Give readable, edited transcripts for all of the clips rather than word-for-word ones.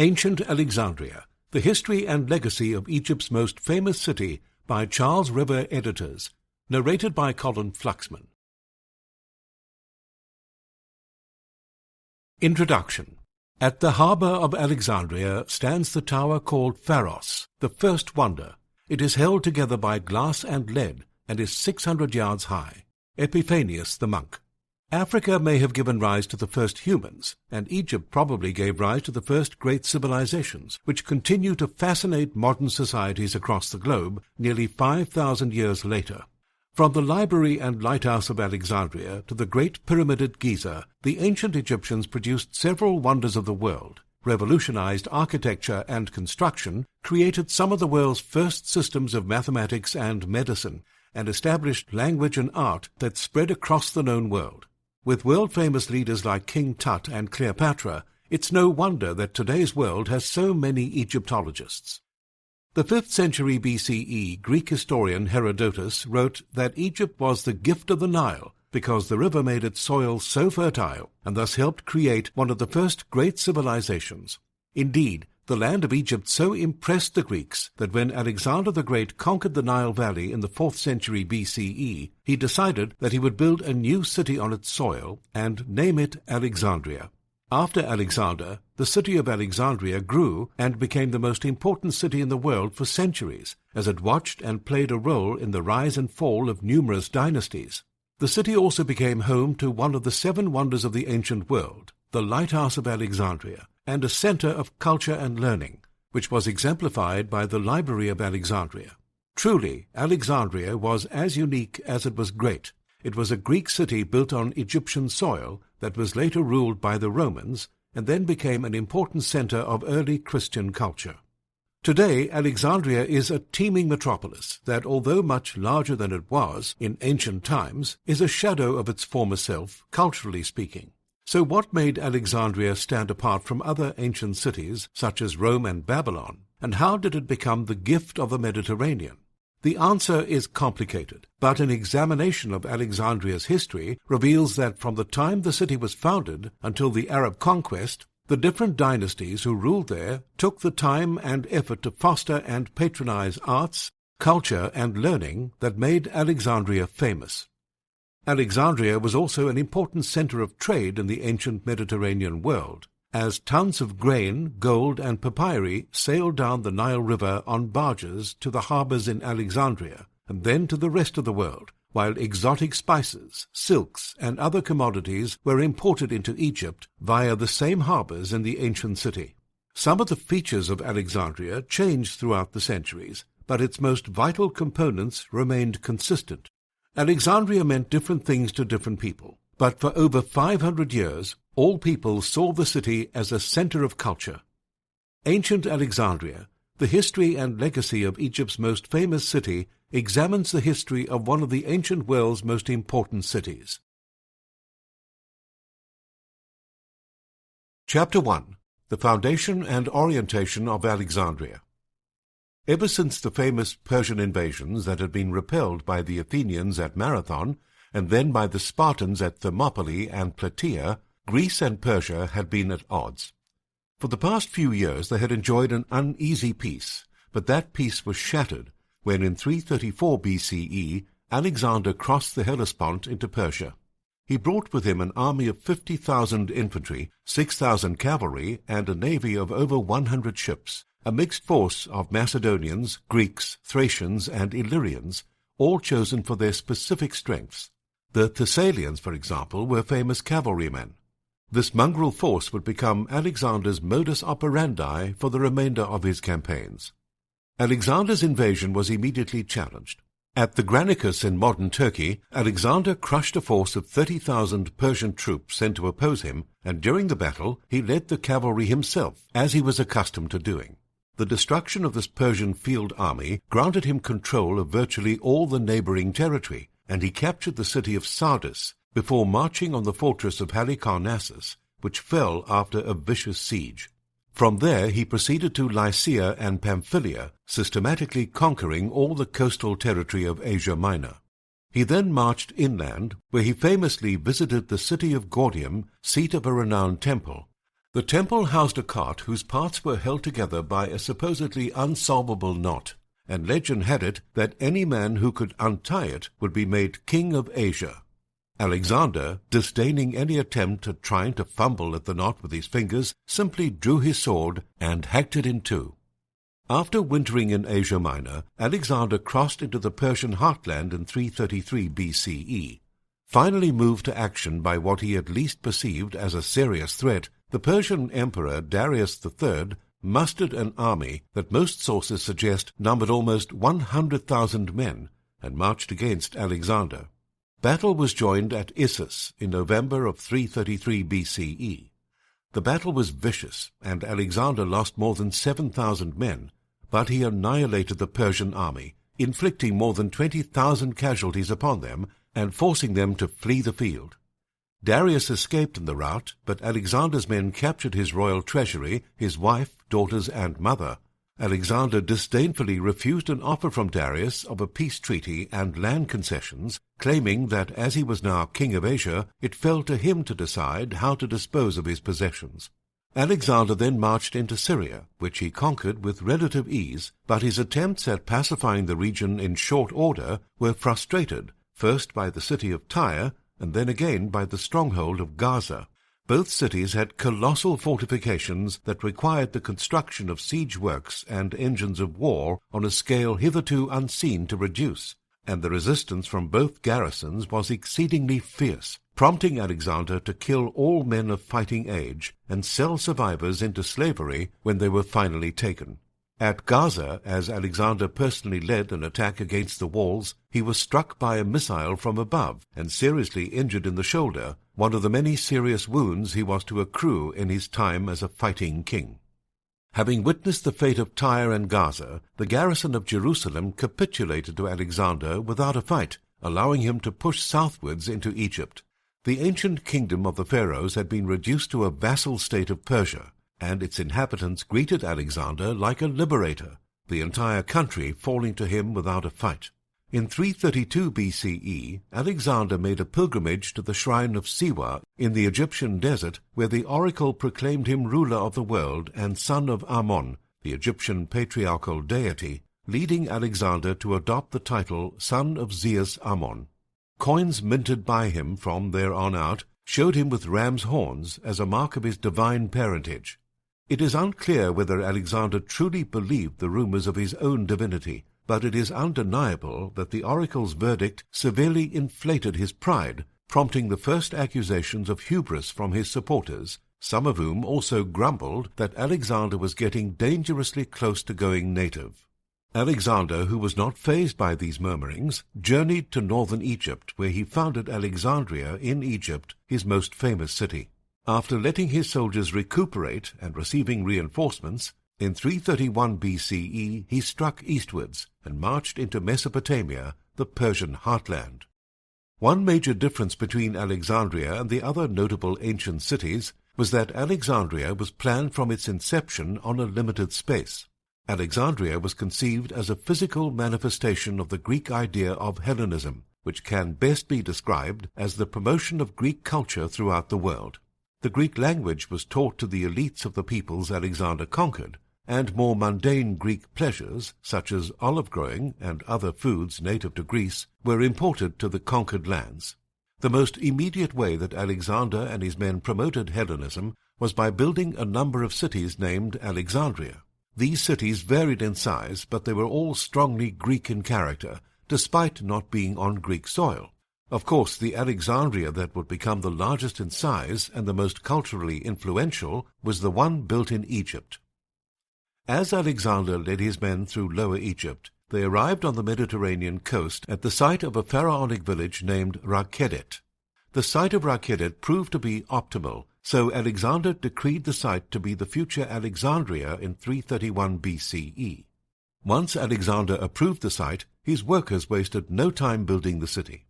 Ancient Alexandria, The History and Legacy of Egypt's Most Famous City by Charles River Editors, narrated by Colin Fluxman. Introduction. At the harbour of Alexandria stands the tower called Pharos, the first wonder. It is held together by glass and lead, and is 600 yards high. Epiphanius the monk. Africa may have given rise to the first humans, and Egypt probably gave rise to the first great civilizations, which continue to fascinate modern societies across the globe nearly 5,000 years later. From the Library and Lighthouse of Alexandria to the Great Pyramid at Giza, the ancient Egyptians produced several wonders of the world, revolutionized architecture and construction, created some of the world's first systems of mathematics and medicine, and established language and art that spread across the known world. With world-famous leaders like King Tut and Cleopatra, it's no wonder that today's world has so many Egyptologists. The 5th century BCE Greek historian Herodotus wrote that Egypt was the gift of the Nile because the river made its soil so fertile and thus helped create one of the first great civilizations. Indeed, the land of Egypt so impressed the Greeks that when Alexander the Great conquered the Nile Valley in the 4th century BCE, he decided that he would build a new city on its soil and name it Alexandria. After Alexander, the city of Alexandria grew and became the most important city in the world for centuries, as it watched and played a role in the rise and fall of numerous dynasties. The city also became home to one of the 7 wonders of the ancient world, the Lighthouse of Alexandria, and a center of culture and learning, which was exemplified by the Library of Alexandria. Truly, Alexandria was as unique as it was great. It was a Greek city built on Egyptian soil that was later ruled by the Romans and then became an important center of early Christian culture. Today, Alexandria is a teeming metropolis that, although much larger than it was in ancient times, is a shadow of its former self, culturally speaking. So what made Alexandria stand apart from other ancient cities, such as Rome and Babylon, and how did it become the gift of the Mediterranean? The answer is complicated, but an examination of Alexandria's history reveals that from the time the city was founded until the Arab conquest, the different dynasties who ruled there took the time and effort to foster and patronize arts, culture, and learning that made Alexandria famous. Alexandria was also an important center of trade in the ancient Mediterranean world, as tons of grain, gold, and papyri sailed down the Nile River on barges to the harbors in Alexandria, and then to the rest of the world, while exotic spices, silks, and other commodities were imported into Egypt via the same harbors in the ancient city. Some of the features of Alexandria changed throughout the centuries, but its most vital components remained consistent. Alexandria meant different things to different people, but for over 500 years, all people saw the city as a center of culture. Ancient Alexandria, the history and legacy of Egypt's most famous city, examines the history of one of the ancient world's most important cities. Chapter 1. The Foundation and Orientation of Alexandria. Ever since the famous Persian invasions that had been repelled by the Athenians at Marathon, and then by the Spartans at Thermopylae and Plataea, Greece and Persia had been at odds. For the past few years they had enjoyed an uneasy peace, but that peace was shattered when in 334 BCE Alexander crossed the Hellespont into Persia. He brought with him an army of 50,000 infantry, 6,000 cavalry, and a navy of over 100 ships, a mixed force of Macedonians, Greeks, Thracians, and Illyrians, all chosen for their specific strengths. The Thessalians, for example, were famous cavalrymen. This mongrel force would become Alexander's modus operandi for the remainder of his campaigns. Alexander's invasion was immediately challenged. At the Granicus in modern Turkey, Alexander crushed a force of 30,000 Persian troops sent to oppose him, and during the battle he led the cavalry himself, as he was accustomed to doing. The destruction of this Persian field army granted him control of virtually all the neighboring territory, and he captured the city of Sardis before marching on the fortress of Halicarnassus, which fell after a vicious siege. From there he proceeded to Lycia and Pamphylia, systematically conquering all the coastal territory of Asia Minor. He then marched inland, where he famously visited the city of Gordium, seat of a renowned temple. The temple housed a cart whose parts were held together by a supposedly unsolvable knot, and legend had it that any man who could untie it would be made king of Asia. Alexander, disdaining any attempt at trying to fumble at the knot with his fingers, simply drew his sword and hacked it in two. After wintering in Asia Minor, Alexander crossed into the Persian heartland in 333 BCE. Finally moved to action by what he at least perceived as a serious threat, the Persian Emperor Darius III mustered an army that most sources suggest numbered almost 100,000 men and marched against Alexander. Battle was joined at Issus in November of 333 BCE. The battle was vicious, and Alexander lost more than 7,000 men, but he annihilated the Persian army, inflicting more than 20,000 casualties upon them and forcing them to flee the field. Darius escaped in the rout, but Alexander's men captured his royal treasury, his wife, daughters, and mother. Alexander disdainfully refused an offer from Darius of a peace treaty and land concessions, claiming that as he was now king of Asia, it fell to him to decide how to dispose of his possessions. Alexander then marched into Syria, which he conquered with relative ease, but his attempts at pacifying the region in short order were frustrated, first by the city of Tyre, and then again by the stronghold of Gaza. Both cities had colossal fortifications that required the construction of siege works and engines of war on a scale hitherto unseen to reduce, and the resistance from both garrisons was exceedingly fierce, prompting Alexander to kill all men of fighting age and sell survivors into slavery when they were finally taken. At Gaza, as Alexander personally led an attack against the walls, he was struck by a missile from above and seriously injured in the shoulder, one of the many serious wounds he was to accrue in his time as a fighting king. Having witnessed the fate of Tyre and Gaza, the garrison of Jerusalem capitulated to Alexander without a fight, allowing him to push southwards into Egypt. The ancient kingdom of the pharaohs had been reduced to a vassal state of Persia, and its inhabitants greeted Alexander like a liberator, the entire country falling to him without a fight. In 332 BCE, Alexander made a pilgrimage to the shrine of Siwa in the Egyptian desert, where the oracle proclaimed him ruler of the world and son of Ammon, the Egyptian patriarchal deity, leading Alexander to adopt the title son of Zeus Ammon. Coins minted by him from there on out showed him with ram's horns as a mark of his divine parentage. It is unclear whether Alexander truly believed the rumors of his own divinity, but it is undeniable that the oracle's verdict severely inflated his pride, prompting the first accusations of hubris from his supporters, some of whom also grumbled that Alexander was getting dangerously close to going native. Alexander, who was not fazed by these murmurings, journeyed to northern Egypt, where he founded Alexandria in Egypt, his most famous city. After letting his soldiers recuperate and receiving reinforcements, in 331 BCE he struck eastwards and marched into Mesopotamia, the Persian heartland. One major difference between Alexandria and the other notable ancient cities was that Alexandria was planned from its inception on a limited space. Alexandria was conceived as a physical manifestation of the Greek idea of Hellenism, which can best be described as the promotion of Greek culture throughout the world. The Greek language was taught to the elites of the peoples Alexander conquered, and more mundane Greek pleasures, such as olive growing and other foods native to Greece, were imported to the conquered lands. The most immediate way that Alexander and his men promoted Hellenism was by building a number of cities named Alexandria. These cities varied in size, but they were all strongly Greek in character, despite not being on Greek soil. Of course, the Alexandria that would become the largest in size and the most culturally influential was the one built in Egypt. As Alexander led his men through Lower Egypt, they arrived on the Mediterranean coast at the site of a pharaonic village named Rakedet. The site of Rakedet proved to be optimal, so Alexander decreed the site to be the future Alexandria in 331 BCE. Once Alexander approved the site, his workers wasted no time building the city.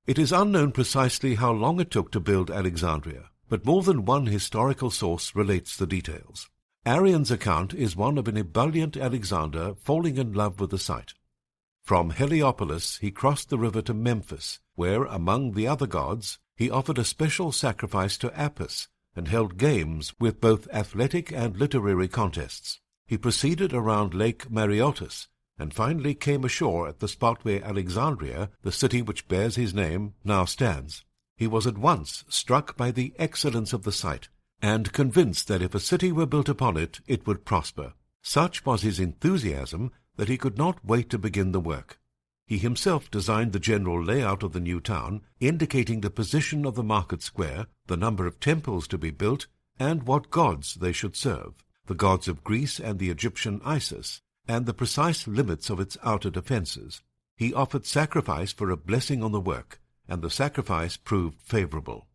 It is unknown precisely how long it took to build Alexandria, but more than one historical source relates the details. Arrian's account is one of an ebullient Alexander falling in love with the site. From Heliopolis he crossed the river to Memphis, where, among the other gods, he offered a special sacrifice to Apis, and held games with both athletic and literary contests. He proceeded around Lake Mareotis, and finally came ashore at the spot where Alexandria, the city which bears his name, now stands. He was at once struck by the excellence of the site, and convinced that if a city were built upon it, it would prosper. Such was his enthusiasm that he could not wait to begin the work. He himself designed the general layout of the new town, indicating the position of the market square, the number of temples to be built, and what gods they should serve, the gods of Greece and the Egyptian Isis, and the precise limits of its outer defences. He offered sacrifice for a blessing on the work, and the sacrifice proved favourable.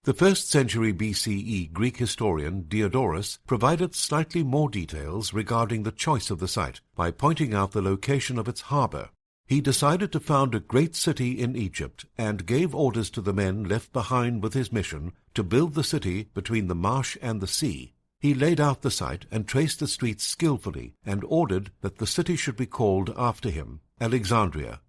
The 1st century BCE Greek historian Diodorus provided slightly more details regarding the choice of the site by pointing out the location of its harbour. He decided to found a great city in Egypt and gave orders to the men left behind with his mission to build the city between the marsh and the sea. He laid out the site and traced the streets skillfully and ordered that the city should be called after him, Alexandria.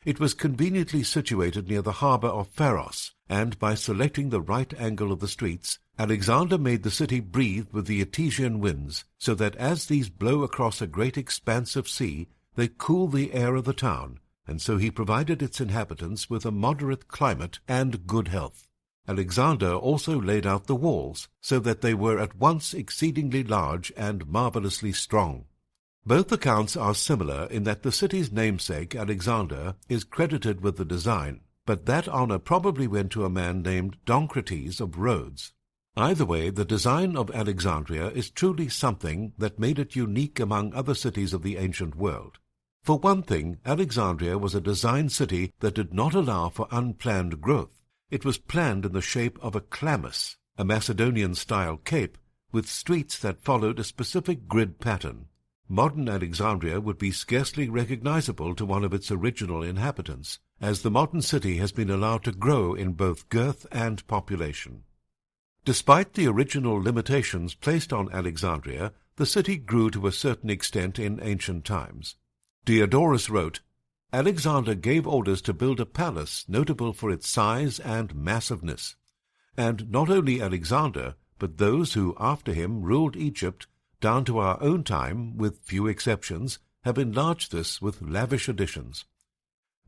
It was conveniently situated near the harbour of Pharos, and by selecting the right angle of the streets, Alexander made the city breathe with the Etesian winds, so that as these blow across a great expanse of sea, they cool the air of the town, and so he provided its inhabitants with a moderate climate and good health. Alexander also laid out the walls, so that they were at once exceedingly large and marvellously strong. Both accounts are similar in that the city's namesake, Alexander, is credited with the design, but that honour probably went to a man named Doncrates of Rhodes. Either way, the design of Alexandria is truly something that made it unique among other cities of the ancient world. For one thing, Alexandria was a designed city that did not allow for unplanned growth. It was planned in the shape of a chlamys, a Macedonian-style cape, with streets that followed a specific grid pattern. Modern Alexandria would be scarcely recognizable to one of its original inhabitants, as the modern city has been allowed to grow in both girth and population. Despite the original limitations placed on Alexandria, the city grew to a certain extent in ancient times. Diodorus wrote, "Alexander gave orders to build a palace notable for its size and massiveness. And not only Alexander, but those who after him ruled Egypt, down to our own time, with few exceptions, have enlarged this with lavish additions.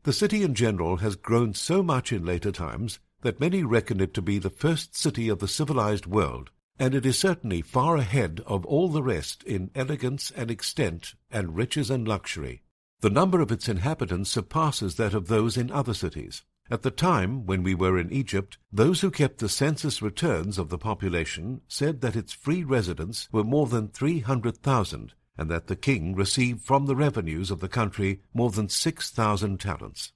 The city in general has grown so much in later times that many reckon it to be the first city of the civilized world, and it is certainly far ahead of all the rest in elegance and extent and riches and luxury. The number of its inhabitants surpasses that of those in other cities. At the time when we were in Egypt, those who kept the census returns of the population said that its free residents were more than 300,000, and that the king received from the revenues of the country more than 6,000 talents.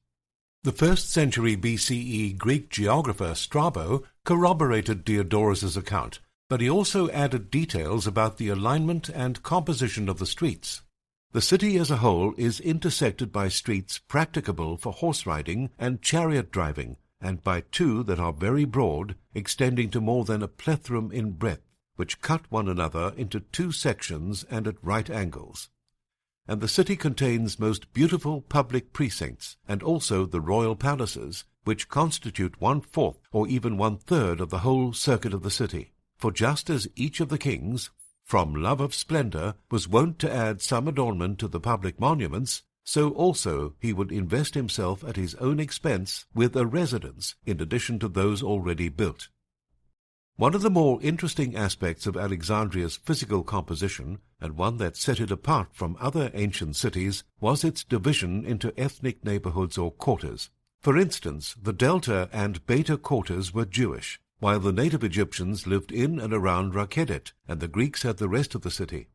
The 1st century BCE Greek geographer Strabo corroborated Diodorus's account, but he also added details about the alignment and composition of the streets. The city as a whole is intersected by streets practicable for horse riding and chariot driving, and by two that are very broad, extending to more than a plethrum in breadth, which cut one another into two sections and at right angles. And the city contains most beautiful public precincts, and also the royal palaces, which constitute 1/4 or even 1/3 of the whole circuit of the city. For just as each of the kings, from love of splendour, was wont to add some adornment to the public monuments, so also he would invest himself at his own expense with a residence in addition to those already built. One of the more interesting aspects of Alexandria's physical composition, and one that set it apart from other ancient cities, was its division into ethnic neighborhoods or quarters. For instance, the Delta and Beta quarters were Jewish, while the native Egyptians lived in and around Rakedet, and the Greeks had the rest of the city.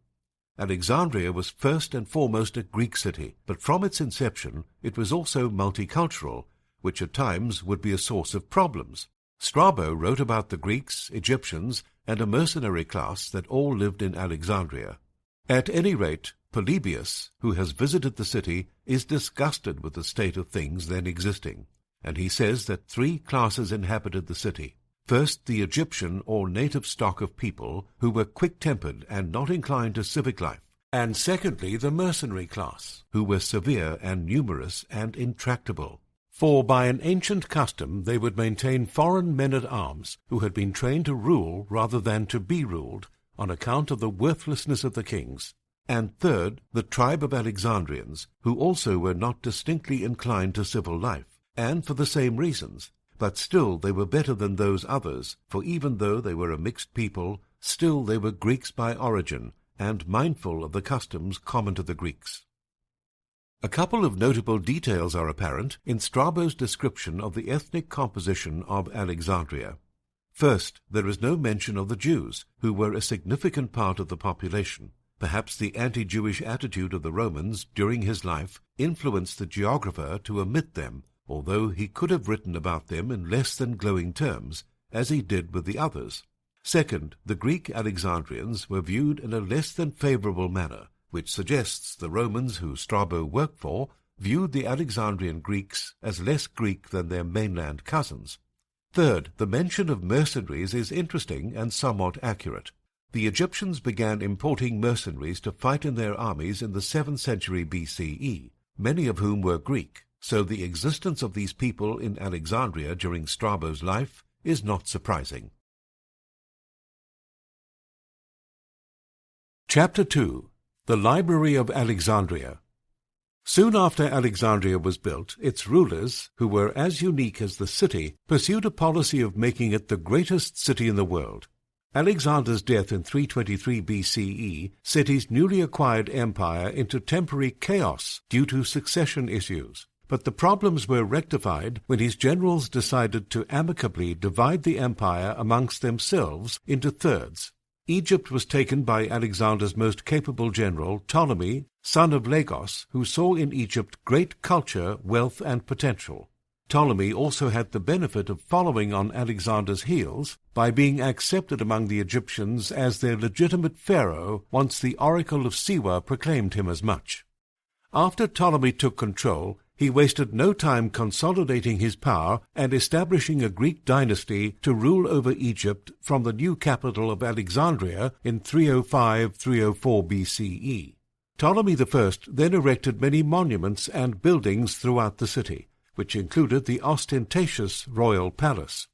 Alexandria was first and foremost a Greek city, but from its inception it was also multicultural, which at times would be a source of problems. Strabo wrote about the Greeks, Egyptians, and a mercenary class that all lived in Alexandria. At any rate, Polybius, who has visited the city, is disgusted with the state of things then existing, and he says that 3 classes inhabited the city. First, the Egyptian or native stock of people, who were quick-tempered and not inclined to civic life, and secondly, the mercenary class, who were severe and numerous and intractable. For by an ancient custom they would maintain foreign men-at-arms who had been trained to rule rather than to be ruled, on account of the worthlessness of the kings. And third, the tribe of Alexandrians, who also were not distinctly inclined to civil life, and for the same reasons. But still they were better than those others, for even though they were a mixed people, still they were Greeks by origin, and mindful of the customs common to the Greeks. A couple of notable details are apparent in Strabo's description of the ethnic composition of Alexandria. First, there is no mention of the Jews, who were a significant part of the population. Perhaps the anti-Jewish attitude of the Romans during his life influenced the geographer to omit them, although he could have written about them in less than glowing terms, as he did with the others. Second, the Greek Alexandrians were viewed in a less than favorable manner, which suggests the Romans who Strabo worked for viewed the Alexandrian Greeks as less Greek than their mainland cousins. Third, the mention of mercenaries is interesting and somewhat accurate. The Egyptians began importing mercenaries to fight in their armies in the 7th century BCE, many of whom were Greek, so the existence of these people in Alexandria during Strabo's life is not surprising. Chapter 2. The Library of Alexandria. Soon after Alexandria was built, its rulers, who were as unique as the city, pursued a policy of making it the greatest city in the world. Alexander's death in 323 BCE set his newly acquired empire into temporary chaos due to succession issues. But the problems were rectified when his generals decided to amicably divide the empire amongst themselves into thirds. Egypt was taken by Alexander's most capable general, Ptolemy, son of Lagos, who saw in Egypt great culture, wealth, and potential. Ptolemy also had the benefit of following on Alexander's heels by being accepted among the Egyptians as their legitimate pharaoh once the oracle of Siwa proclaimed him as much. After Ptolemy took control, he wasted no time consolidating his power and establishing a Greek dynasty to rule over Egypt from the new capital of Alexandria in 305-304 BCE. Ptolemy I then erected many monuments and buildings throughout the city, which included the ostentatious royal palace.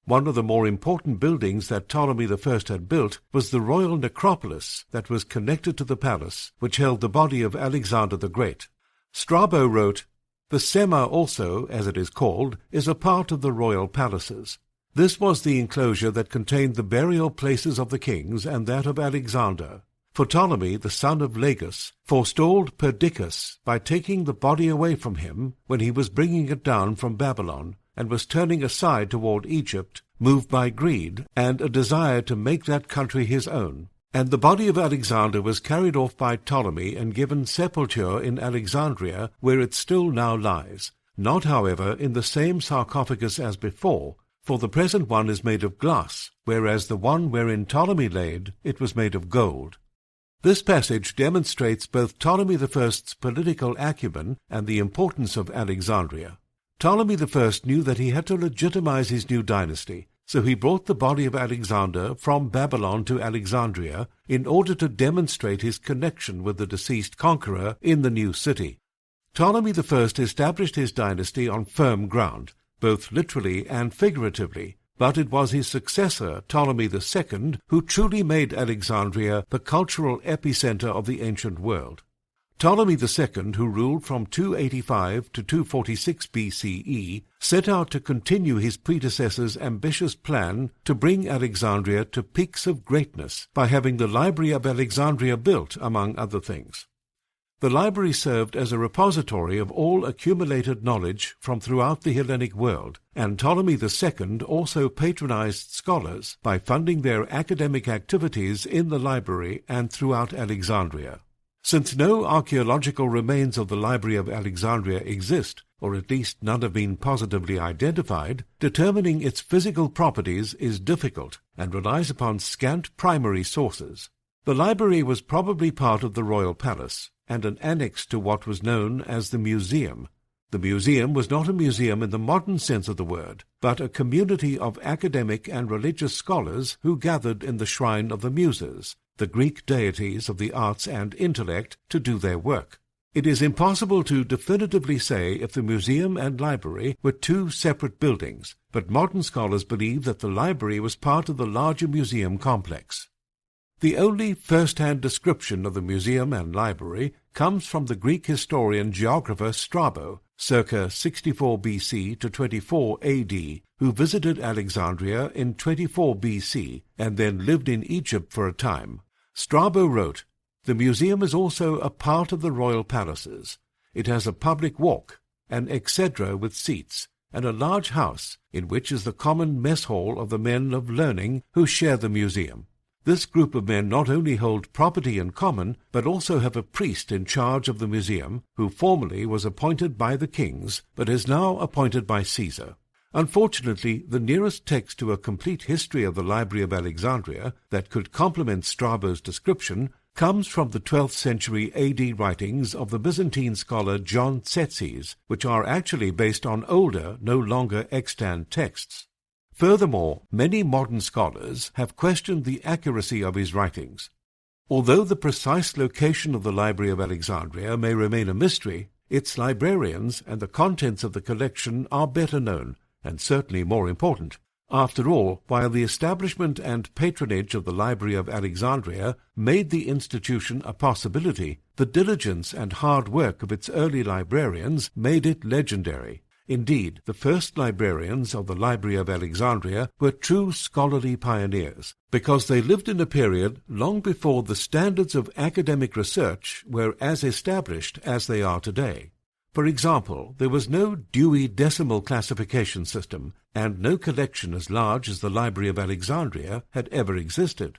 One of the more important buildings that Ptolemy I had built was the royal necropolis that was connected to the palace, which held the body of Alexander the Great. Strabo wrote, "The Sema also, as it is called, is a part of the royal palaces. This was the enclosure that contained the burial places of the kings and that of Alexander. For Ptolemy, the son of Lagos, forestalled Perdiccas by taking the body away from him when he was bringing it down from Babylon, and was turning aside toward Egypt, moved by greed and a desire to make that country his own. And the body of Alexander was carried off by Ptolemy and given sepulture in Alexandria, where it still now lies, not, however, in the same sarcophagus as before, for the present one is made of glass, whereas the one wherein Ptolemy laid, it was made of gold." This passage demonstrates both Ptolemy I's political acumen and the importance of Alexandria. Ptolemy I knew that he had to legitimize his new dynasty, so he brought the body of Alexander from Babylon to Alexandria in order to demonstrate his connection with the deceased conqueror in the new city. Ptolemy I established his dynasty on firm ground, both literally and figuratively, but it was his successor, Ptolemy II, who truly made Alexandria the cultural epicenter of the ancient world. Ptolemy II, who ruled from 285 to 246 BCE, set out to continue his predecessor's ambitious plan to bring Alexandria to peaks of greatness by having the Library of Alexandria built, among other things. The library served as a repository of all accumulated knowledge from throughout the Hellenic world, and Ptolemy II also patronized scholars by funding their academic activities in the library and throughout Alexandria. Since no archaeological remains of the Library of Alexandria exist, or at least none have been positively identified, determining its physical properties is difficult and relies upon scant primary sources. The library was probably part of the royal palace, and an annex to what was known as the museum. The museum was not a museum in the modern sense of the word, but a community of academic and religious scholars who gathered in the shrine of the Muses, the Greek deities of the arts and intellect, to do their work. It is impossible to definitively say if the museum and library were two separate buildings, but modern scholars believe that the library was part of the larger museum complex. The only first-hand description of the museum and library comes from the Greek historian geographer Strabo, circa 64 BC to 24 AD, who visited Alexandria in 24 BC and then lived in Egypt for a time. Strabo wrote, "The museum is also a part of the royal palaces. It has a public walk, an exedra with seats, and a large house, in which is the common mess hall of the men of learning who share the museum. This group of men not only hold property in common, but also have a priest in charge of the museum, who formerly was appointed by the kings, but is now appointed by Caesar." Unfortunately, the nearest text to a complete history of the Library of Alexandria that could complement Strabo's description comes from the 12th century AD writings of the Byzantine scholar John Tzetzes, which are actually based on older, no longer extant texts. Furthermore, many modern scholars have questioned the accuracy of his writings. Although the precise location of the Library of Alexandria may remain a mystery, its librarians and the contents of the collection are better known, and certainly more important. After all, while the establishment and patronage of the Library of Alexandria made the institution a possibility, the diligence and hard work of its early librarians made it legendary. Indeed, the first librarians of the Library of Alexandria were true scholarly pioneers, because they lived in a period long before the standards of academic research were as established as they are today. For example, there was no Dewey Decimal Classification system, and no collection as large as the Library of Alexandria had ever existed.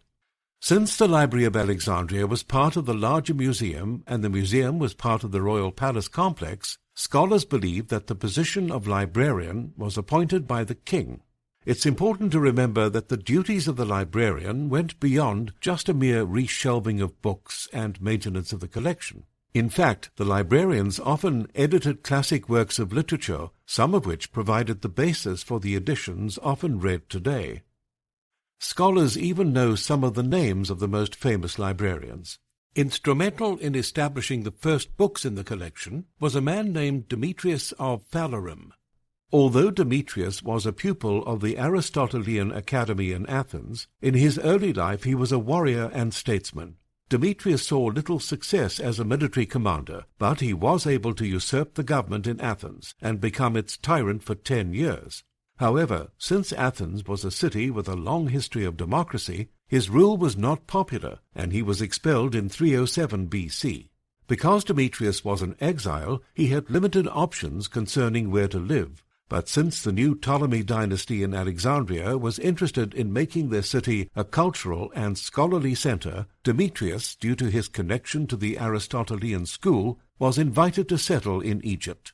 Since the Library of Alexandria was part of the larger museum, and the museum was part of the royal palace complex, scholars believe that the position of librarian was appointed by the king. It's important to remember that the duties of the librarian went beyond just a mere reshelving of books and maintenance of the collection. In fact, the librarians often edited classic works of literature, some of which provided the basis for the editions often read today. Scholars even know some of the names of the most famous librarians. Instrumental in establishing the first books in the collection was a man named Demetrius of Phalerum. Although Demetrius was a pupil of the Aristotelian Academy in Athens, in his early life he was a warrior and statesman. Demetrius saw little success as a military commander, but he was able to usurp the government in Athens and become its tyrant for 10 years. However, since Athens was a city with a long history of democracy, his rule was not popular, and he was expelled in 307 BC. Because Demetrius was an exile, he had limited options concerning where to live. But since the new Ptolemy dynasty in Alexandria was interested in making their city a cultural and scholarly center, Demetrius, due to his connection to the Aristotelian school, was invited to settle in Egypt.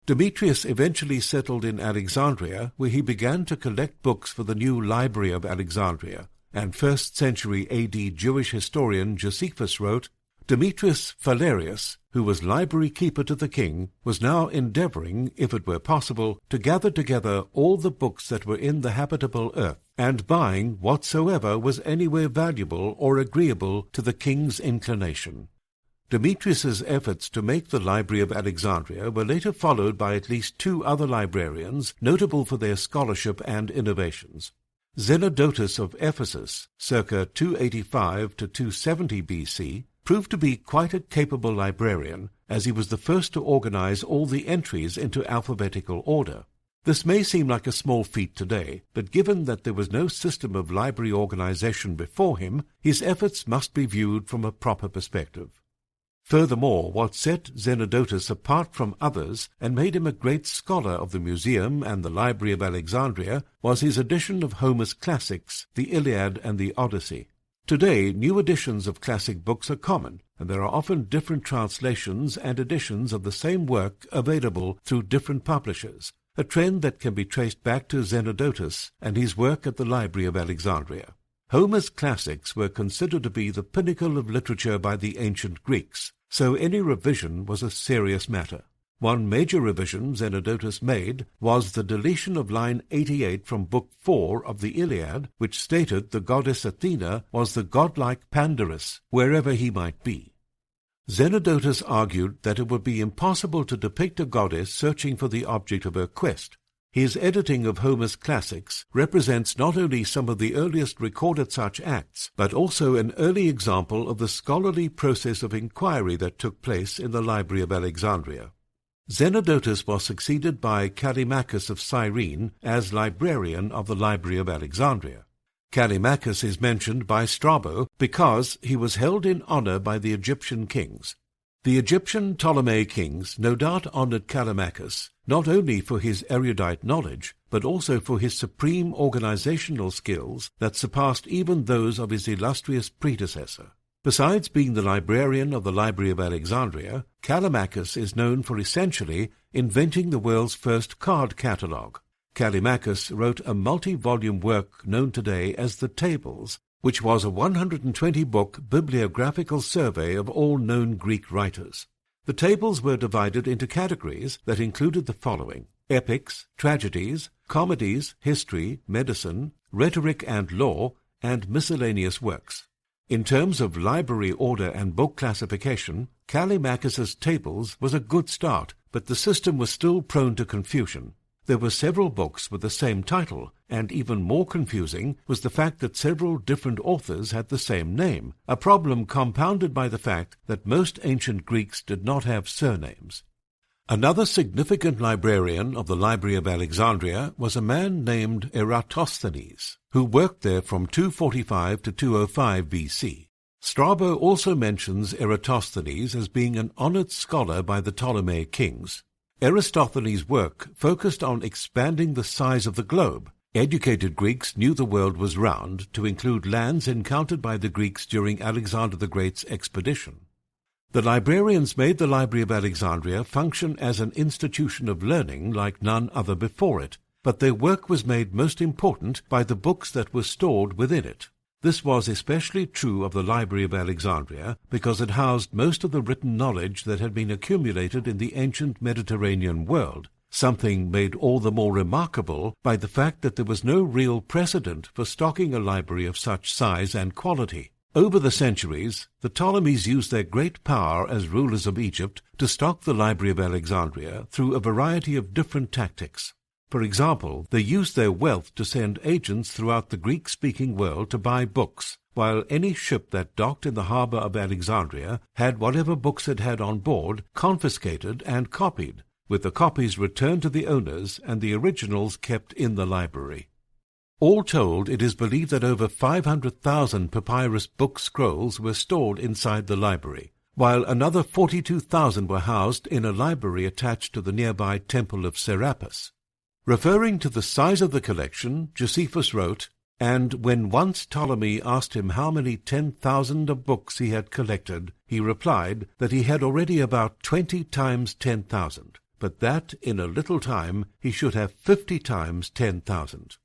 Demetrius eventually settled in Alexandria, where he began to collect books for the new Library of Alexandria, and 1st century AD Jewish historian Josephus wrote, "Demetrius Phalereus, who was library keeper to the king, was now endeavoring, if it were possible, to gather together all the books that were in the habitable earth, and buying whatsoever was anywhere valuable or agreeable to the king's inclination." Demetrius's efforts to make the Library of Alexandria were later followed by at least 2 other librarians notable for their scholarship and innovations. Zenodotus of Ephesus, circa 285 to 270 BC, proved to be quite a capable librarian, as he was the first to organize all the entries into alphabetical order. This may seem like a small feat today, but given that there was no system of library organization before him, his efforts must be viewed from a proper perspective. Furthermore, what set Zenodotus apart from others and made him a great scholar of the museum and the Library of Alexandria was his edition of Homer's classics, the Iliad and the Odyssey. Today, new editions of classic books are common, and there are often different translations and editions of the same work available through different publishers, a trend that can be traced back to Zenodotus and his work at the Library of Alexandria. Homer's classics were considered to be the pinnacle of literature by the ancient Greeks, so any revision was a serious matter. One major revision Zenodotus made was the deletion of line 88 from Book 4 of the Iliad, which stated the goddess Athena was the godlike Pandarus, wherever he might be. Zenodotus argued that it would be impossible to depict a goddess searching for the object of her quest. His editing of Homer's classics represents not only some of the earliest recorded such acts, but also an early example of the scholarly process of inquiry that took place in the Library of Alexandria. Zenodotus was succeeded by Callimachus of Cyrene as librarian of the Library of Alexandria. Callimachus is mentioned by Strabo because he was held in honor by the Egyptian kings. The Egyptian Ptolemaic kings no doubt honored Callimachus not only for his erudite knowledge, but also for his supreme organizational skills that surpassed even those of his illustrious predecessor. Besides being the librarian of the Library of Alexandria, Callimachus is known for essentially inventing the world's first card catalogue. Callimachus wrote a multi-volume work known today as the Tables, which was a 120-book bibliographical survey of all known Greek writers. The tables were divided into categories that included the following: epics, tragedies, comedies, history, medicine, rhetoric and law, and miscellaneous works. In terms of library order and book classification, Callimachus's tables was a good start, but the system was still prone to confusion. There were several books with the same title, and even more confusing was the fact that several different authors had the same name, a problem compounded by the fact that most ancient Greeks did not have surnames. Another significant librarian of the Library of Alexandria was a man named Eratosthenes, who worked there from 245 to 205 BC. Strabo also mentions Eratosthenes as being an honored scholar by the Ptolemaic kings. Aristophanes' work focused on expanding the size of the globe. Educated Greeks knew the world was round, to include lands encountered by the Greeks during Alexander the Great's expedition. The librarians made the Library of Alexandria function as an institution of learning like none other before it, but their work was made most important by the books that were stored within it. This was especially true of the Library of Alexandria because it housed most of the written knowledge that had been accumulated in the ancient Mediterranean world, something made all the more remarkable by the fact that there was no real precedent for stocking a library of such size and quality. Over the centuries, the Ptolemies used their great power as rulers of Egypt to stock the Library of Alexandria through a variety of different tactics. For example, they used their wealth to send agents throughout the Greek-speaking world to buy books, while any ship that docked in the harbor of Alexandria had whatever books it had on board confiscated and copied, with the copies returned to the owners and the originals kept in the library. All told, it is believed that over 500,000 papyrus book scrolls were stored inside the library, while another 42,000 were housed in a library attached to the nearby Temple of Serapis. Referring to the size of the collection, Josephus wrote, "And when once Ptolemy asked him how many 10,000 of books he had collected, he replied that he had already about 20 times 10,000, but that in a little time he should have 50 times 10,000.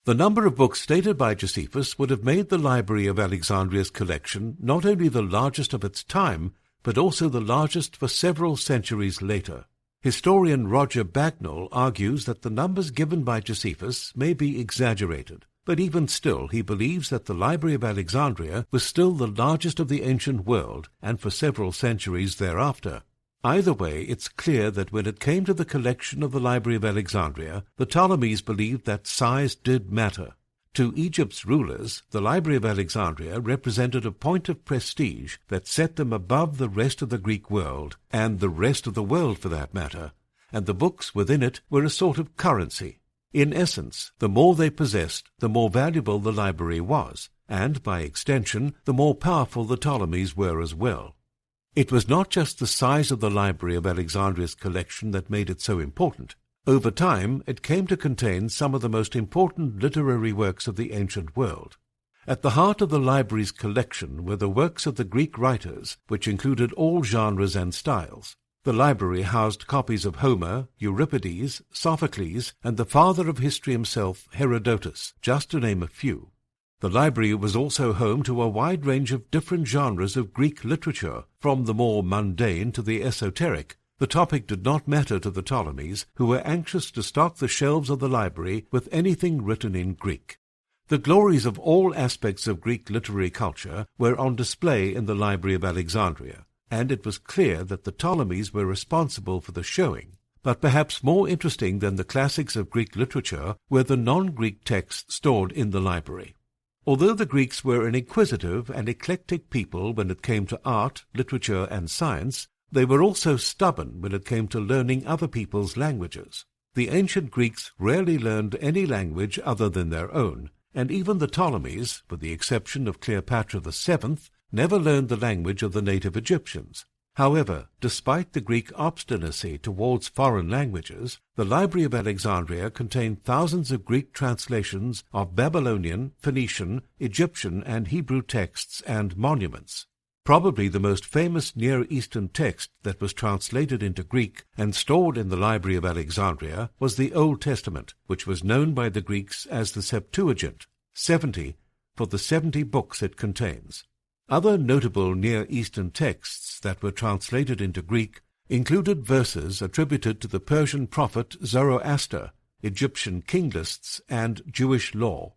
The number of books stated by Josephus would have made the Library of Alexandria's collection not only the largest of its time, but also the largest for several centuries later. Historian Roger Bagnall argues that the numbers given by Josephus may be exaggerated, but even still he believes that the Library of Alexandria was still the largest of the ancient world, and for several centuries thereafter. Either way, it's clear that when it came to the collection of the Library of Alexandria, the Ptolemies believed that size did matter. To Egypt's rulers, the Library of Alexandria represented a point of prestige that set them above the rest of the Greek world, and the rest of the world for that matter, and the books within it were a sort of currency. In essence, the more they possessed, the more valuable the library was, and, by extension, the more powerful the Ptolemies were as well. It was not just the size of the Library of Alexandria's collection that made it so important. Over time, it came to contain some of the most important literary works of the ancient world. At the heart of the library's collection were the works of the Greek writers, which included all genres and styles. The library housed copies of Homer, Euripides, Sophocles, and the father of history himself, Herodotus, just to name a few. The library was also home to a wide range of different genres of Greek literature, from the more mundane to the esoteric. The topic did not matter to the Ptolemies, who were anxious to stock the shelves of the library with anything written in Greek. The glories of all aspects of Greek literary culture were on display in the Library of Alexandria. and it was clear that the Ptolemies were responsible for the showing. But perhaps more interesting than the classics of Greek literature were the non-Greek texts stored in the library. Although the Greeks were an inquisitive and eclectic people when it came to art, literature, and science, they were also stubborn when it came to learning other people's languages. The ancient Greeks rarely learned any language other than their own, and even the Ptolemies, with the exception of Cleopatra VII, never learned the language of the native Egyptians. However, despite the Greek obstinacy towards foreign languages, the Library of Alexandria contained thousands of Greek translations of Babylonian, Phoenician, Egyptian, and Hebrew texts and monuments. Probably the most famous Near Eastern text that was translated into Greek and stored in the Library of Alexandria was the Old Testament, which was known by the Greeks as the Septuagint, 70, for the 70 books it contains. Other notable Near Eastern texts that were translated into Greek included verses attributed to the Persian prophet Zoroaster, Egyptian king lists, and Jewish law.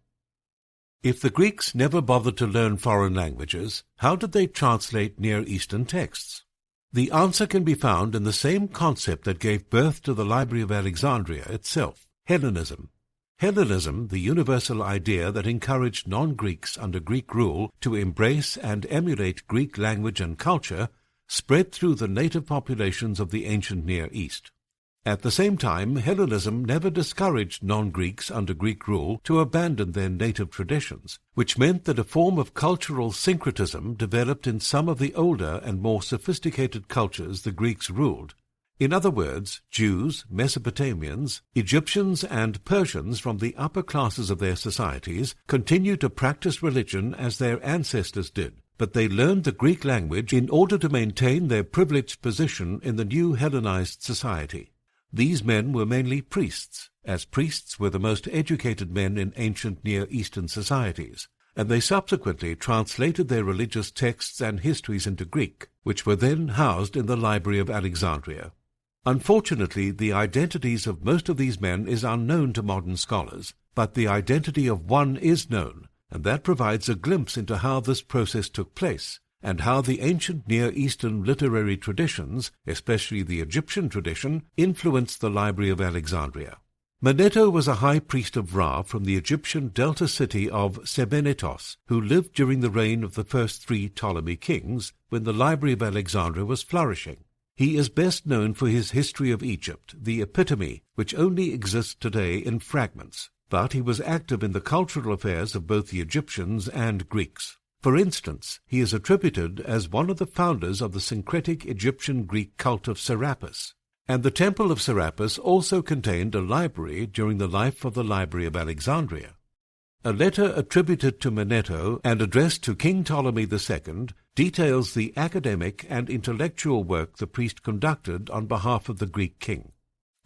If the Greeks never bothered to learn foreign languages, how did they translate Near Eastern texts? The answer can be found in the same concept that gave birth to the Library of Alexandria itself, Hellenism. Hellenism, the universal idea that encouraged non-Greeks under Greek rule to embrace and emulate Greek language and culture, spread through the native populations of the ancient Near East. At the same time, Hellenism never discouraged non-Greeks under Greek rule to abandon their native traditions, which meant that a form of cultural syncretism developed in some of the older and more sophisticated cultures the Greeks ruled. In other words, Jews, Mesopotamians, Egyptians, and Persians from the upper classes of their societies continued to practice religion as their ancestors did, but they learned the Greek language in order to maintain their privileged position in the new Hellenized society. These men were mainly priests, as priests were the most educated men in ancient Near Eastern societies, and they subsequently translated their religious texts and histories into Greek, which were then housed in the Library of Alexandria. Unfortunately, the identities of most of these men is unknown to modern scholars, but the identity of one is known, and that provides a glimpse into how this process took place, and how the ancient Near Eastern literary traditions, especially the Egyptian tradition, influenced the Library of Alexandria. Manetho was a high priest of Ra from the Egyptian delta city of Sebennytos, who lived during the reign of the first 3 Ptolemy kings, when the Library of Alexandria was flourishing. He is best known for his History of Egypt, the epitome, which only exists today in fragments, but he was active in the cultural affairs of both the Egyptians and Greeks. For instance, he is attributed as one of the founders of the syncretic Egyptian-Greek cult of Serapis, and the Temple of Serapis also contained a library during the life of the Library of Alexandria. A letter attributed to Manetho and addressed to King Ptolemy II details the academic and intellectual work the priest conducted on behalf of the Greek king.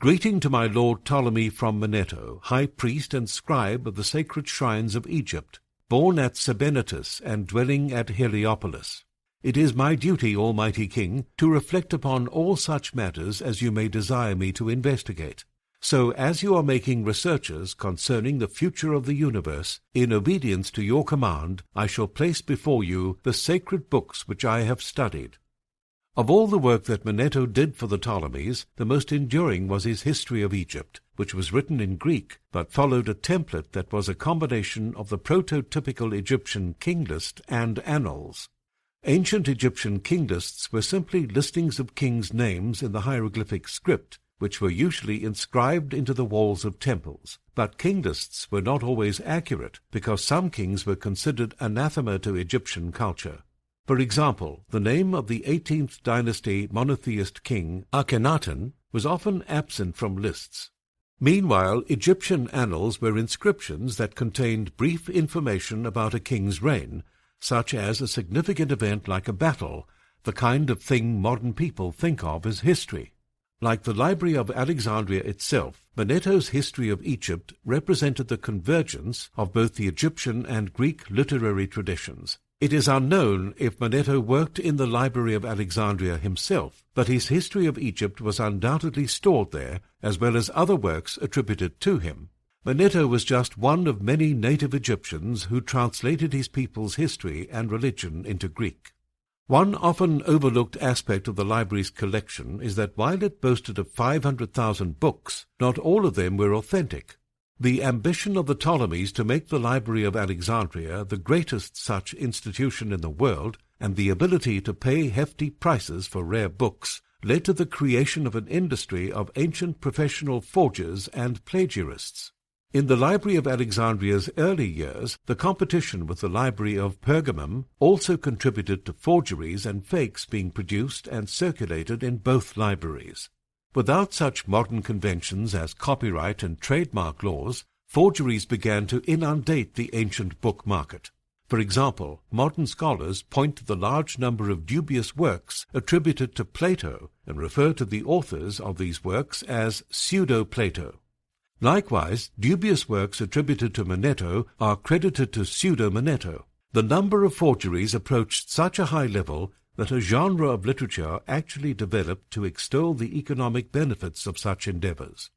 Greeting to my lord Ptolemy from Manetho, high priest and scribe of the sacred shrines of Egypt, born at Sebennytos and dwelling at Heliopolis. It is my duty, Almighty King, to reflect upon all such matters as you may desire me to investigate. So, as you are making researches concerning the future of the universe, in obedience to your command, I shall place before you the sacred books which I have studied. Of all the work that Manetho did for the Ptolemies, the most enduring was his History of Egypt, which was written in Greek, but followed a template that was a combination of the prototypical Egyptian king list and annals. Ancient Egyptian king lists were simply listings of kings' names in the hieroglyphic script, which were usually inscribed into the walls of temples. But king lists were not always accurate, because some kings were considered anathema to Egyptian culture. For example, the name of the 18th dynasty monotheist king, Akhenaten, was often absent from lists. Meanwhile, Egyptian annals were inscriptions that contained brief information about a king's reign, such as a significant event like a battle, the kind of thing modern people think of as history. Like the Library of Alexandria itself, Manetho's History of Egypt represented the convergence of both the Egyptian and Greek literary traditions. It is unknown if Manetho worked in the Library of Alexandria himself, but his History of Egypt was undoubtedly stored there, as well as other works attributed to him. Manetho was just one of many native Egyptians who translated his people's history and religion into Greek. One often overlooked aspect of the library's collection is that while it boasted of 500,000 books, not all of them were authentic. The ambition of the Ptolemies to make the Library of Alexandria the greatest such institution in the world, and the ability to pay hefty prices for rare books, led to the creation of an industry of ancient professional forgers and plagiarists. In the Library of Alexandria's early years, the competition with the Library of Pergamum also contributed to forgeries and fakes being produced and circulated in both libraries. Without such modern conventions as copyright and trademark laws, forgeries began to inundate the ancient book market. For example, modern scholars point to the large number of dubious works attributed to Plato and refer to the authors of these works as pseudo-Plato. Likewise, dubious works attributed to Manetho are credited to pseudo-Manetho. The number of forgeries approached such a high level that a genre of literature actually developed to extol the economic benefits of such endeavors.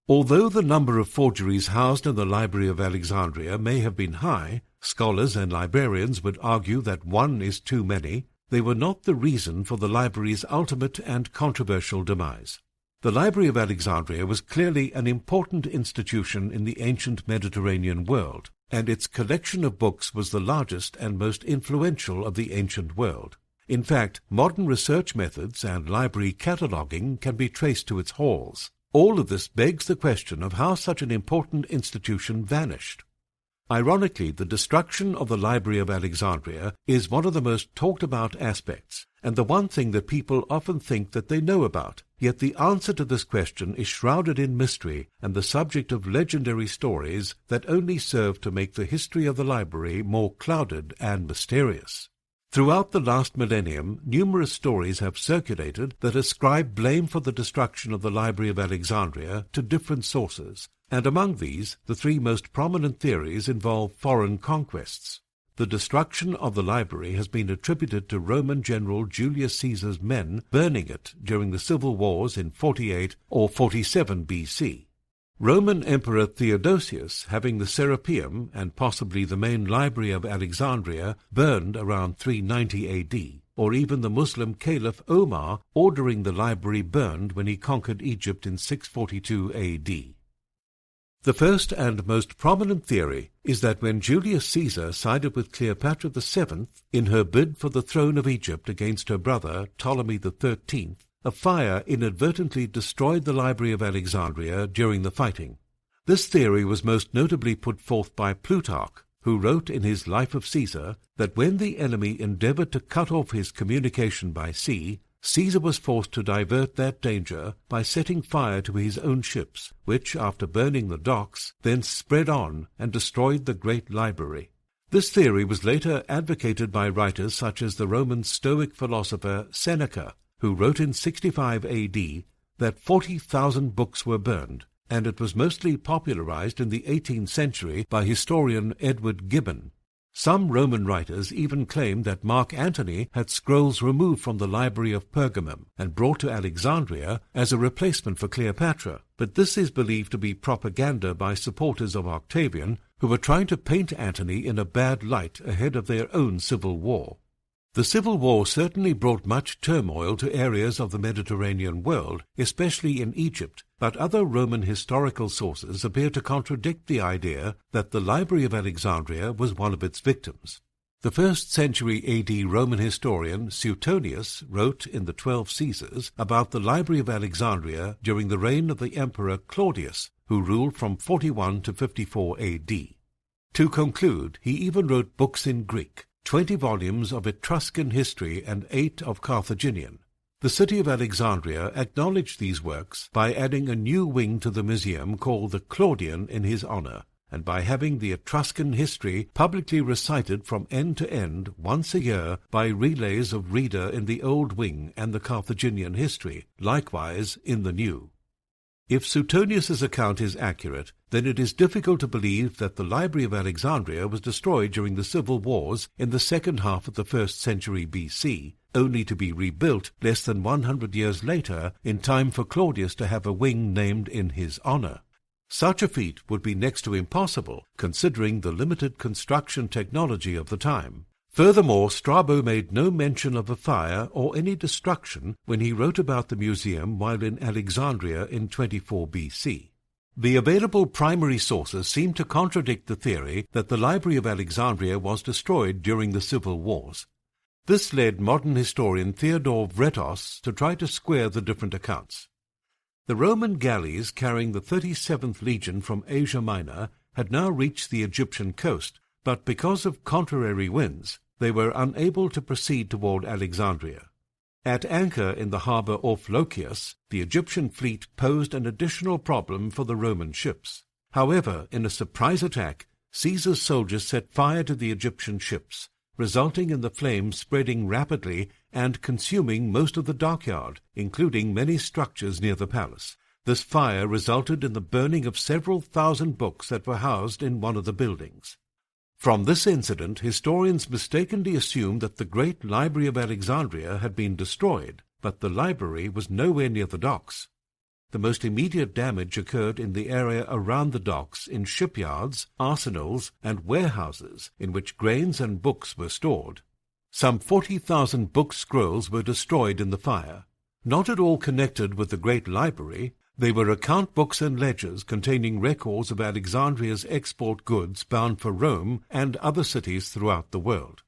Although the number of forgeries housed in the Library of Alexandria may have been high, scholars and librarians would argue that one is too many. They were not the reason for the library's ultimate and controversial demise. The Library of Alexandria was clearly an important institution in the ancient Mediterranean world, and its collection of books was the largest and most influential of the ancient world. In fact, modern research methods and library cataloguing can be traced to its halls. All of this begs the question of how such an important institution vanished. Ironically, the destruction of the Library of Alexandria is one of the most talked about aspects, and the one thing that people often think that they know about. Yet the answer to this question is shrouded in mystery and the subject of legendary stories that only serve to make the history of the library more clouded and mysterious. Throughout the last millennium, numerous stories have circulated that ascribe blame for the destruction of the Library of Alexandria to different sources, and among these, the three most prominent theories involve foreign conquests. The destruction of the library has been attributed to Roman General Julius Caesar's men burning it during the civil wars in 48 or 47 BC. Roman Emperor Theodosius, having the Serapeum and possibly the main Library of Alexandria burned around 390 AD, or even the Muslim Caliph Omar ordering the library burned when he conquered Egypt in 642 AD. The first and most prominent theory is that when Julius Caesar sided with Cleopatra VII in her bid for the throne of Egypt against her brother Ptolemy XIII, a fire inadvertently destroyed the Library of Alexandria during the fighting. This theory was most notably put forth by Plutarch, who wrote in his Life of Caesar that when the enemy endeavored to cut off his communication by sea, Caesar was forced to divert that danger by setting fire to his own ships, which, after burning the docks, then spread on and destroyed the great library. This theory was later advocated by writers such as the Roman Stoic philosopher Seneca, who wrote in 65 AD that 40,000 books were burned, and it was mostly popularized in the 18th century by historian Edward Gibbon. Some Roman writers even claim that Mark Antony had scrolls removed from the Library of Pergamum and brought to Alexandria as a replacement for Cleopatra, but this is believed to be propaganda by supporters of Octavian, who were trying to paint Antony in a bad light ahead of their own civil war. The Civil War certainly brought much turmoil to areas of the Mediterranean world, especially in Egypt, but other Roman historical sources appear to contradict the idea that the Library of Alexandria was one of its victims. The 1st century AD Roman historian Suetonius wrote in the 12 Caesars about the Library of Alexandria during the reign of the Emperor Claudius, who ruled from 41 to 54 AD. To conclude, he even wrote books in Greek, 20 volumes of Etruscan history and 8 of Carthaginian. The city of Alexandria acknowledged these works by adding a new wing to the museum called the Claudian in his honor, and by having the Etruscan history publicly recited from end to end once a year by relays of reader in the old wing and the Carthaginian history, likewise in the new. If Suetonius's account is accurate, then it is difficult to believe that the Library of Alexandria was destroyed during the civil wars in the second half of the 1st century BC, only to be rebuilt less than 100 years later in time for Claudius to have a wing named in his honor. Such a feat would be next to impossible, considering the limited construction technology of the time. Furthermore, Strabo made no mention of a fire or any destruction when he wrote about the museum while in Alexandria in 24 BC. The available primary sources seem to contradict the theory that the Library of Alexandria was destroyed during the civil wars. This led modern historian Theodore Vretos to try to square the different accounts. The Roman galleys carrying the 37th Legion from Asia Minor had now reached the Egyptian coast, but because of contrary winds, they were unable to proceed toward Alexandria. At anchor in the harbour off Lochias, the Egyptian fleet posed an additional problem for the Roman ships. However, in a surprise attack, Caesar's soldiers set fire to the Egyptian ships, resulting in the flames spreading rapidly and consuming most of the dockyard, including many structures near the palace. This fire resulted in the burning of several thousand books that were housed in one of the buildings. From this incident, historians mistakenly assumed that the great Library of Alexandria had been destroyed, but the library was nowhere near the docks. The most immediate damage occurred in the area around the docks, in shipyards, arsenals, and warehouses in which grains and books were stored. Some 40,000 book scrolls were destroyed in the fire. Not at all connected with the great library, they were account books and ledgers containing records of Alexandria's export goods bound for Rome and other cities throughout the world.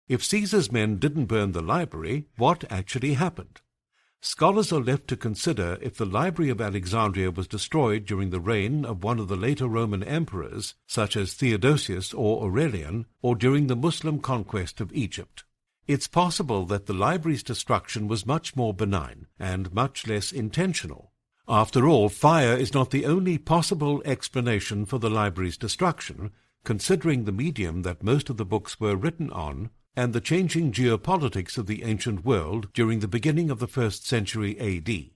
If Caesar's men didn't burn the library, what actually happened? Scholars are left to consider if the Library of Alexandria was destroyed during the reign of one of the later Roman emperors, such as Theodosius or Aurelian, or during the Muslim conquest of Egypt. It's possible that the library's destruction was much more benign and much less intentional. After all, fire is not the only possible explanation for the library's destruction, considering the medium that most of the books were written on and the changing geopolitics of the ancient world during the beginning of the 1st century AD.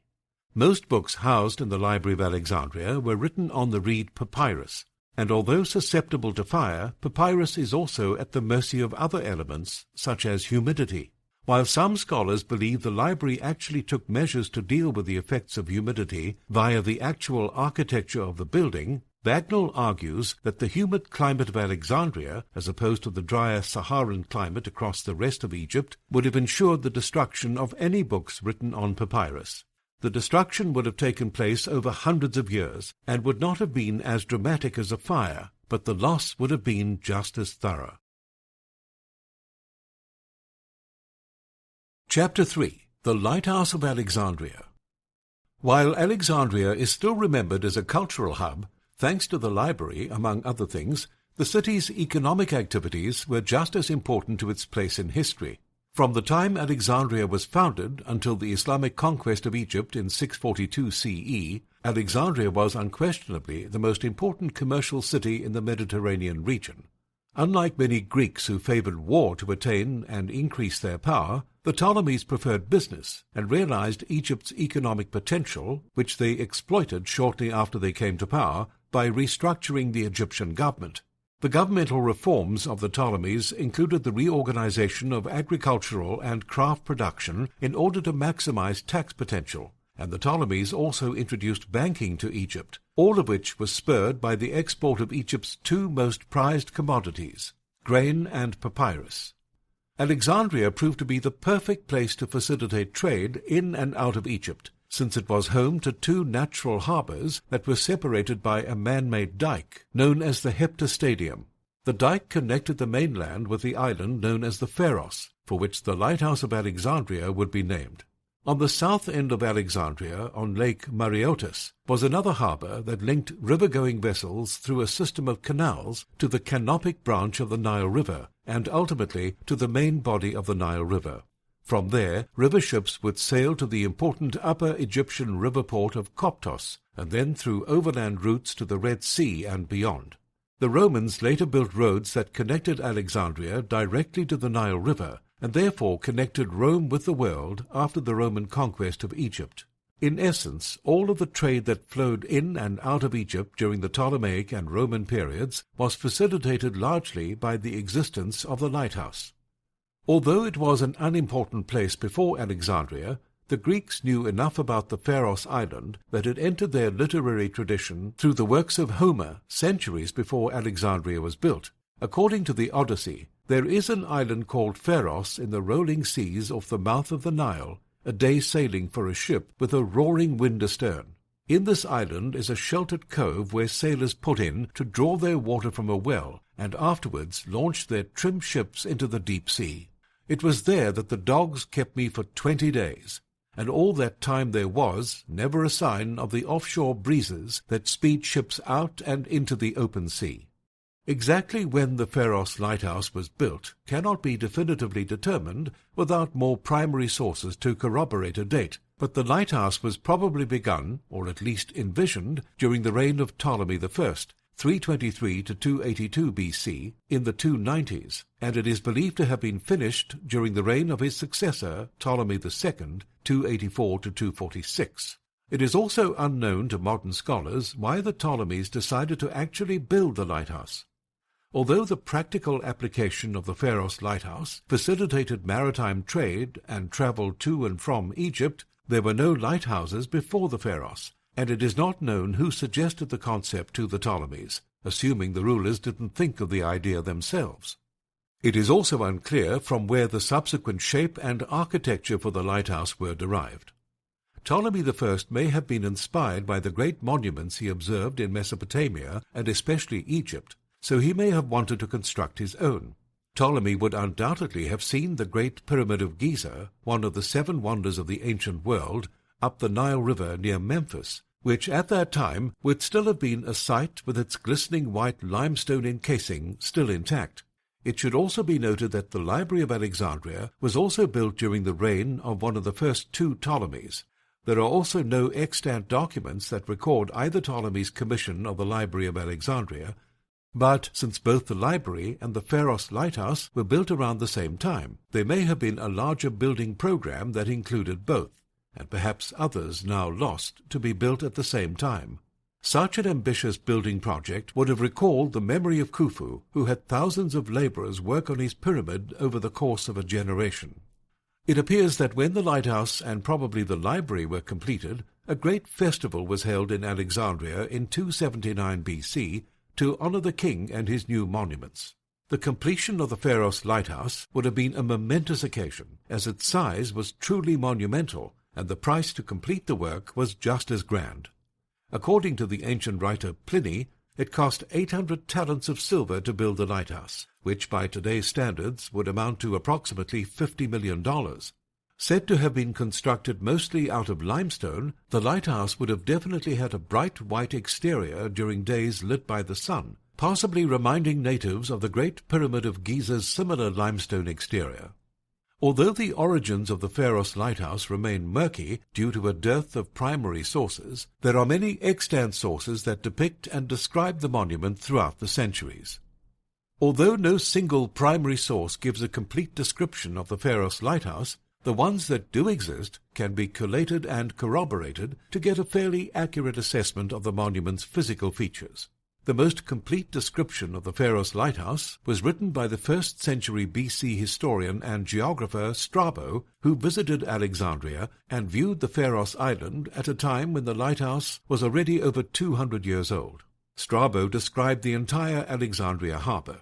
Most books housed in the Library of Alexandria were written on the reed papyrus, and although susceptible to fire, papyrus is also at the mercy of other elements, such as humidity. While some scholars believe the library actually took measures to deal with the effects of humidity via the actual architecture of the building, Bagnall argues that the humid climate of Alexandria, as opposed to the drier Saharan climate across the rest of Egypt, would have ensured the destruction of any books written on papyrus. The destruction would have taken place over hundreds of years and would not have been as dramatic as a fire, but the loss would have been just as thorough. Chapter 3. The Lighthouse of Alexandria. While Alexandria is still remembered as a cultural hub, thanks to the library, among other things, the city's economic activities were just as important to its place in history. From the time Alexandria was founded until the Islamic conquest of Egypt in 642 CE, Alexandria was unquestionably the most important commercial city in the Mediterranean region. Unlike many Greeks who favored war to attain and increase their power, the Ptolemies preferred business and realized Egypt's economic potential, which they exploited shortly after they came to power, by restructuring the Egyptian government. The governmental reforms of the Ptolemies included the reorganization of agricultural and craft production in order to maximize tax potential, and the Ptolemies also introduced banking to Egypt, all of which was spurred by the export of Egypt's two most prized commodities, grain and papyrus. Alexandria proved to be the perfect place to facilitate trade in and out of Egypt, since it was home to two natural harbors that were separated by a man-made dike, known as the Heptastadium. The dike connected the mainland with the island known as the Pharos, for which the Lighthouse of Alexandria would be named. On the south end of Alexandria, on Lake Mareotis, was another harbor that linked river-going vessels through a system of canals to the canopic branch of the Nile River, and ultimately to the main body of the Nile River. From there, river ships would sail to the important Upper Egyptian river port of Koptos, and then through overland routes to the Red Sea and beyond. The Romans later built roads that connected Alexandria directly to the Nile River, and therefore connected Rome with the world after the Roman conquest of Egypt. In essence, all of the trade that flowed in and out of Egypt during the Ptolemaic and Roman periods was facilitated largely by the existence of the lighthouse. Although it was an unimportant place before Alexandria, the Greeks knew enough about the Pharos island that it entered their literary tradition through the works of Homer centuries before Alexandria was built, According to the Odyssey, there is an island called Pharos in the rolling seas off the mouth of the Nile, a day's sailing for a ship with a roaring wind astern. In this island is a sheltered cove where sailors put in to draw their water from a well and afterwards launch their trim ships into the deep sea. It was there that the dogs kept me for 20 days, and all that time there was never a sign of the offshore breezes that speed ships out and into the open sea. Exactly when the Pharos lighthouse was built cannot be definitively determined without more primary sources to corroborate a date, but the lighthouse was probably begun, or at least envisioned, during the reign of Ptolemy I, 323 to 282 BC, in the 290s, and it is believed to have been finished during the reign of his successor, Ptolemy II, 284 to 246. It is also unknown to modern scholars why the Ptolemies decided to actually build the lighthouse. Although the practical application of the Pharos lighthouse facilitated maritime trade and travel to and from Egypt, there were no lighthouses before the Pharos, and it is not known who suggested the concept to the Ptolemies, assuming the rulers didn't think of the idea themselves. It is also unclear from where the subsequent shape and architecture for the lighthouse were derived. Ptolemy I may have been inspired by the great monuments he observed in Mesopotamia and especially Egypt, so he may have wanted to construct his own. Ptolemy would undoubtedly have seen the Great Pyramid of Giza, one of the 7 wonders of the ancient world, up the Nile River near Memphis, which at that time would still have been a site with its glistening white limestone encasing still intact. It should also be noted that the Library of Alexandria was also built during the reign of one of the first 2 Ptolemies. There are also no extant documents that record either Ptolemy's commission of the Library of Alexandria, but since both the library and the Pharos lighthouse were built around the same time, there may have been a larger building program that included both, and perhaps others now lost, to be built at the same time. Such an ambitious building project would have recalled the memory of Khufu, who had thousands of laborers work on his pyramid over the course of a generation. It appears that when the lighthouse and probably the library were completed, a great festival was held in Alexandria in 279 BC to honor the king and his new monuments. The completion of the Pharos lighthouse would have been a momentous occasion, as its size was truly monumental, and the price to complete the work was just as grand. According to the ancient writer Pliny, it cost 800 talents of silver to build the lighthouse, which by today's standards would amount to approximately $50 million. Said to have been constructed mostly out of limestone, the lighthouse would have definitely had a bright white exterior during days lit by the sun, possibly reminding natives of the Great Pyramid of Giza's similar limestone exterior. Although the origins of the Pharos lighthouse remain murky due to a dearth of primary sources, there are many extant sources that depict and describe the monument throughout the centuries. Although no single primary source gives a complete description of the Pharos lighthouse, the ones that do exist can be collated and corroborated to get a fairly accurate assessment of the monument's physical features. The most complete description of the Pharos lighthouse was written by the 1st century BC historian and geographer Strabo, who visited Alexandria and viewed the Pharos island at a time when the lighthouse was already over 200 years old. Strabo described the entire Alexandria harbor.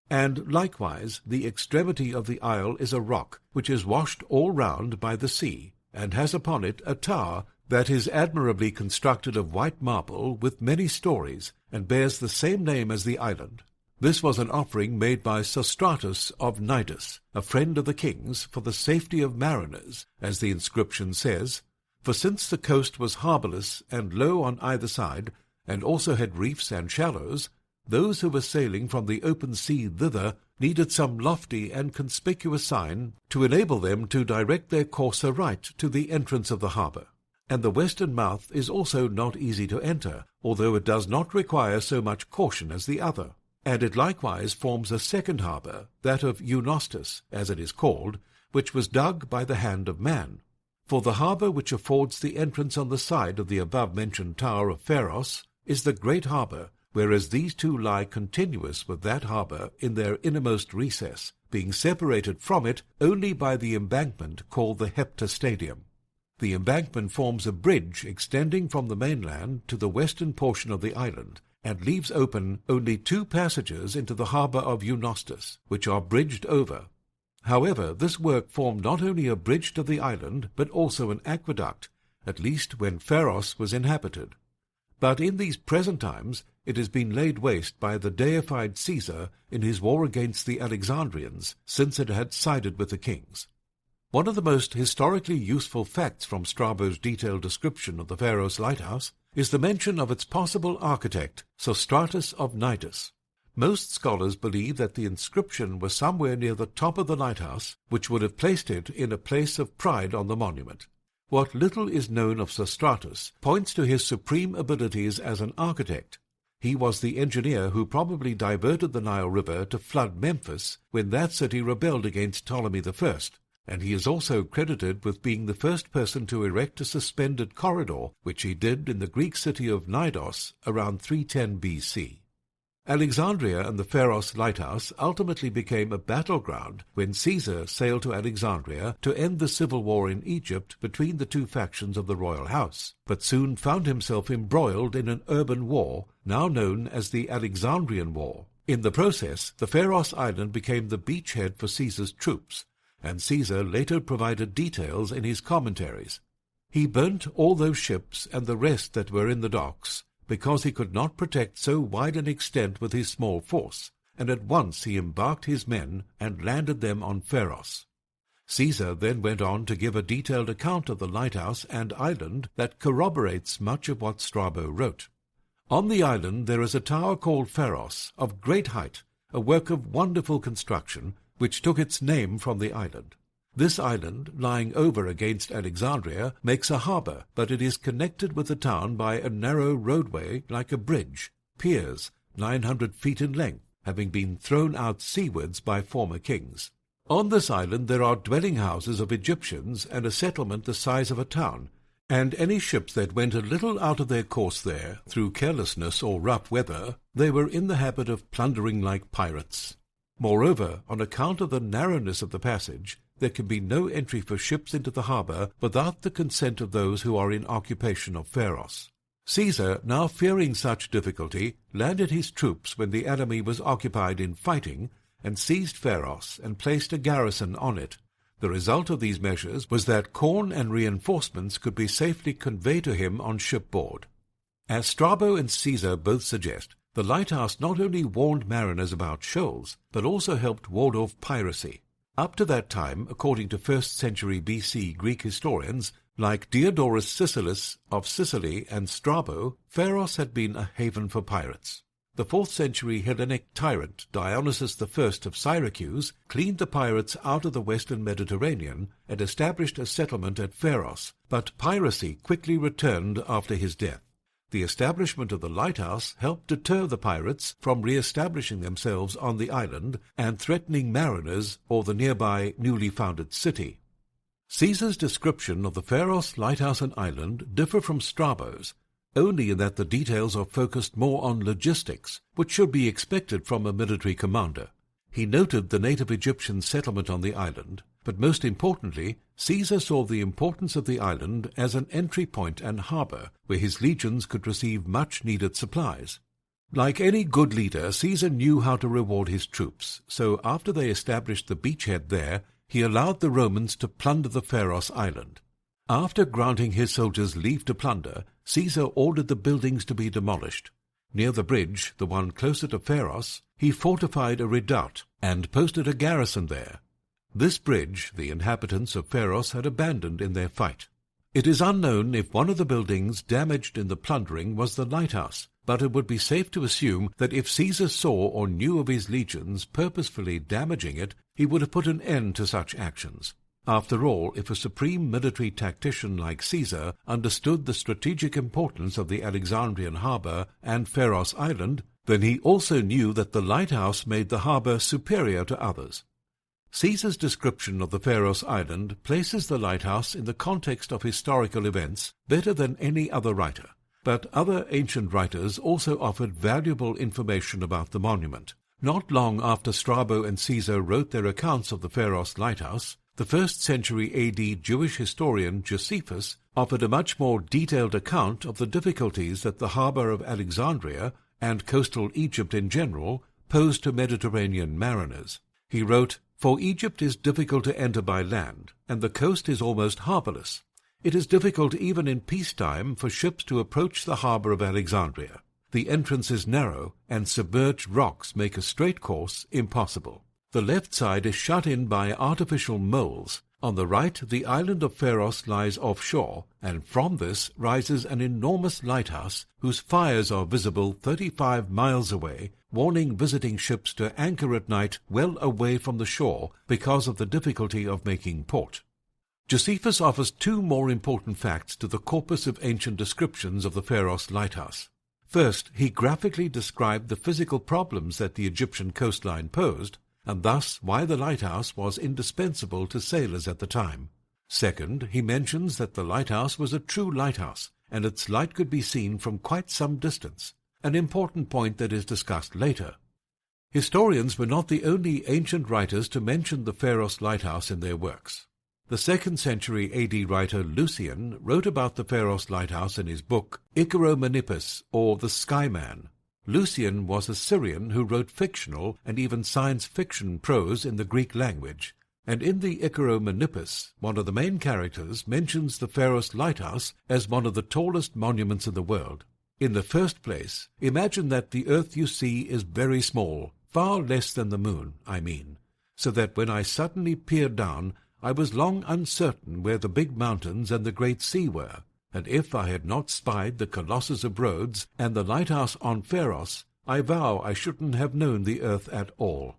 And likewise, the extremity of the isle is a rock, which is washed all round by the sea, and has upon it a tower that is admirably constructed of white marble with many stories, and bears the same name as the island. This was an offering made by Sostratus of Cnidus, a friend of the king's, for the safety of mariners, as the inscription says, for since the coast was harbourless and low on either side, and also had reefs and shallows, those who were sailing from the open sea thither needed some lofty and conspicuous sign to enable them to direct their course aright to the entrance of the harbour. And the western mouth is also not easy to enter, although it does not require so much caution as the other. And it likewise forms a second harbour, that of Eunostus, as it is called, which was dug by the hand of man. For the harbour which affords the entrance on the side of the above-mentioned tower of Pharos is the great harbour, whereas these two lie continuous with that harbour in their innermost recess, being separated from it only by the embankment called the Heptastadium. The embankment forms a bridge extending from the mainland to the western portion of the island, and leaves open only 2 passages into the harbour of Eunostus, which are bridged over. However, this work formed not only a bridge to the island, but also an aqueduct, at least when Pharos was inhabited. But in these present times it has been laid waste by the deified Caesar in his war against the Alexandrians, since it had sided with the kings. One of the most historically useful facts from Strabo's detailed description of the Pharos lighthouse is the mention of its possible architect, Sostratus of Cnidus. Most scholars believe that the inscription was somewhere near the top of the lighthouse, which would have placed it in a place of pride on the monument. What little is known of Sostratus points to his supreme abilities as an architect. He was the engineer who probably diverted the Nile River to flood Memphis when that city rebelled against Ptolemy I, and he is also credited with being the first person to erect a suspended corridor, which he did in the Greek city of Cnidus around 310 BC. Alexandria and the Pharos lighthouse ultimately became a battleground when Caesar sailed to Alexandria to end the civil war in Egypt between the 2 factions of the royal house, but soon found himself embroiled in an urban war, now known as the Alexandrian War. In the process, the Pharos island became the beachhead for Caesar's troops, and Caesar later provided details in his commentaries. He burnt all those ships and the rest that were in the docks, because he could not protect so wide an extent with his small force, and at once he embarked his men and landed them on Pharos. Caesar then went on to give a detailed account of the lighthouse and island that corroborates much of what Strabo wrote. On the island there is a tower called Pharos, of great height, a work of wonderful construction, which took its name from the island. This island, lying over against Alexandria, makes a harbour, but it is connected with the town by a narrow roadway like a bridge, piers, 900 feet in length, having been thrown out seawards by former kings. On this island there are dwelling houses of Egyptians and a settlement the size of a town, and any ships that went a little out of their course there, through carelessness or rough weather, they were in the habit of plundering like pirates. Moreover, on account of the narrowness of the passage, there can be no entry for ships into the harbour without the consent of those who are in occupation of Pharos. Caesar, now fearing such difficulty, landed his troops when the enemy was occupied in fighting, and seized Pharos and placed a garrison on it. The result of these measures was that corn and reinforcements could be safely conveyed to him on shipboard. As Strabo and Caesar both suggest, the lighthouse not only warned mariners about shoals, but also helped ward off piracy. Up to that time, according to 1st century BC Greek historians, like Diodorus Siculus of Sicily and Strabo, Pharos had been a haven for pirates. The 4th century Hellenic tyrant Dionysius I of Syracuse cleaned the pirates out of the western Mediterranean and established a settlement at Pharos, but piracy quickly returned after his death. The establishment of the lighthouse helped deter the pirates from re-establishing themselves on the island and threatening mariners or the nearby newly founded city. Caesar's description of the Pharos lighthouse and island differ from Strabo's, only in that the details are focused more on logistics, which should be expected from a military commander. He noted the native Egyptian settlement on the island, but most importantly, Caesar saw the importance of the island as an entry point and harbour where his legions could receive much-needed supplies. Like any good leader, Caesar knew how to reward his troops, so after they established the beachhead there, he allowed the Romans to plunder the Pharos island. After granting his soldiers leave to plunder, Caesar ordered the buildings to be demolished. Near the bridge, the one closer to Pharos, he fortified a redoubt and posted a garrison there. This bridge the inhabitants of Pharos had abandoned in their fight. It is unknown if one of the buildings damaged in the plundering was the lighthouse, but it would be safe to assume that if Caesar saw or knew of his legions purposefully damaging it, he would have put an end to such actions. After all, if a supreme military tactician like Caesar understood the strategic importance of the Alexandrian harbour and Pharos island, then he also knew that the lighthouse made the harbour superior to others. Caesar's description of the Pharos island places the lighthouse in the context of historical events better than any other writer, but other ancient writers also offered valuable information about the monument. Not long after Strabo and Caesar wrote their accounts of the Pharos lighthouse, the 1st century AD Jewish historian Josephus offered a much more detailed account of the difficulties that the harbour of Alexandria and coastal Egypt in general, posed to Mediterranean mariners. He wrote, "For Egypt is difficult to enter by land, and the coast is almost harbourless. It is difficult even in peacetime for ships to approach the harbour of Alexandria. The entrance is narrow, and submerged rocks make a straight course impossible. The left side is shut in by artificial moles. On the right, the island of Pharos lies offshore, and from this rises an enormous lighthouse whose fires are visible 35 miles away, warning visiting ships to anchor at night well away from the shore because of the difficulty of making port." Josephus offers two more important facts to the corpus of ancient descriptions of the Pharos lighthouse. First, he graphically described the physical problems that the Egyptian coastline posed, and thus why the lighthouse was indispensable to sailors at the time. Second, he mentions that the lighthouse was a true lighthouse, and its light could be seen from quite some distance, an important point that is discussed later. Historians were not the only ancient writers to mention the Pharos lighthouse in their works. The 2nd century AD writer Lucian wrote about the Pharos lighthouse in his book Icaro-Menippus, or The Skyman. Lucian was a Syrian who wrote fictional and even science fiction prose in the Greek language, and in the Icaro-Menippus, one of the main characters mentions the Pharos lighthouse as one of the tallest monuments in the world. In the first place, imagine that the earth you see is very small, far less than the moon, I mean, so that when I suddenly peered down, I was long uncertain where the big mountains and the great sea were, and if I had not spied the Colossus of Rhodes and the lighthouse on Pharos, I vow I shouldn't have known the earth at all.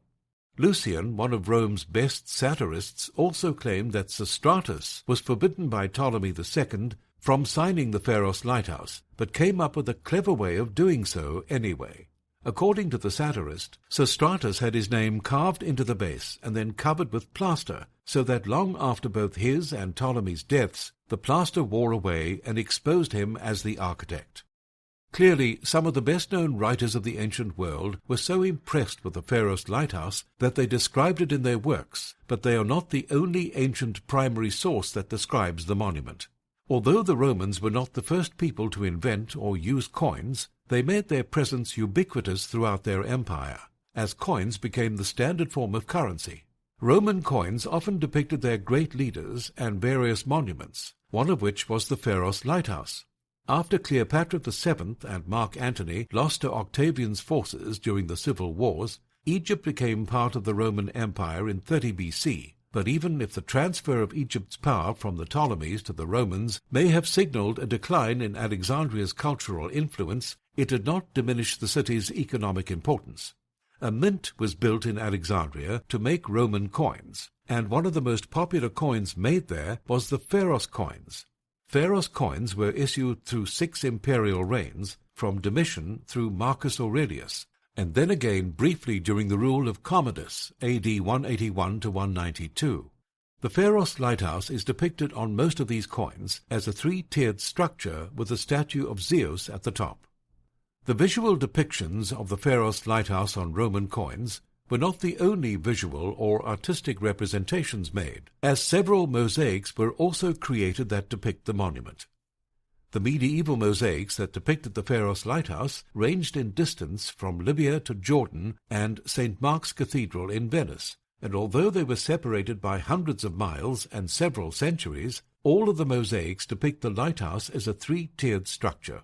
Lucian, one of Rome's best satirists, also claimed that Sostratus was forbidden by Ptolemy II from signing the Pharos lighthouse, but came up with a clever way of doing so anyway. According to the satirist, Sostratus had his name carved into the base and then covered with plaster, so that long after both his and Ptolemy's deaths, the plaster wore away and exposed him as the architect. Clearly, some of the best-known writers of the ancient world were so impressed with the Pharos lighthouse that they described it in their works, but they are not the only ancient primary source that describes the monument. Although the Romans were not the first people to invent or use coins, they made their presence ubiquitous throughout their empire, as coins became the standard form of currency. Roman coins often depicted their great leaders and various monuments, one of which was the Pharos lighthouse. After Cleopatra VII and Mark Antony lost to Octavian's forces during the civil wars, Egypt became part of the Roman Empire in 30 BC. But even if the transfer of Egypt's power from the Ptolemies to the Romans may have signaled a decline in Alexandria's cultural influence, it did not diminish the city's economic importance. A mint was built in Alexandria to make Roman coins, and one of the most popular coins made there was the Pharos coins. Pharos coins were issued through 6 imperial reigns, from Domitian through Marcus Aurelius, and then again briefly during the rule of Commodus, AD 181 to 192. The Pharos lighthouse is depicted on most of these coins as a 3-tiered structure with a statue of Zeus at the top. The visual depictions of the Pharos lighthouse on Roman coins were not the only visual or artistic representations made, as several mosaics were also created that depict the monument. The medieval mosaics that depicted the Pharos lighthouse ranged in distance from Libya to Jordan and St. Mark's Cathedral in Venice, and although they were separated by hundreds of miles and several centuries, all of the mosaics depict the lighthouse as a 3-tiered structure.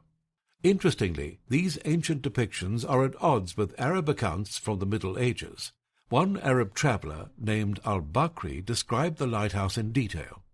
Interestingly, these ancient depictions are at odds with Arab accounts from the Middle Ages. One Arab traveller named al-Bakri described the lighthouse in detail.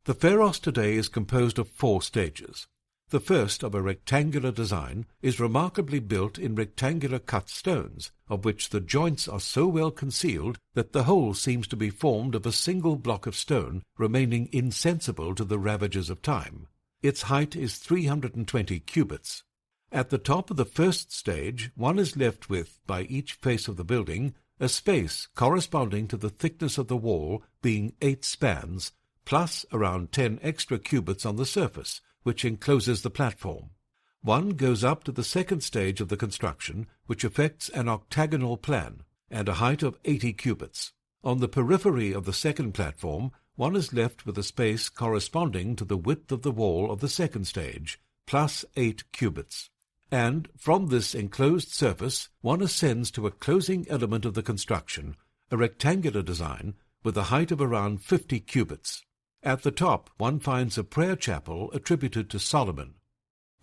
The Pharos today is composed of 4 stages. The first, of a rectangular design, is remarkably built in rectangular cut stones, of which the joints are so well concealed that the whole seems to be formed of a single block of stone, remaining insensible to the ravages of time. Its height is 320 cubits. At the top of the first stage, one is left with, by each face of the building, a space corresponding to the thickness of the wall, being 8 spans, plus around 10 extra cubits on the surface, which encloses the platform. One goes up to the second stage of the construction, which affects an octagonal plan, and a height of 80 cubits. On the periphery of the second platform, one is left with a space corresponding to the width of the wall of the second stage, plus 8 cubits. and from this enclosed surface one ascends to a closing element of the construction, a rectangular design with a height of around 50 cubits. At the top one finds a prayer chapel attributed to Solomon.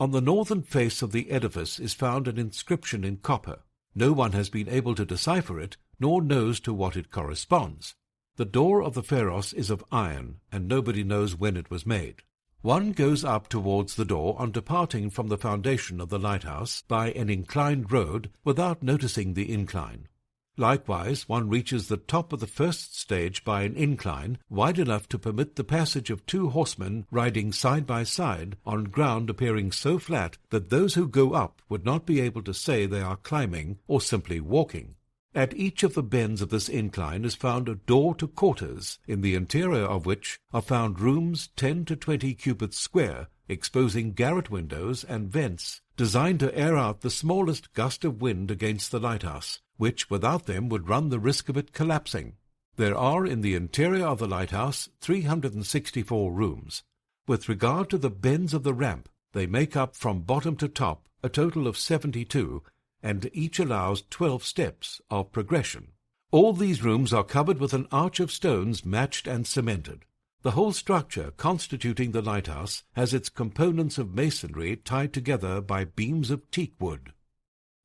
On the northern face of the edifice is found an inscription in copper. No one has been able to decipher it, nor knows to what it corresponds. The door of the pharos is of iron, and nobody knows when it was made. One goes up towards the door on departing from the foundation of the lighthouse by an inclined road without noticing the incline. Likewise, one reaches the top of the first stage by an incline wide enough to permit the passage of 2 horsemen riding side by side on ground appearing so flat that those who go up would not be able to say they are climbing or simply walking. At each of the bends of this incline is found a door to quarters, in the interior of which are found rooms 10 to 20 cubits square, exposing garret windows and vents designed to air out the smallest gust of wind against the lighthouse, which without them would run the risk of it collapsing. There are in the interior of the lighthouse 364 rooms. With regard to the bends of the ramp, they make up from bottom to top a total of 72, and each allows 12 steps of progression. All these rooms are covered with an arch of stones matched and cemented. The whole structure constituting the lighthouse has its components of masonry tied together by beams of teak wood.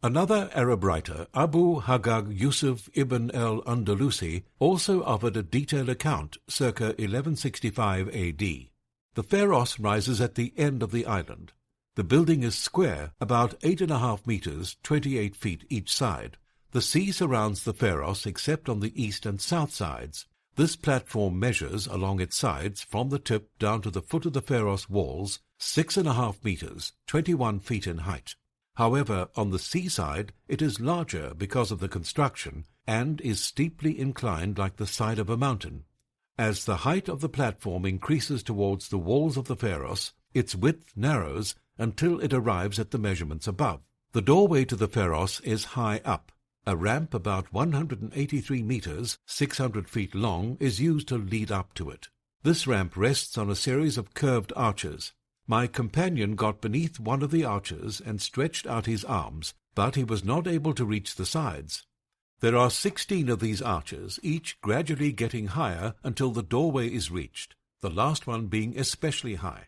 Another Arab writer, Abu Haggag Yusuf ibn al-Andalusi, also offered a detailed account circa 1165 A.D. The pharos rises at the end of the island. The building is square, about 8.5 meters, 28 feet each side. The sea surrounds the pharos except on the east and south sides. This platform measures along its sides from the tip down to the foot of the pharos walls 6.5 meters, 21 feet in height. However, on the seaside it is larger because of the construction and is steeply inclined like the side of a mountain. As the height of the platform increases towards the walls of the pharos, its width narrows until it arrives at the measurements above. The doorway to the pharos is high up. A ramp about 183 meters, 600 feet long, is used to lead up to it. This ramp rests on a series of curved arches. My companion got beneath one of the arches and stretched out his arms, but he was not able to reach the sides. There are 16 of these arches, each gradually getting higher until the doorway is reached, the last one being especially high.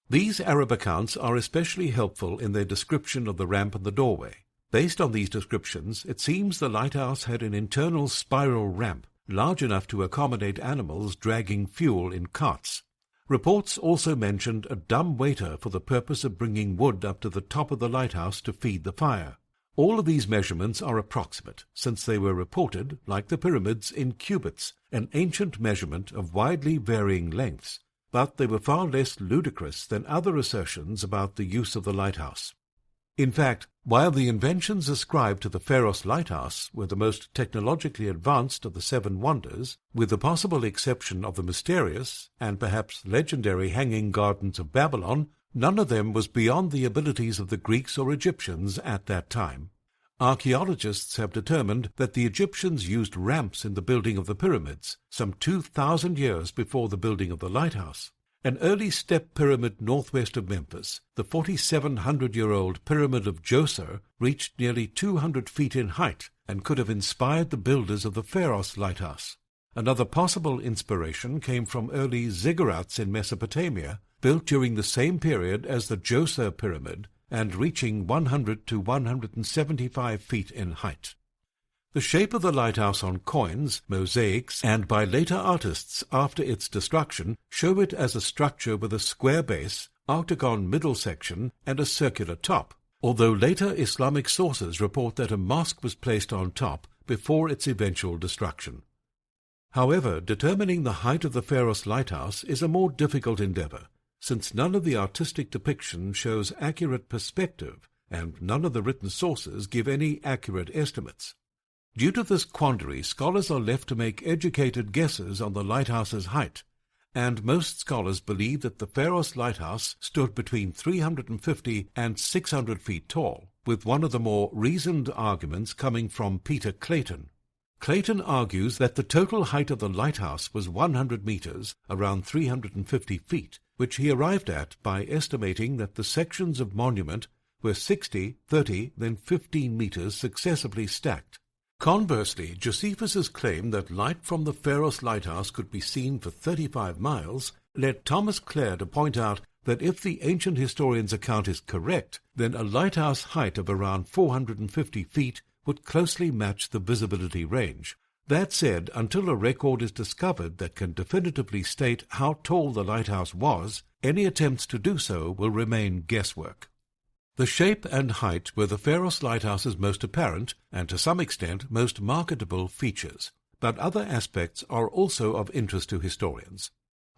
These Arab accounts are especially helpful in their description of the ramp and the doorway. Based on these descriptions, it seems the lighthouse had an internal spiral ramp, large enough to accommodate animals dragging fuel in carts. Reports also mentioned a dumb waiter for the purpose of bringing wood up to the top of the lighthouse to feed the fire. All of these measurements are approximate, since they were reported, like the pyramids, in cubits, an ancient measurement of widely varying lengths, but they were far less ludicrous than other assertions about the use of the lighthouse. In fact, while the inventions ascribed to the Pharos lighthouse were the most technologically advanced of the 7 wonders, with the possible exception of the mysterious and perhaps legendary Hanging Gardens of Babylon, none of them was beyond the abilities of the Greeks or Egyptians at that time. Archaeologists have determined that the Egyptians used ramps in the building of the pyramids, some 2,000 years before the building of the lighthouse. An early step pyramid northwest of Memphis, the 4,700-year-old Pyramid of Djoser, reached nearly 200 feet in height and could have inspired the builders of the Pharos lighthouse. Another possible inspiration came from early ziggurats in Mesopotamia, built during the same period as the Djoser pyramid and reaching 100 to 175 feet in height. The shape of the lighthouse on coins, mosaics, and by later artists after its destruction show it as a structure with a square base, octagon middle section, and a circular top, although later Islamic sources report that a mosque was placed on top before its eventual destruction. However, determining the height of the Pharos lighthouse is a more difficult endeavor, since none of the artistic depiction shows accurate perspective, and none of the written sources give any accurate estimates. Due to this quandary, scholars are left to make educated guesses on the lighthouse's height, and most scholars believe that the Pharos lighthouse stood between 350 and 600 feet tall, with one of the more reasoned arguments coming from Peter Clayton. Clayton argues that the total height of the lighthouse was 100 meters, around 350 feet, which he arrived at by estimating that the sections of monument were 60, 30, then 15 meters successively stacked. Conversely, Josephus's claim that light from the Pharos lighthouse could be seen for 35 miles led Thomas Clare to point out that if the ancient historian's account is correct, then a lighthouse height of around 450 feet would closely match the visibility range. That said, until a record is discovered that can definitively state how tall the lighthouse was, any attempts to do so will remain guesswork. The shape and height were the Pharos lighthouse's most apparent, and to some extent most marketable, features, but other aspects are also of interest to historians.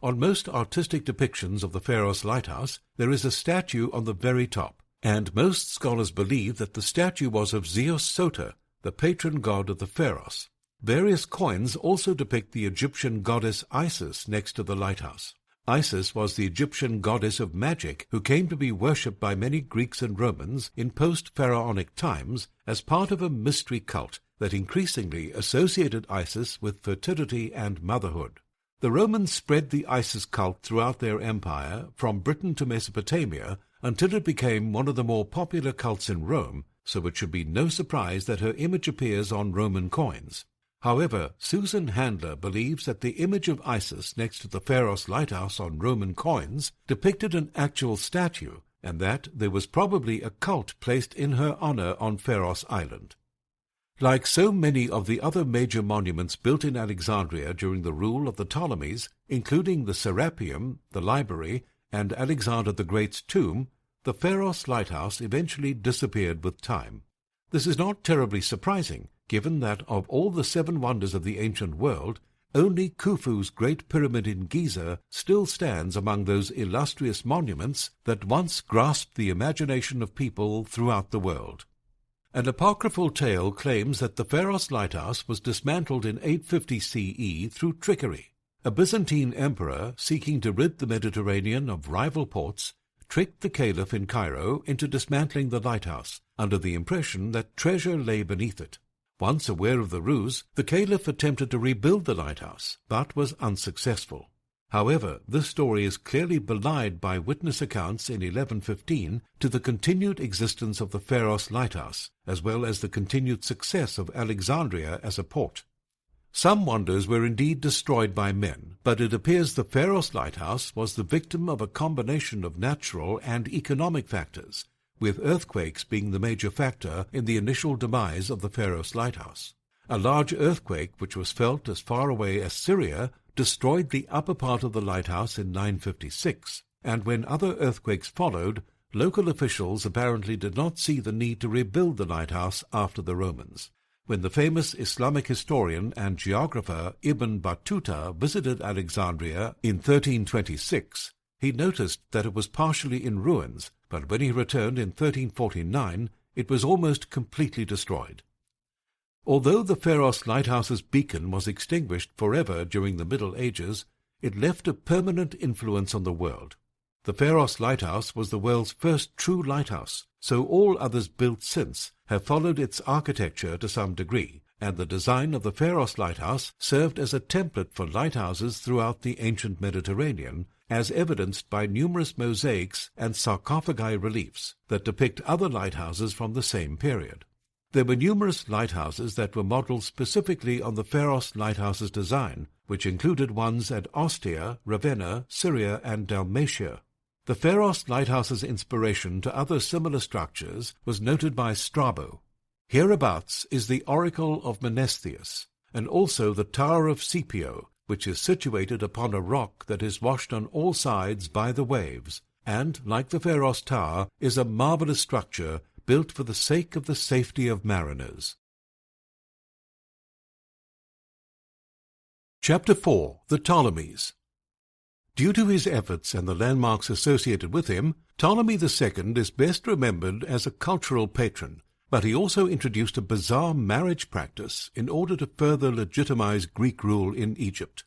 On most artistic depictions of the Pharos lighthouse, there is a statue on the very top, and most scholars believe that the statue was of Zeus Soter, the patron god of the Pharos. Various coins also depict the Egyptian goddess Isis next to the lighthouse. Isis was the Egyptian goddess of magic who came to be worshipped by many Greeks and Romans in post-pharaonic times as part of a mystery cult that increasingly associated Isis with fertility and motherhood. The Romans spread the Isis cult throughout their empire from Britain to Mesopotamia until it became one of the more popular cults in Rome, so it should be no surprise that her image appears on Roman coins. However, Susan Handler believes that the image of Isis next to the Pharos lighthouse on Roman coins depicted an actual statue, and that there was probably a cult placed in her honor on Pharos Island. Like so many of the other major monuments built in Alexandria during the rule of the Ptolemies, including the Serapeum, the Library, and Alexander the Great's tomb, the Pharos lighthouse eventually disappeared with time. This is not terribly surprising, given that of all the 7 wonders of the ancient world, only Khufu's Great Pyramid in Giza still stands among those illustrious monuments that once grasped the imagination of people throughout the world. An apocryphal tale claims that the Pharos lighthouse was dismantled in 850 CE through trickery. A Byzantine emperor, seeking to rid the Mediterranean of rival ports, tricked the caliph in Cairo into dismantling the lighthouse, under the impression that treasure lay beneath it. Once aware of the ruse, the caliph attempted to rebuild the lighthouse, but was unsuccessful. However, this story is clearly belied by witness accounts in 1115 to the continued existence of the Pharos lighthouse, as well as the continued success of Alexandria as a port. Some wonders were indeed destroyed by men, but it appears the Pharos lighthouse was the victim of a combination of natural and economic factors, with earthquakes being the major factor in the initial demise of the Pharos lighthouse. A large earthquake, which was felt as far away as Syria, destroyed the upper part of the lighthouse in 956, and when other earthquakes followed, local officials apparently did not see the need to rebuild the lighthouse after the Romans. When the famous Islamic historian and geographer Ibn Battuta visited Alexandria in 1326, he noticed that it was partially in ruins, but when he returned in 1349, it was almost completely destroyed. Although the Pharos lighthouse's beacon was extinguished forever during the Middle Ages, it left a permanent influence on the world. The Pharos lighthouse was the world's first true lighthouse, so all others built since have followed its architecture to some degree, and the design of the Pharos lighthouse served as a template for lighthouses throughout the ancient Mediterranean, as evidenced by numerous mosaics and sarcophagi reliefs that depict other lighthouses from the same period. There were numerous lighthouses that were modeled specifically on the Pharos lighthouse's design, which included ones at Ostia, Ravenna, Syria, and Dalmatia. The Pharos lighthouse's inspiration to other similar structures was noted by Strabo. Hereabouts is the Oracle of Menestheus, and also the Tower of Scipio, which is situated upon a rock that is washed on all sides by the waves, and, like the Pharos Tower, is a marvelous structure built for the sake of the safety of mariners. Chapter 4. The Ptolemies. Due to his efforts and the landmarks associated with him, Ptolemy II is best remembered as a cultural patron, but he also introduced a bizarre marriage practice in order to further legitimize Greek rule in Egypt.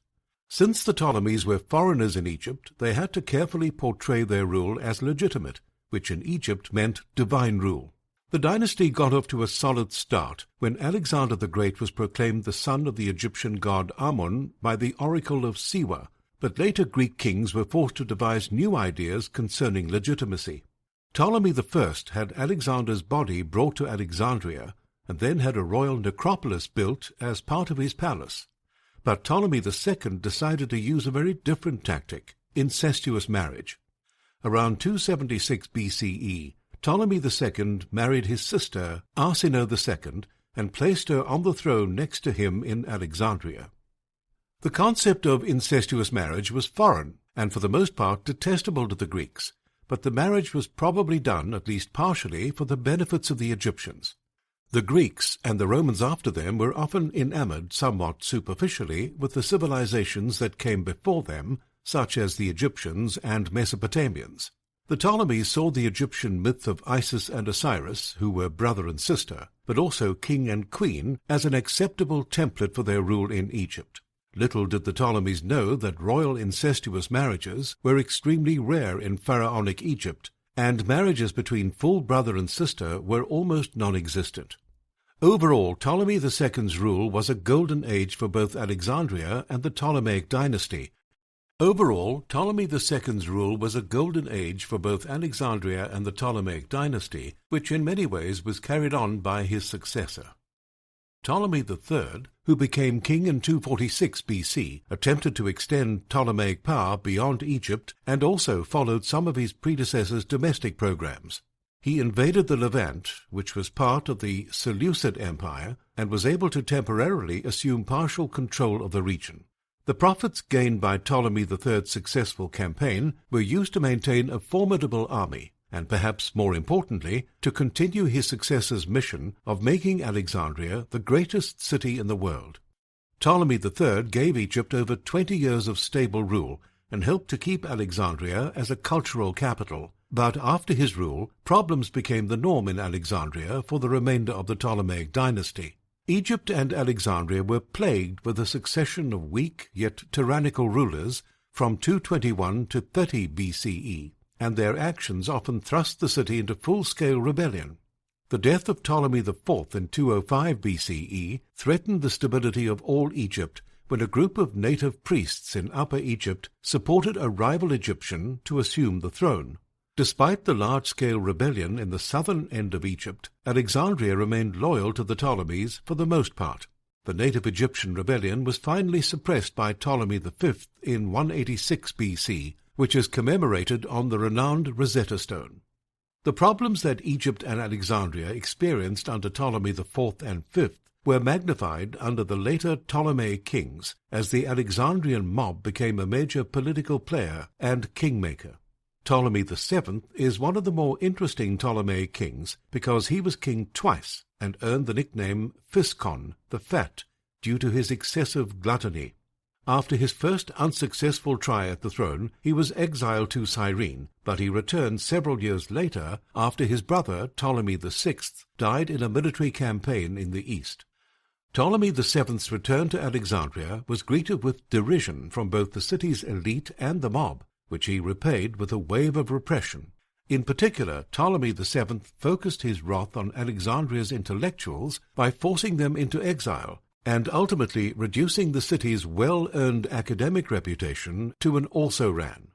Since the Ptolemies were foreigners in Egypt, they had to carefully portray their rule as legitimate, which in Egypt meant divine rule. The dynasty got off to a solid start when Alexander the Great was proclaimed the son of the Egyptian god Amun by the oracle of Siwa, but later Greek kings were forced to devise new ideas concerning legitimacy. Ptolemy I had Alexander's body brought to Alexandria and then had a royal necropolis built as part of his palace. But Ptolemy II decided to use a very different tactic, incestuous marriage. Around 276 BCE, Ptolemy II married his sister, Arsinoe II, and placed her on the throne next to him in Alexandria. The concept of incestuous marriage was foreign and for the most part detestable to the Greeks, but the marriage was probably done, at least partially, for the benefits of the Egyptians. The Greeks, and the Romans after them, were often enamored somewhat superficially with the civilizations that came before them, such as the Egyptians and Mesopotamians. The Ptolemies saw the Egyptian myth of Isis and Osiris, who were brother and sister, but also king and queen, as an acceptable template for their rule in Egypt. Little did the Ptolemies know that royal incestuous marriages were extremely rare in pharaonic Egypt, and marriages between full brother and sister were almost non-existent. Overall, Ptolemy II's rule was a golden age for both Alexandria and the Ptolemaic dynasty. Which in many ways was carried on by his successor. Ptolemy III, who became king in 246 BC, attempted to extend Ptolemaic power beyond Egypt and also followed some of his predecessors' domestic programs. He invaded the Levant, which was part of the Seleucid Empire, and was able to temporarily assume partial control of the region. The profits gained by Ptolemy III's successful campaign were used to maintain a formidable army, and perhaps more importantly, to continue his successor's mission of making Alexandria the greatest city in the world. Ptolemy III gave Egypt over 20 years of stable rule and helped to keep Alexandria as a cultural capital, but after his rule, problems became the norm in Alexandria for the remainder of the Ptolemaic dynasty. Egypt and Alexandria were plagued with a succession of weak yet tyrannical rulers from 221 to 30 BCE, and their actions often thrust the city into full-scale rebellion. The death of Ptolemy IV in 205 BCE threatened the stability of all Egypt when a group of native priests in Upper Egypt supported a rival Egyptian to assume the throne. Despite the large-scale rebellion in the southern end of Egypt, Alexandria remained loyal to the Ptolemies for the most part. The native Egyptian rebellion was finally suppressed by Ptolemy V in 186 BC, which is commemorated on the renowned Rosetta Stone. The problems that Egypt and Alexandria experienced under Ptolemy IV and V were magnified under the later Ptolemaic kings, as the Alexandrian mob became a major political player and kingmaker. Ptolemy VII is one of the more interesting Ptolemaic kings because he was king twice and earned the nickname Physcon, the Fat, due to his excessive gluttony. After his first unsuccessful try at the throne, he was exiled to Cyrene, but he returned several years later after his brother Ptolemy VI died in a military campaign in the east. Ptolemy VII's return to Alexandria was greeted with derision from both the city's elite and the mob, which he repaid with a wave of repression. In particular, Ptolemy VII focused his wrath on Alexandria's intellectuals by forcing them into exile, and ultimately reducing the city's well-earned academic reputation to an also-ran.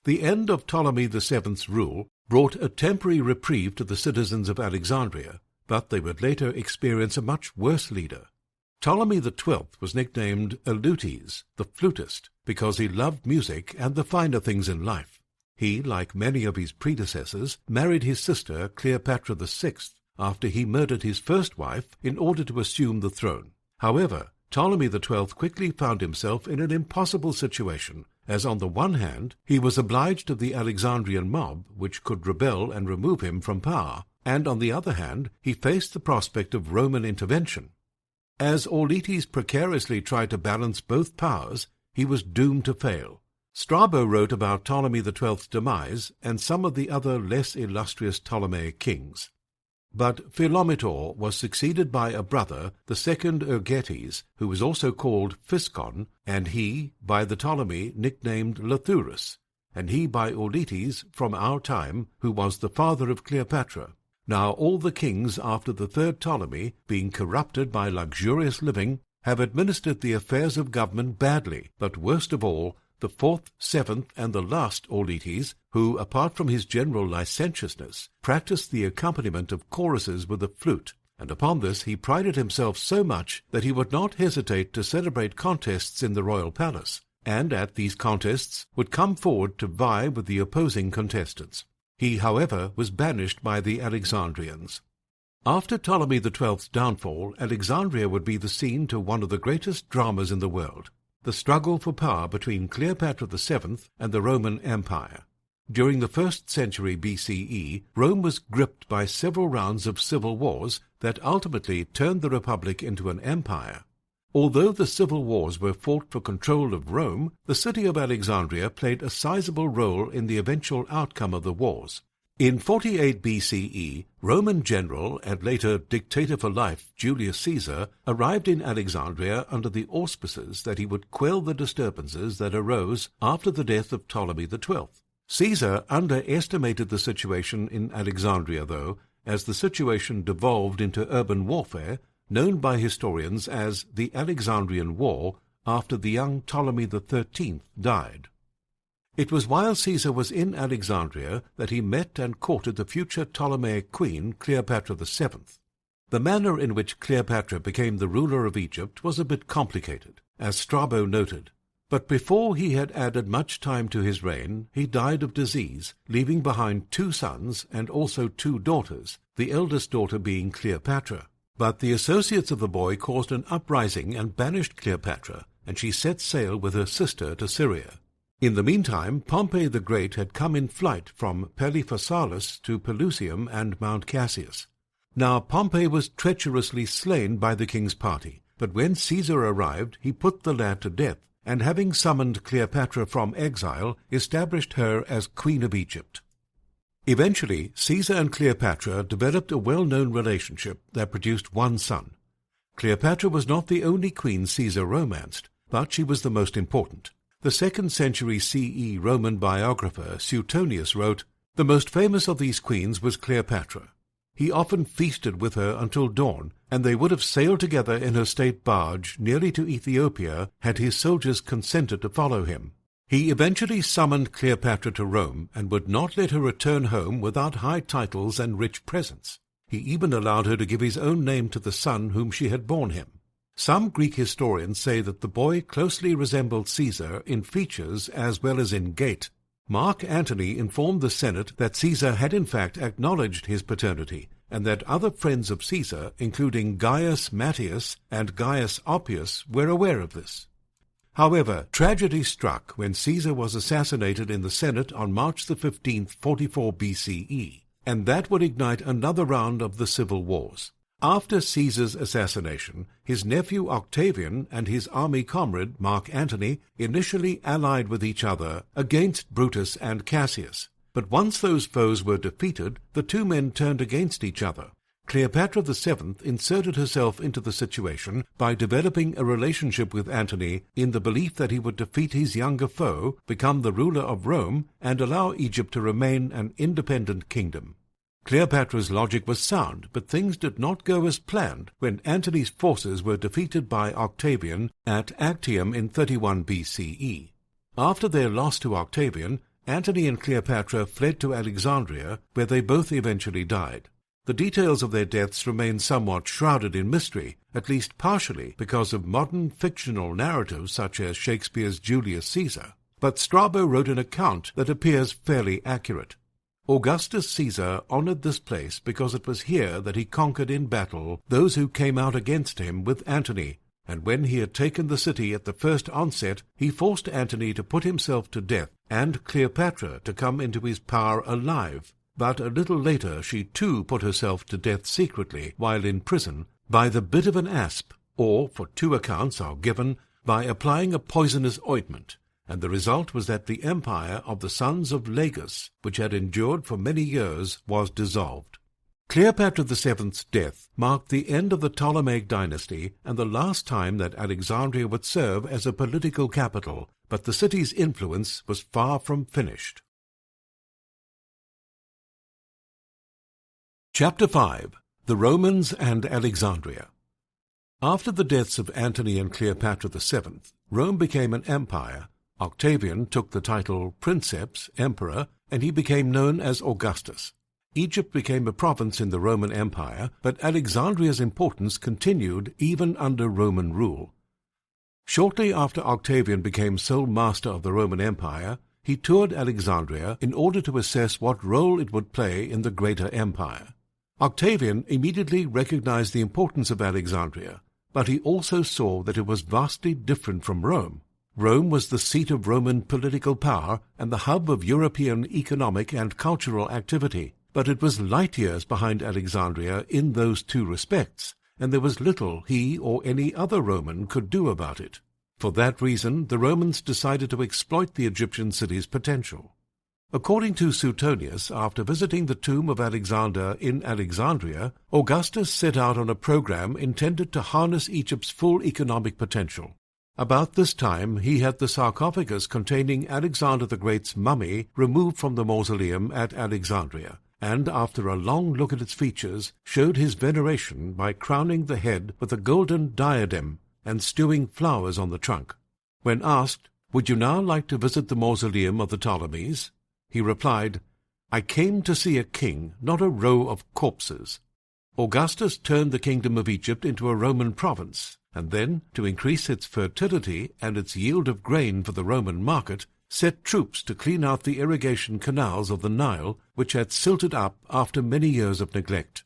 The end of Ptolemy VII's rule brought a temporary reprieve to the citizens of Alexandria, but they would later experience a much worse leader. Ptolemy XII was nicknamed Eleutes, the flutist, because he loved music and the finer things in life. He, like many of his predecessors, married his sister Cleopatra VI after he murdered his first wife in order to assume the throne. However, Ptolemy XII quickly found himself in an impossible situation, as on the one hand he was obliged to the Alexandrian mob, which could rebel and remove him from power, and on the other hand he faced the prospect of Roman intervention. As Eleutes precariously tried to balance both powers, he was doomed to fail. Strabo wrote about Ptolemy XII's demise and some of the other less illustrious Ptolemaic kings. But Philometor was succeeded by a brother, the second Ergetes, who was also called Physcon, and he by the Ptolemy nicknamed Lathyrus, and he by Eleutes from our time, who was the father of Cleopatra. Now all the kings after the third Ptolemy, being corrupted by luxurious living, have administered the affairs of government badly, but worst of all, the fourth, seventh, and the last Auletes, who, apart from his general licentiousness, practised the accompaniment of choruses with the flute, and upon this he prided himself so much that he would not hesitate to celebrate contests in the royal palace, and at these contests would come forward to vie with the opposing contestants. He, however, was banished by the Alexandrians. After Ptolemy XII's downfall, Alexandria would be the scene to one of the greatest dramas in the world, the struggle for power between Cleopatra VII and the Roman Empire. During the 1st century BCE, Rome was gripped by several rounds of civil wars that ultimately turned the Republic into an empire. Although the civil wars were fought for control of Rome, the city of Alexandria played a sizable role in the eventual outcome of the wars. In 48 BCE, Roman general and later dictator for life Julius Caesar arrived in Alexandria under the auspices that he would quell the disturbances that arose after the death of Ptolemy XII. Caesar underestimated the situation in Alexandria, though, as the situation devolved into urban warfare, known by historians as the Alexandrian War, after the young Ptolemy XIII died. It was while Caesar was in Alexandria that he met and courted the future Ptolemaic queen Cleopatra VII. The manner in which Cleopatra became the ruler of Egypt was a bit complicated, as Strabo noted, but before he had added much time to his reign, he died of disease, leaving behind 2 sons and also 2 daughters, the eldest daughter being Cleopatra. But the associates of the boy caused an uprising and banished Cleopatra, and she set sail with her sister to Syria. In the meantime, Pompey the Great had come in flight from Peliphassalis to Pelusium and Mount Cassius. Now Pompey was treacherously slain by the king's party, but when Caesar arrived, he put the lad to death, and having summoned Cleopatra from exile, established her as Queen of Egypt. Eventually, Caesar and Cleopatra developed a well-known relationship that produced 1 son. Cleopatra was not the only queen Caesar romanced, but she was the most important. The 2nd century CE Roman biographer Suetonius wrote, "The most famous of these queens was Cleopatra. He often feasted with her until dawn, and they would have sailed together in her state barge nearly to Ethiopia had his soldiers consented to follow him. He eventually summoned Cleopatra to Rome and would not let her return home without high titles and rich presents. He even allowed her to give his own name to the son whom she had borne him. Some Greek historians say that the boy closely resembled Caesar in features as well as in gait. Mark Antony informed the Senate that Caesar had in fact acknowledged his paternity, and that other friends of Caesar, including Gaius Matius and Gaius Oppius, were aware of this. However, tragedy struck when Caesar was assassinated in the Senate on March 15, 44 BCE, and that would ignite another round of the civil wars. After Caesar's assassination, his nephew Octavian and his army comrade Mark Antony initially allied with each other against Brutus and Cassius. But once those foes were defeated, the 2 men turned against each other. Cleopatra VII inserted herself into the situation by developing a relationship with Antony in the belief that he would defeat his younger foe, become the ruler of Rome, and allow Egypt to remain an independent kingdom. Cleopatra's logic was sound, but things did not go as planned when Antony's forces were defeated by Octavian at Actium in 31 BCE. After their loss to Octavian, Antony and Cleopatra fled to Alexandria, where they both eventually died. The details of their deaths remain somewhat shrouded in mystery, at least partially because of modern fictional narratives such as Shakespeare's Julius Caesar, but Strabo wrote an account that appears fairly accurate. Augustus Caesar honored this place because it was here that he conquered in battle those who came out against him with Antony, and when he had taken the city at the first onset, he forced Antony to put himself to death and Cleopatra to come into his power alive. But a little later she too put herself to death secretly while in prison by the bit of an asp, or, for 2 accounts are given, by applying a poisonous ointment. And the result was that the empire of the sons of Lagus, which had endured for many years, was dissolved. Cleopatra VII's death marked the end of the Ptolemaic dynasty and the last time that Alexandria would serve as a political capital, but the city's influence was far from finished. Chapter 5. The Romans and Alexandria. After the deaths of Antony and Cleopatra VII, Rome became an empire, Octavian took the title princeps, emperor, and he became known as Augustus. Egypt became a province in the Roman Empire, but Alexandria's importance continued even under Roman rule. Shortly after Octavian became sole master of the Roman Empire, he toured Alexandria in order to assess what role it would play in the greater empire. Octavian immediately recognized the importance of Alexandria, but he also saw that it was vastly different from Rome. Rome was the seat of Roman political power and the hub of European economic and cultural activity, but it was light years behind Alexandria in those two respects, and there was little he or any other Roman could do about it. For that reason, the Romans decided to exploit the Egyptian city's potential. According to Suetonius, after visiting the tomb of Alexander in Alexandria, Augustus set out on a program intended to harness Egypt's full economic potential. About this time, he had the sarcophagus containing Alexander the Great's mummy removed from the mausoleum at Alexandria, and after a long look at its features, showed his veneration by crowning the head with a golden diadem and stewing flowers on the trunk. When asked, "Would you now like to visit the mausoleum of the Ptolemies?" he replied, "I came to see a king, not a row of corpses." Augustus turned the kingdom of Egypt into a Roman province, and then, to increase its fertility and its yield of grain for the Roman market, set troops to clean out the irrigation canals of the Nile, which had silted up after many years of neglect.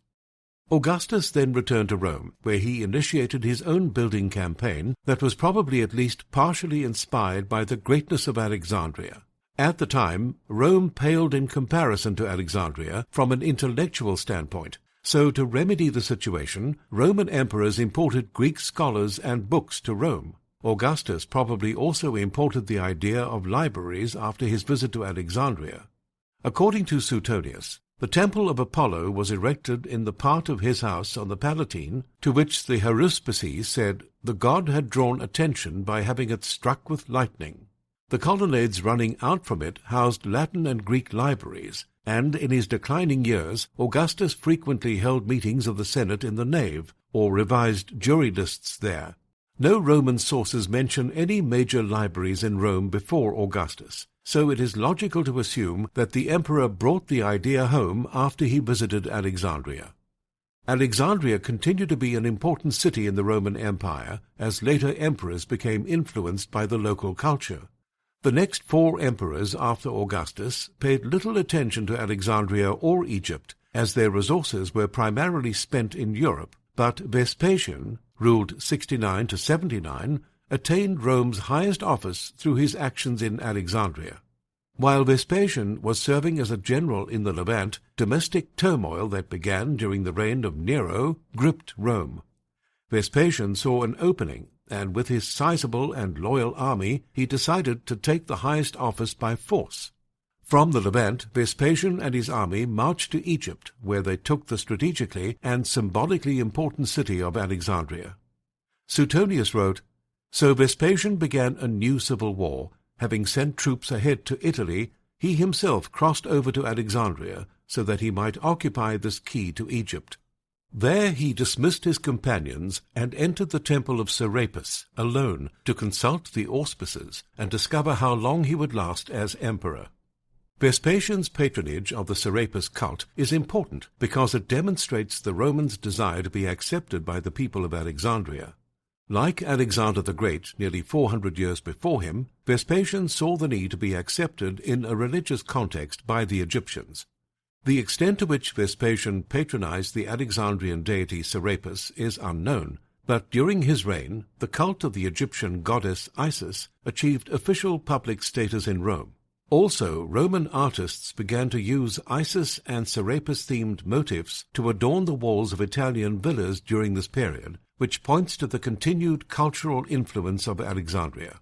Augustus then returned to Rome, where he initiated his own building campaign that was probably at least partially inspired by the greatness of Alexandria. At the time, Rome paled in comparison to Alexandria from an intellectual standpoint, so to remedy the situation, Roman emperors imported Greek scholars and books to Rome. Augustus probably also imported the idea of libraries after his visit to Alexandria. According to Suetonius, the temple of Apollo was erected in the part of his house on the Palatine, to which the haruspices said the god had drawn attention by having it struck with lightning. The colonnades running out from it housed Latin and Greek libraries, and in his declining years Augustus frequently held meetings of the Senate in the nave, or revised jury lists there. No Roman sources mention any major libraries in Rome before Augustus, so it is logical to assume that the emperor brought the idea home after he visited Alexandria. Alexandria continued to be an important city in the Roman Empire, as later emperors became influenced by the local culture. The next 4 emperors after Augustus paid little attention to Alexandria or Egypt, as their resources were primarily spent in Europe, but Vespasian, ruled 69 to 79, attained Rome's highest office through his actions in Alexandria. While Vespasian was serving as a general in the Levant, domestic turmoil that began during the reign of Nero gripped Rome. Vespasian saw an opening, and with his sizable and loyal army, he decided to take the highest office by force. From the Levant, Vespasian and his army marched to Egypt, where they took the strategically and symbolically important city of Alexandria. Suetonius wrote, "So Vespasian began a new civil war. Having sent troops ahead to Italy, he himself crossed over to Alexandria so that he might occupy this key to Egypt. There he dismissed his companions and entered the temple of Serapis alone to consult the auspices and discover how long he would last as emperor." Vespasian's patronage of the Serapis cult is important because it demonstrates the Romans' desire to be accepted by the people of Alexandria. Like Alexander the Great nearly 400 years before him, Vespasian saw the need to be accepted in a religious context by the Egyptians. The extent to which Vespasian patronized the Alexandrian deity Serapis is unknown, but during his reign, the cult of the Egyptian goddess Isis achieved official public status in Rome. Also, Roman artists began to use Isis and Serapis-themed motifs to adorn the walls of Italian villas during this period, which points to the continued cultural influence of Alexandria.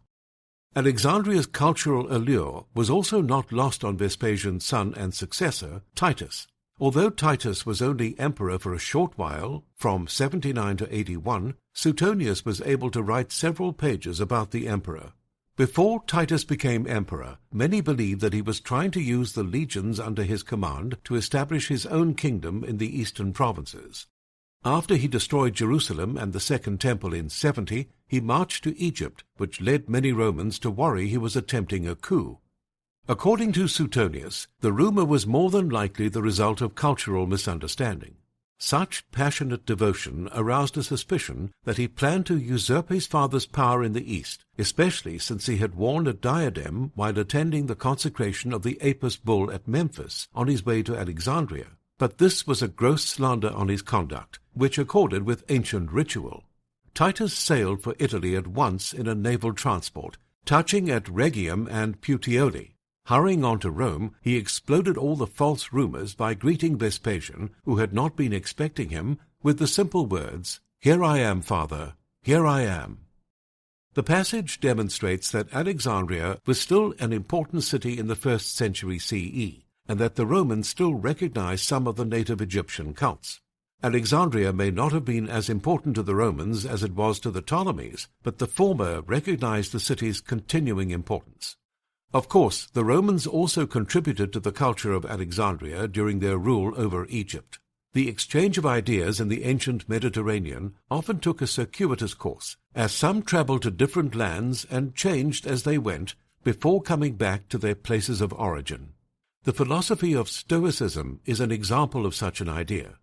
Alexandria's cultural allure was also not lost on Vespasian's son and successor, Titus. Although Titus was only emperor for a short while, from 79 to 81, Suetonius was able to write several pages about the emperor. Before Titus became emperor, many believed that he was trying to use the legions under his command to establish his own kingdom in the eastern provinces. After he destroyed Jerusalem and the Second Temple in 70, he marched to Egypt, which led many Romans to worry he was attempting a coup. According to Suetonius, the rumor was more than likely the result of cultural misunderstanding. Such passionate devotion aroused a suspicion that he planned to usurp his father's power in the East, especially since he had worn a diadem while attending the consecration of the Apis bull at Memphis on his way to Alexandria. But this was a gross slander on his conduct, which accorded with ancient ritual. Titus sailed for Italy at once in a naval transport, touching at Rhegium and Puteoli. Hurrying on to Rome, he exploded all the false rumors by greeting Vespasian, who had not been expecting him, with the simple words, "Here I am, Father, here I am." The passage demonstrates that Alexandria was still an important city in the 1st century CE, and that the Romans still recognized some of the native Egyptian cults. Alexandria may not have been as important to the Romans as it was to the Ptolemies, but the former recognized the city's continuing importance. Of course, the Romans also contributed to the culture of Alexandria during their rule over Egypt. The exchange of ideas in the ancient Mediterranean often took a circuitous course, as some traveled to different lands and changed as they went before coming back to their places of origin. The philosophy of Stoicism is an example of such an idea.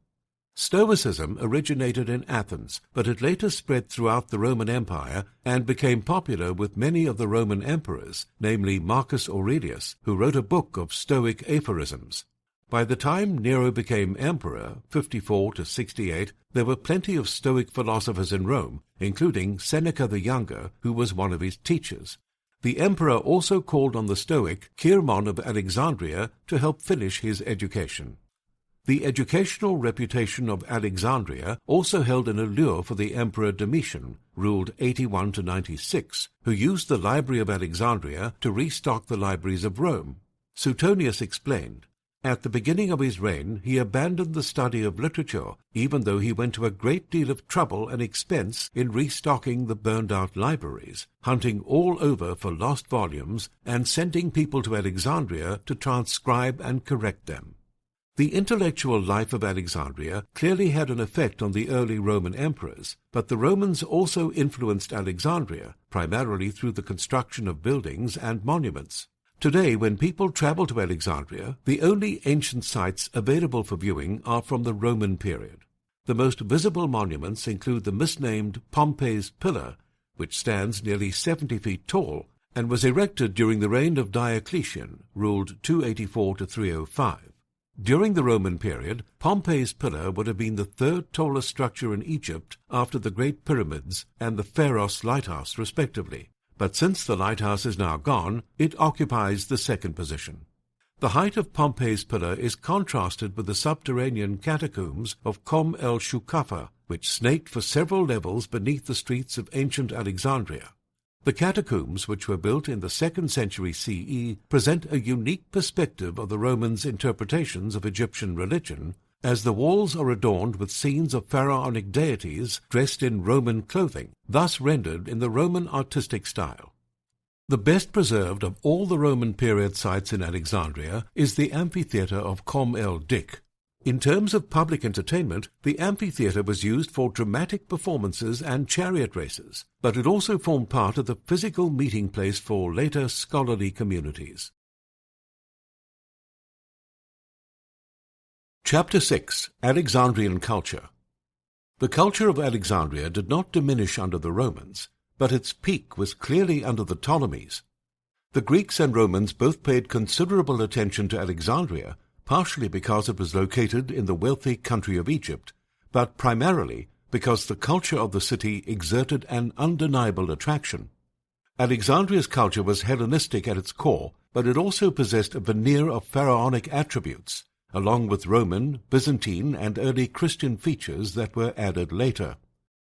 Stoicism originated in Athens, but it later spread throughout the Roman Empire and became popular with many of the Roman emperors, namely Marcus Aurelius, who wrote a book of Stoic aphorisms. By the time Nero became emperor, 54 to 68, there were plenty of Stoic philosophers in Rome, including Seneca the Younger, who was one of his teachers. The emperor also called on the Stoic Cyrmon of Alexandria to help finish his education. The educational reputation of Alexandria also held an allure for the Emperor Domitian, ruled 81 to 96, who used the Library of Alexandria to restock the libraries of Rome. Suetonius explained, "At the beginning of his reign he abandoned the study of literature, even though he went to a great deal of trouble and expense in restocking the burned-out libraries, hunting all over for lost volumes and sending people to Alexandria to transcribe and correct them." The intellectual life of Alexandria clearly had an effect on the early Roman emperors, but the Romans also influenced Alexandria, primarily through the construction of buildings and monuments. Today, when people travel to Alexandria, the only ancient sites available for viewing are from the Roman period. The most visible monuments include the misnamed Pompey's Pillar, which stands nearly 70 feet tall and was erected during the reign of Diocletian, ruled 284 to 305. During the Roman period, Pompey's Pillar would have been the third tallest structure in Egypt after the Great Pyramids and the Pharos Lighthouse, respectively. But since the lighthouse is now gone, it occupies the second position. The height of Pompey's Pillar is contrasted with the subterranean catacombs of Kom el-Shukafa, which snaked for several levels beneath the streets of ancient Alexandria. The catacombs, which were built in the 2nd century CE, present a unique perspective of the Romans' interpretations of Egyptian religion, as the walls are adorned with scenes of pharaonic deities dressed in Roman clothing, thus rendered in the Roman artistic style. The best preserved of all the Roman period sites in Alexandria is the amphitheatre of Kom el-Dik. In terms of public entertainment, the amphitheatre was used for dramatic performances and chariot races, but it also formed part of the physical meeting place for later scholarly communities. Chapter 6. Alexandrian Culture. The culture of Alexandria did not diminish under the Romans, but its peak was clearly under the Ptolemies. The Greeks and Romans both paid considerable attention to Alexandria, partially because it was located in the wealthy country of Egypt, but primarily because the culture of the city exerted an undeniable attraction. Alexandria's culture was Hellenistic at its core, but it also possessed a veneer of pharaonic attributes, along with Roman, Byzantine, and early Christian features that were added later.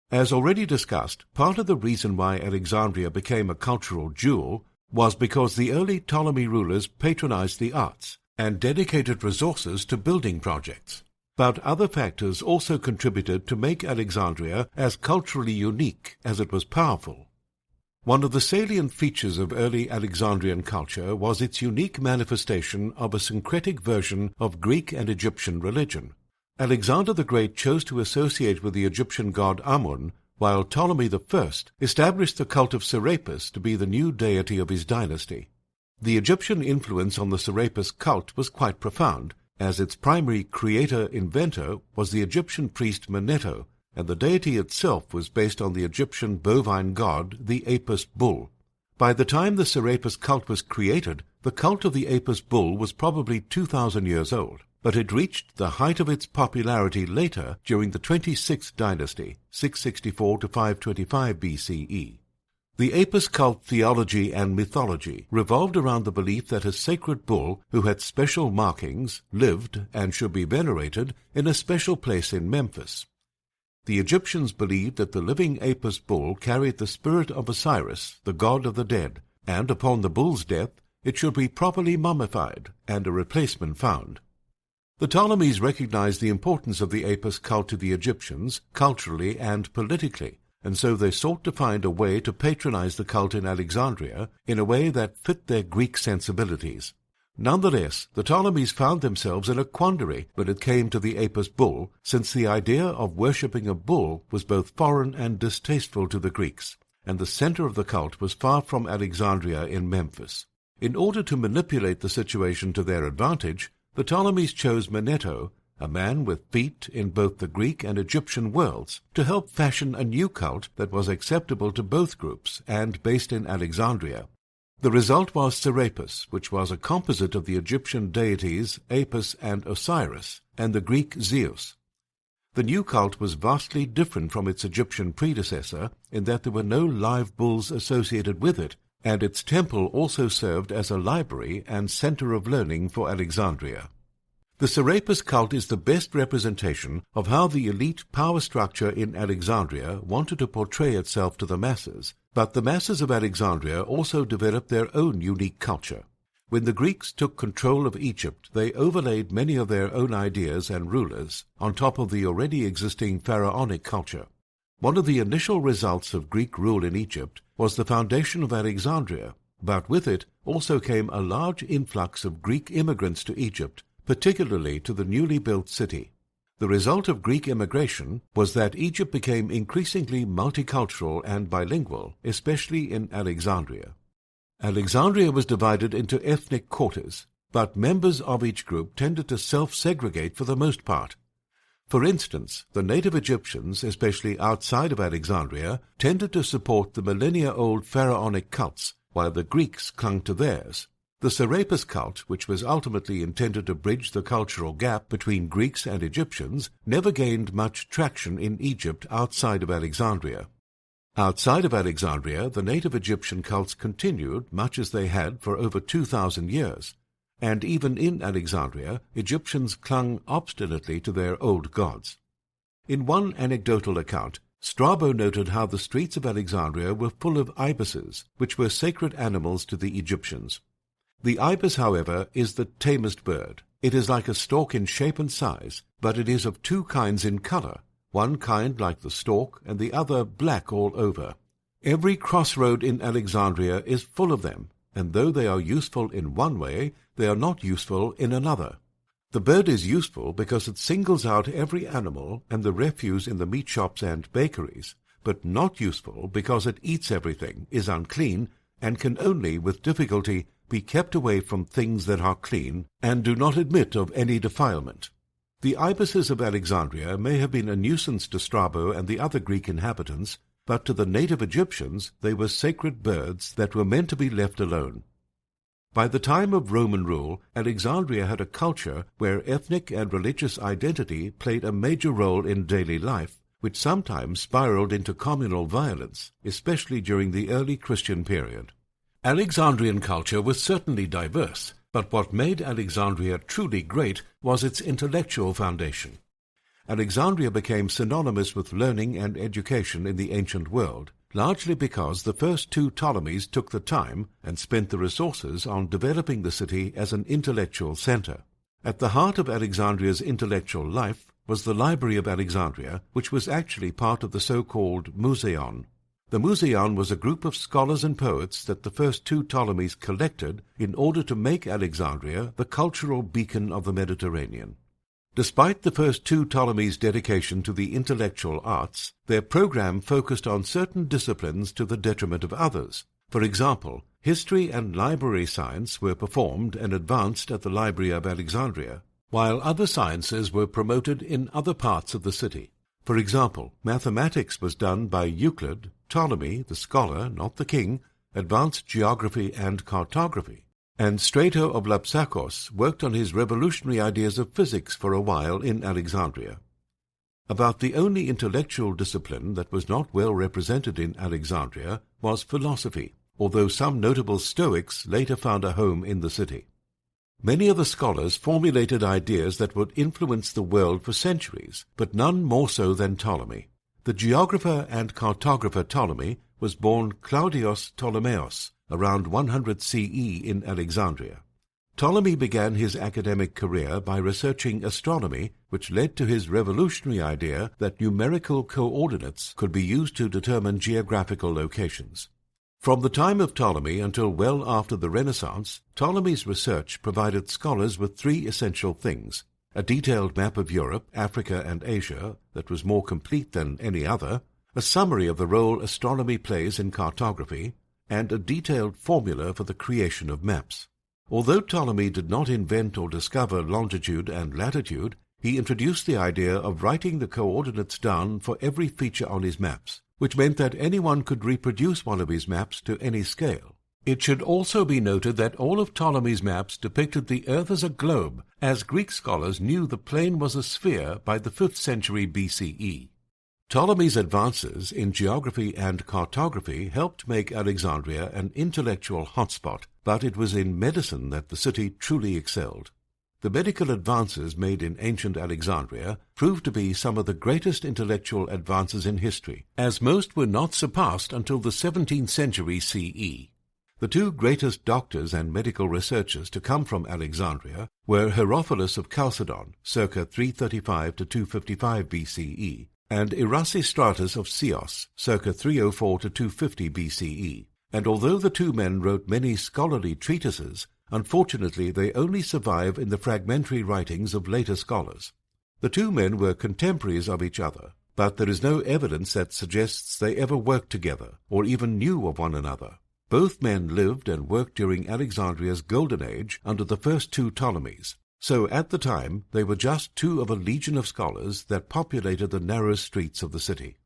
As already discussed, part of the reason why Alexandria became a cultural jewel was because the early Ptolemy rulers patronized the arts and dedicated resources to building projects. But other factors also contributed to make Alexandria as culturally unique as it was powerful. One of the salient features of early Alexandrian culture was its unique manifestation of a syncretic version of Greek and Egyptian religion. Alexander the Great chose to associate with the Egyptian god Amun, while Ptolemy I established the cult of Serapis to be the new deity of his dynasty. The Egyptian influence on the Serapis cult was quite profound, as its primary creator-inventor was the Egyptian priest Manetho, and the deity itself was based on the Egyptian bovine god, the Apis bull. By the time the Serapis cult was created, the cult of the Apis bull was probably 2,000 years old, but it reached the height of its popularity later during the 26th dynasty, 664 to 525 BCE. The Apis cult theology and mythology revolved around the belief that a sacred bull who had special markings lived and should be venerated in a special place in Memphis. The Egyptians believed that the living Apis bull carried the spirit of Osiris, the god of the dead, and upon the bull's death it should be properly mummified and a replacement found. The Ptolemies recognized the importance of the Apis cult to the Egyptians culturally and politically, and so they sought to find a way to patronize the cult in Alexandria in a way that fit their Greek sensibilities. Nonetheless, the Ptolemies found themselves in a quandary when it came to the Apis bull, since the idea of worshipping a bull was both foreign and distasteful to the Greeks, and the center of the cult was far from Alexandria in Memphis. In order to manipulate the situation to their advantage, the Ptolemies chose Manetho, a man with feet in both the Greek and Egyptian worlds, to help fashion a new cult that was acceptable to both groups and based in Alexandria. The result was Serapis, which was a composite of the Egyptian deities Apis and Osiris, and the Greek Zeus. The new cult was vastly different from its Egyptian predecessor in that there were no live bulls associated with it, and its temple also served as a library and center of learning for Alexandria. The Serapis cult is the best representation of how the elite power structure in Alexandria wanted to portray itself to the masses, but the masses of Alexandria also developed their own unique culture. When the Greeks took control of Egypt, they overlaid many of their own ideas and rulers on top of the already existing pharaonic culture. One of the initial results of Greek rule in Egypt was the foundation of Alexandria, but with it also came a large influx of Greek immigrants to Egypt, particularly to the newly built city. The result of Greek immigration was that Egypt became increasingly multicultural and bilingual, especially in Alexandria. Alexandria was divided into ethnic quarters, but members of each group tended to self-segregate for the most part. For instance, the native Egyptians, especially outside of Alexandria, tended to support the millennia-old pharaonic cults, while the Greeks clung to theirs. The Serapis cult, which was ultimately intended to bridge the cultural gap between Greeks and Egyptians, never gained much traction in Egypt outside of Alexandria. Outside of Alexandria, the native Egyptian cults continued much as they had for over 2,000 years, and even in Alexandria, Egyptians clung obstinately to their old gods. In one anecdotal account, Strabo noted how the streets of Alexandria were full of ibises, which were sacred animals to the Egyptians. The ibis, however, is the tamest bird. It is like a stork in shape and size, but it is of two kinds in color, one kind like the stork and the other black all over. Every crossroad in Alexandria is full of them, and though they are useful in one way, they are not useful in another. The bird is useful because it singles out every animal and the refuse in the meat shops and bakeries, but not useful because it eats everything, is unclean, and can only, with difficulty, be kept away from things that are clean and do not admit of any defilement. The ibises of Alexandria may have been a nuisance to Strabo and the other Greek inhabitants, but to the native Egyptians they were sacred birds that were meant to be left alone. By the time of Roman rule, Alexandria had a culture where ethnic and religious identity played a major role in daily life, which sometimes spiraled into communal violence, especially during the early Christian period. Alexandrian culture was certainly diverse, but what made Alexandria truly great was its intellectual foundation. Alexandria became synonymous with learning and education in the ancient world, largely because the first two Ptolemies took the time and spent the resources on developing the city as an intellectual center. At the heart of Alexandria's intellectual life was the Library of Alexandria, which was actually part of the so-called Museion. The Museion was a group of scholars and poets that the first two Ptolemies collected in order to make Alexandria the cultural beacon of the Mediterranean. Despite the first two Ptolemies' dedication to the intellectual arts, their program focused on certain disciplines to the detriment of others. For example, history and library science were performed and advanced at the Library of Alexandria, while other sciences were promoted in other parts of the city. For example, mathematics was done by Euclid, Ptolemy, the scholar, not the king, advanced geography and cartography, and Strato of Lapsakos worked on his revolutionary ideas of physics for a while in Alexandria. About the only intellectual discipline that was not well represented in Alexandria was philosophy, although some notable Stoics later found a home in the city. Many of the scholars formulated ideas that would influence the world for centuries, but none more so than Ptolemy. The geographer and cartographer Ptolemy was born Claudius Ptolemaeus around 100 CE in Alexandria. Ptolemy began his academic career by researching astronomy, which led to his revolutionary idea that numerical coordinates could be used to determine geographical locations. From the time of Ptolemy until well after the Renaissance, Ptolemy's research provided scholars with three essential things: a detailed map of Europe, Africa, and Asia that was more complete than any other, a summary of the role astronomy plays in cartography, and a detailed formula for the creation of maps. Although Ptolemy did not invent or discover longitude and latitude, he introduced the idea of writing the coordinates down for every feature on his maps, which meant that anyone could reproduce one of his maps to any scale. It should also be noted that all of Ptolemy's maps depicted the Earth as a globe, as Greek scholars knew the plane was a sphere by the 5th century BCE. Ptolemy's advances in geography and cartography helped make Alexandria an intellectual hotspot, but it was in medicine that the city truly excelled. The medical advances made in ancient Alexandria proved to be some of the greatest intellectual advances in history, as most were not surpassed until the 17th century CE. The two greatest doctors and medical researchers to come from Alexandria were Herophilus of Chalcedon, circa 335 to 255 BCE, and Erasistratus of Chios, circa 304 to 250 BCE. And although the two men wrote many scholarly treatises, unfortunately they only survive in the fragmentary writings of later scholars. The two men were contemporaries of each other, but there is no evidence that suggests they ever worked together, or even knew of one another. Both men lived and worked during Alexandria's golden age under the first two Ptolemies, so at the time they were just two of a legion of scholars that populated the narrow streets of the city.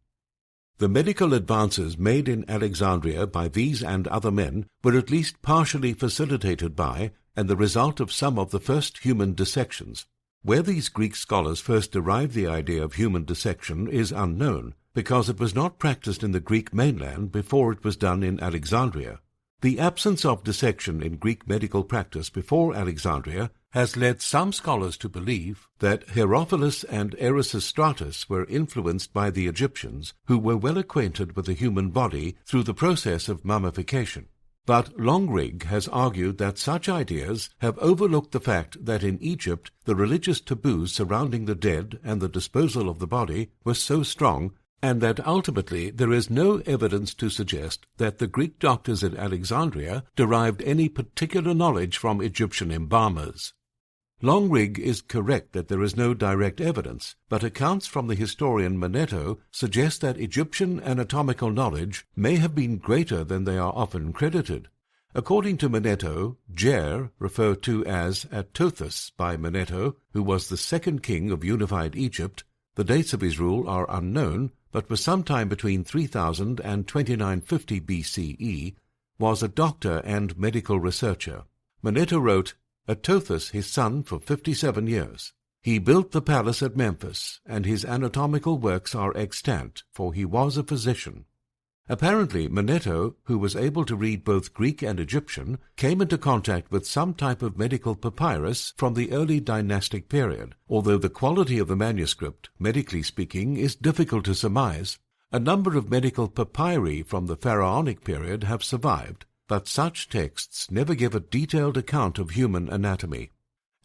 The medical advances made in Alexandria by these and other men were at least partially facilitated by and the result of some of the first human dissections. Where these Greek scholars first derived the idea of human dissection is unknown, because it was not practiced in the Greek mainland before it was done in Alexandria. The absence of dissection in Greek medical practice before Alexandria has led some scholars to believe that Herophilus and Erasistratus were influenced by the Egyptians, who were well acquainted with the human body through the process of mummification. But Longrig has argued that such ideas have overlooked the fact that in Egypt the religious taboos surrounding the dead and the disposal of the body were so strong, and that ultimately there is no evidence to suggest that the Greek doctors in Alexandria derived any particular knowledge from Egyptian embalmers. Longrig is correct that there is no direct evidence, but accounts from the historian Manetho suggest that Egyptian anatomical knowledge may have been greater than they are often credited. According to Manetho, Jer, referred to as Atothus by Manetho, who was the second king of unified Egypt, the dates of his rule are unknown, but was sometime between 3000 and 2950 BCE, was a doctor and medical researcher. Manetho wrote, "Atothus his son for 57 years. He built the palace at Memphis, and his anatomical works are extant, for he was a physician." Apparently, Manetho, who was able to read both Greek and Egyptian, came into contact with some type of medical papyrus from the early dynastic period, although the quality of the manuscript, medically speaking, is difficult to surmise. A number of medical papyri from the pharaonic period have survived, but such texts never give a detailed account of human anatomy.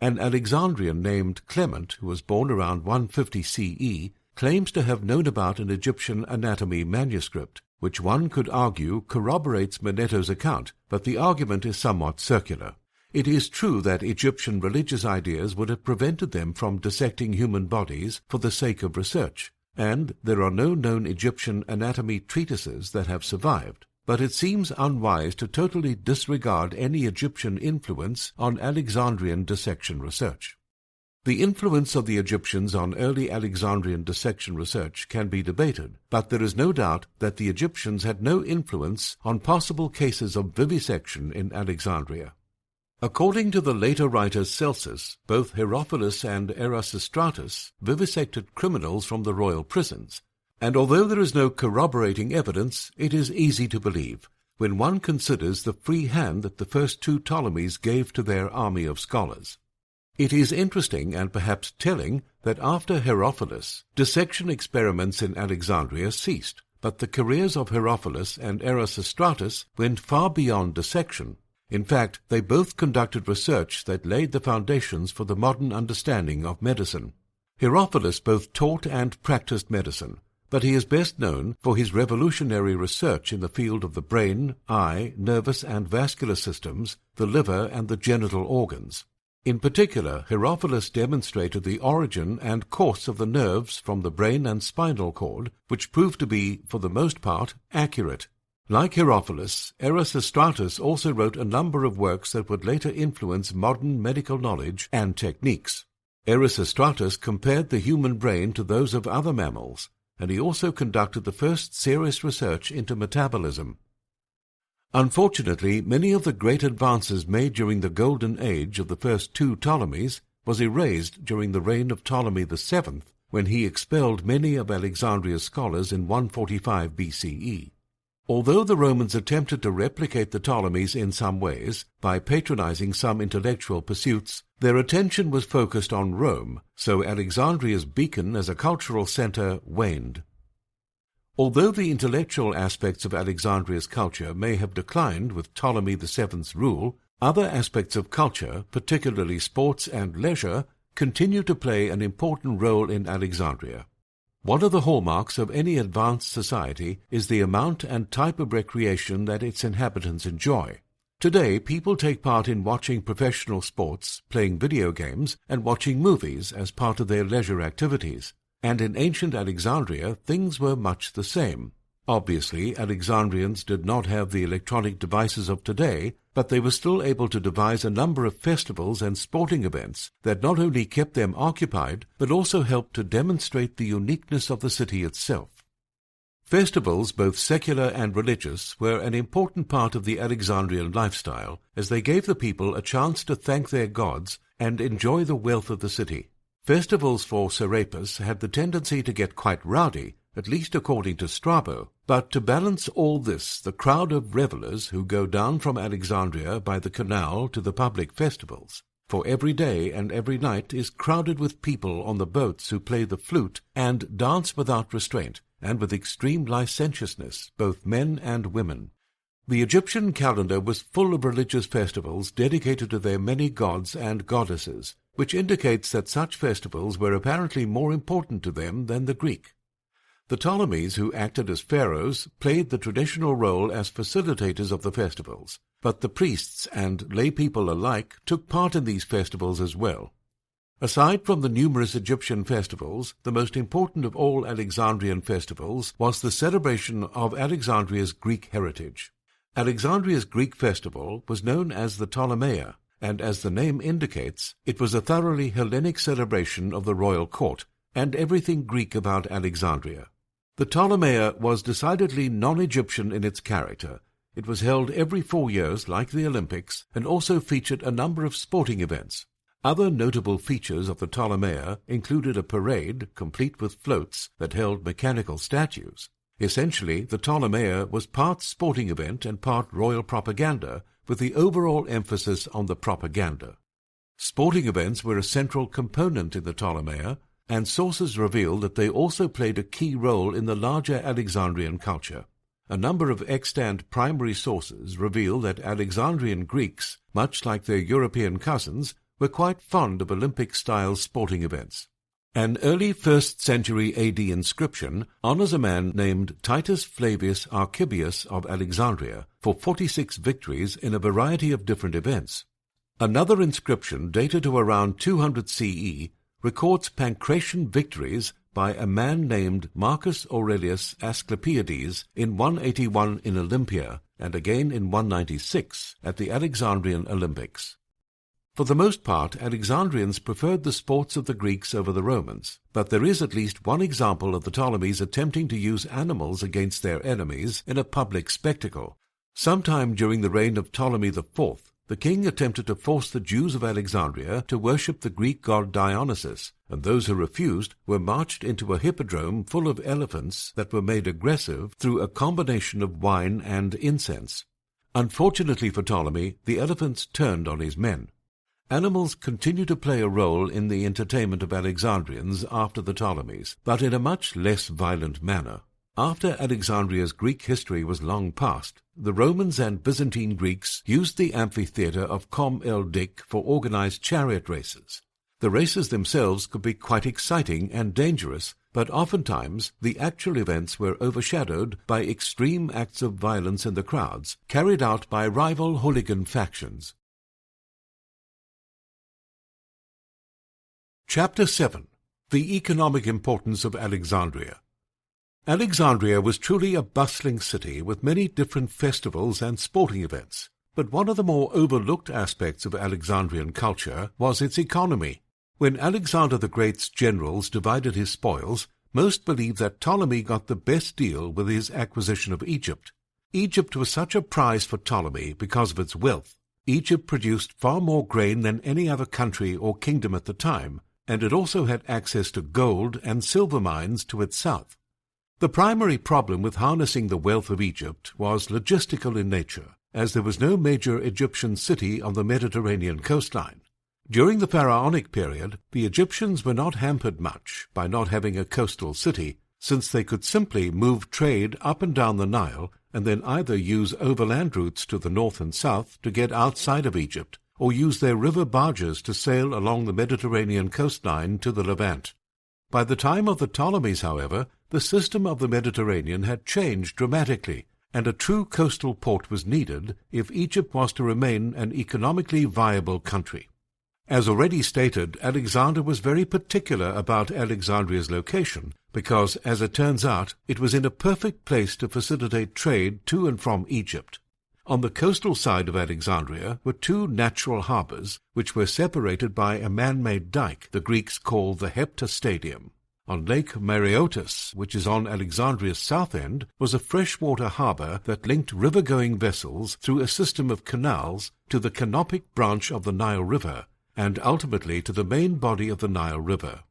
An Alexandrian named Clement, who was born around 150 CE, claims to have known about an Egyptian anatomy manuscript, which one could argue corroborates Manetho's account, but the argument is somewhat circular. It is true that Egyptian religious ideas would have prevented them from dissecting human bodies for the sake of research, and there are no known Egyptian anatomy treatises that have survived, but it seems unwise to totally disregard any Egyptian influence on Alexandrian dissection research. The influence of the Egyptians on early Alexandrian dissection research can be debated, but there is no doubt that the Egyptians had no influence on possible cases of vivisection in Alexandria. According to the later writer Celsus, both Herophilus and Erasistratus vivisected criminals from the royal prisons, and although there is no corroborating evidence, it is easy to believe, when one considers the free hand that the first two Ptolemies gave to their army of scholars. It is interesting and perhaps telling that after Herophilus, dissection experiments in Alexandria ceased, but the careers of Herophilus and Erasistratus went far beyond dissection. In fact, they both conducted research that laid the foundations for the modern understanding of medicine. Herophilus both taught and practiced medicine, but he is best known for his revolutionary research in the field of the brain, eye, nervous and vascular systems, the liver and the genital organs. In particular, Herophilus demonstrated the origin and course of the nerves from the brain and spinal cord, which proved to be, for the most part, accurate. Like Herophilus, Erasistratus also wrote a number of works that would later influence modern medical knowledge and techniques. Erasistratus compared the human brain to those of other mammals, and he also conducted the first serious research into metabolism. Unfortunately, many of the great advances made during the golden age of the first two Ptolemies was erased during the reign of Ptolemy VII, when he expelled many of Alexandria's scholars in 145 BCE. Although the Romans attempted to replicate the Ptolemies in some ways, by patronizing some intellectual pursuits, their attention was focused on Rome, so Alexandria's beacon as a cultural center waned. Although the intellectual aspects of Alexandria's culture may have declined with Ptolemy VII's rule, other aspects of culture, particularly sports and leisure, continue to play an important role in Alexandria. One of the hallmarks of any advanced society is the amount and type of recreation that its inhabitants enjoy. Today, people take part in watching professional sports, playing video games, and watching movies as part of their leisure activities. And in ancient Alexandria, things were much the same. Obviously, Alexandrians did not have the electronic devices of today, but they were still able to devise a number of festivals and sporting events that not only kept them occupied, but also helped to demonstrate the uniqueness of the city itself. Festivals, both secular and religious, were an important part of the Alexandrian lifestyle, as they gave the people a chance to thank their gods and enjoy the wealth of the city. Festivals for Serapis had the tendency to get quite rowdy, at least according to Strabo, but to balance all this, the crowd of revelers who go down from Alexandria by the canal to the public festivals, for every day and every night is crowded with people on the boats who play the flute and dance without restraint, and with extreme licentiousness, both men and women. The Egyptian calendar was full of religious festivals dedicated to their many gods and goddesses, which indicates that such festivals were apparently more important to them than the Greek. The Ptolemies, who acted as pharaohs, played the traditional role as facilitators of the festivals, but the priests and lay people alike took part in these festivals as well. Aside from the numerous Egyptian festivals, the most important of all Alexandrian festivals was the celebration of Alexandria's Greek heritage. Alexandria's Greek festival was known as the Ptolemeia, and as the name indicates, it was a thoroughly Hellenic celebration of the royal court, and everything Greek about Alexandria. The Ptolemeia was decidedly non-Egyptian in its character. It was held every 4 years like the Olympics, and also featured a number of sporting events. Other notable features of the Ptolemeia included a parade, complete with floats, that held mechanical statues. Essentially, the Ptolemeia was part sporting event and part royal propaganda, with the overall emphasis on the propaganda. Sporting events were a central component in the Ptolemeia, and sources reveal that they also played a key role in the larger Alexandrian culture. A number of extant primary sources reveal that Alexandrian Greeks, much like their European cousins, were quite fond of Olympic-style sporting events. An early 1st century AD inscription honors a man named Titus Flavius Archibius of Alexandria for 46 victories in a variety of different events. Another inscription, dated to around 200 CE, records Pancratian victories by a man named Marcus Aurelius Asclepiades in 181 in Olympia and again in 196 at the Alexandrian Olympics. For the most part, Alexandrians preferred the sports of the Greeks over the Romans, but there is at least one example of the Ptolemies attempting to use animals against their enemies in a public spectacle. Sometime during the reign of Ptolemy IV, the king attempted to force the Jews of Alexandria to worship the Greek god Dionysus, and those who refused were marched into a hippodrome full of elephants that were made aggressive through a combination of wine and incense. Unfortunately for Ptolemy, the elephants turned on his men. Animals continue to play a role in the entertainment of Alexandrians after the Ptolemies, but in a much less violent manner. After Alexandria's Greek history was long past, the Romans and Byzantine Greeks used the amphitheatre of Com el Dik for organized chariot races. The races themselves could be quite exciting and dangerous, but oftentimes the actual events were overshadowed by extreme acts of violence in the crowds, carried out by rival hooligan factions. Chapter 7. The Economic Importance of Alexandria. Alexandria was truly a bustling city with many different festivals and sporting events, but one of the more overlooked aspects of Alexandrian culture was its economy. When Alexander the Great's generals divided his spoils, most believe that Ptolemy got the best deal with his acquisition of Egypt. Egypt was such a prize for Ptolemy because of its wealth. Egypt produced far more grain than any other country or kingdom at the time, and it also had access to gold and silver mines to its south. The primary problem with harnessing the wealth of Egypt was logistical in nature, as there was no major Egyptian city on the Mediterranean coastline. During the Pharaonic period, the Egyptians were not hampered much by not having a coastal city, since they could simply move trade up and down the Nile and then either use overland routes to the north and south to get outside of Egypt, or use their river barges to sail along the Mediterranean coastline to the Levant. By the time of the Ptolemies, however, the system of the Mediterranean had changed dramatically, and a true coastal port was needed if Egypt was to remain an economically viable country. As already stated, Alexander was very particular about Alexandria's location because, as it turns out, it was in a perfect place to facilitate trade to and from Egypt. On the coastal side of Alexandria were two natural harbors, which were separated by a man-made dike the Greeks called the Heptastadium. On Lake Mareotis, which is on Alexandria's south end, was a freshwater harbor that linked river-going vessels through a system of canals to the canopic branch of the Nile River, and ultimately to the main body of the Nile River.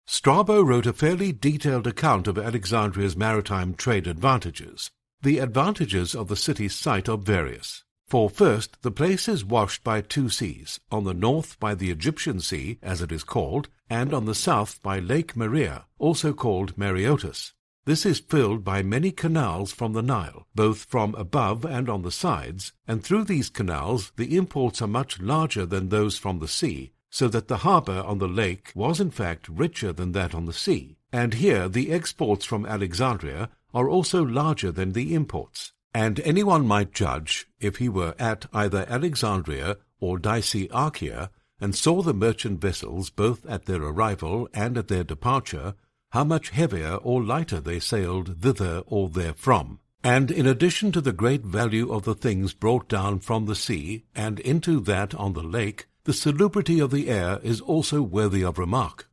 Strabo wrote a fairly detailed account of Alexandria's maritime trade advantages. The advantages of the city's site are various. For first, the place is washed by two seas, on the north by the Egyptian Sea, as it is called, and on the south by Lake Maria, also called Mareotis. This is filled by many canals from the Nile, both from above and on the sides, and through these canals the imports are much larger than those from the sea, so that the harbour on the lake was in fact richer than that on the sea, and here the exports from Alexandria are also larger than the imports, and anyone might judge, if he were at either Alexandria or Dicearchia and saw the merchant vessels both at their arrival and at their departure, how much heavier or lighter they sailed thither or therefrom. And in addition to the great value of the things brought down from the sea and into that on the lake, the salubrity of the air is also worthy of remark.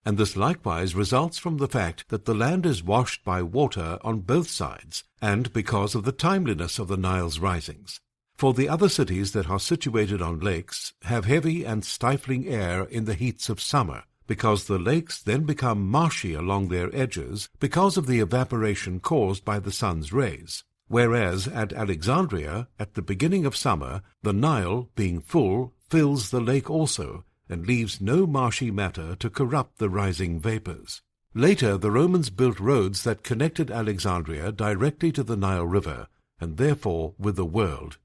And this likewise results from the fact that the land is washed by water on both sides, and because of the timeliness of the Nile's risings. For the other cities that are situated on lakes have heavy and stifling air in the heats of summer, because the lakes then become marshy along their edges because of the evaporation caused by the sun's rays. Whereas at Alexandria, at the beginning of summer, the Nile, being full, fills the lake also, and leaves no marshy matter to corrupt the rising vapors. Later, the Romans built roads that connected Alexandria directly to the Nile River, and therefore with the world.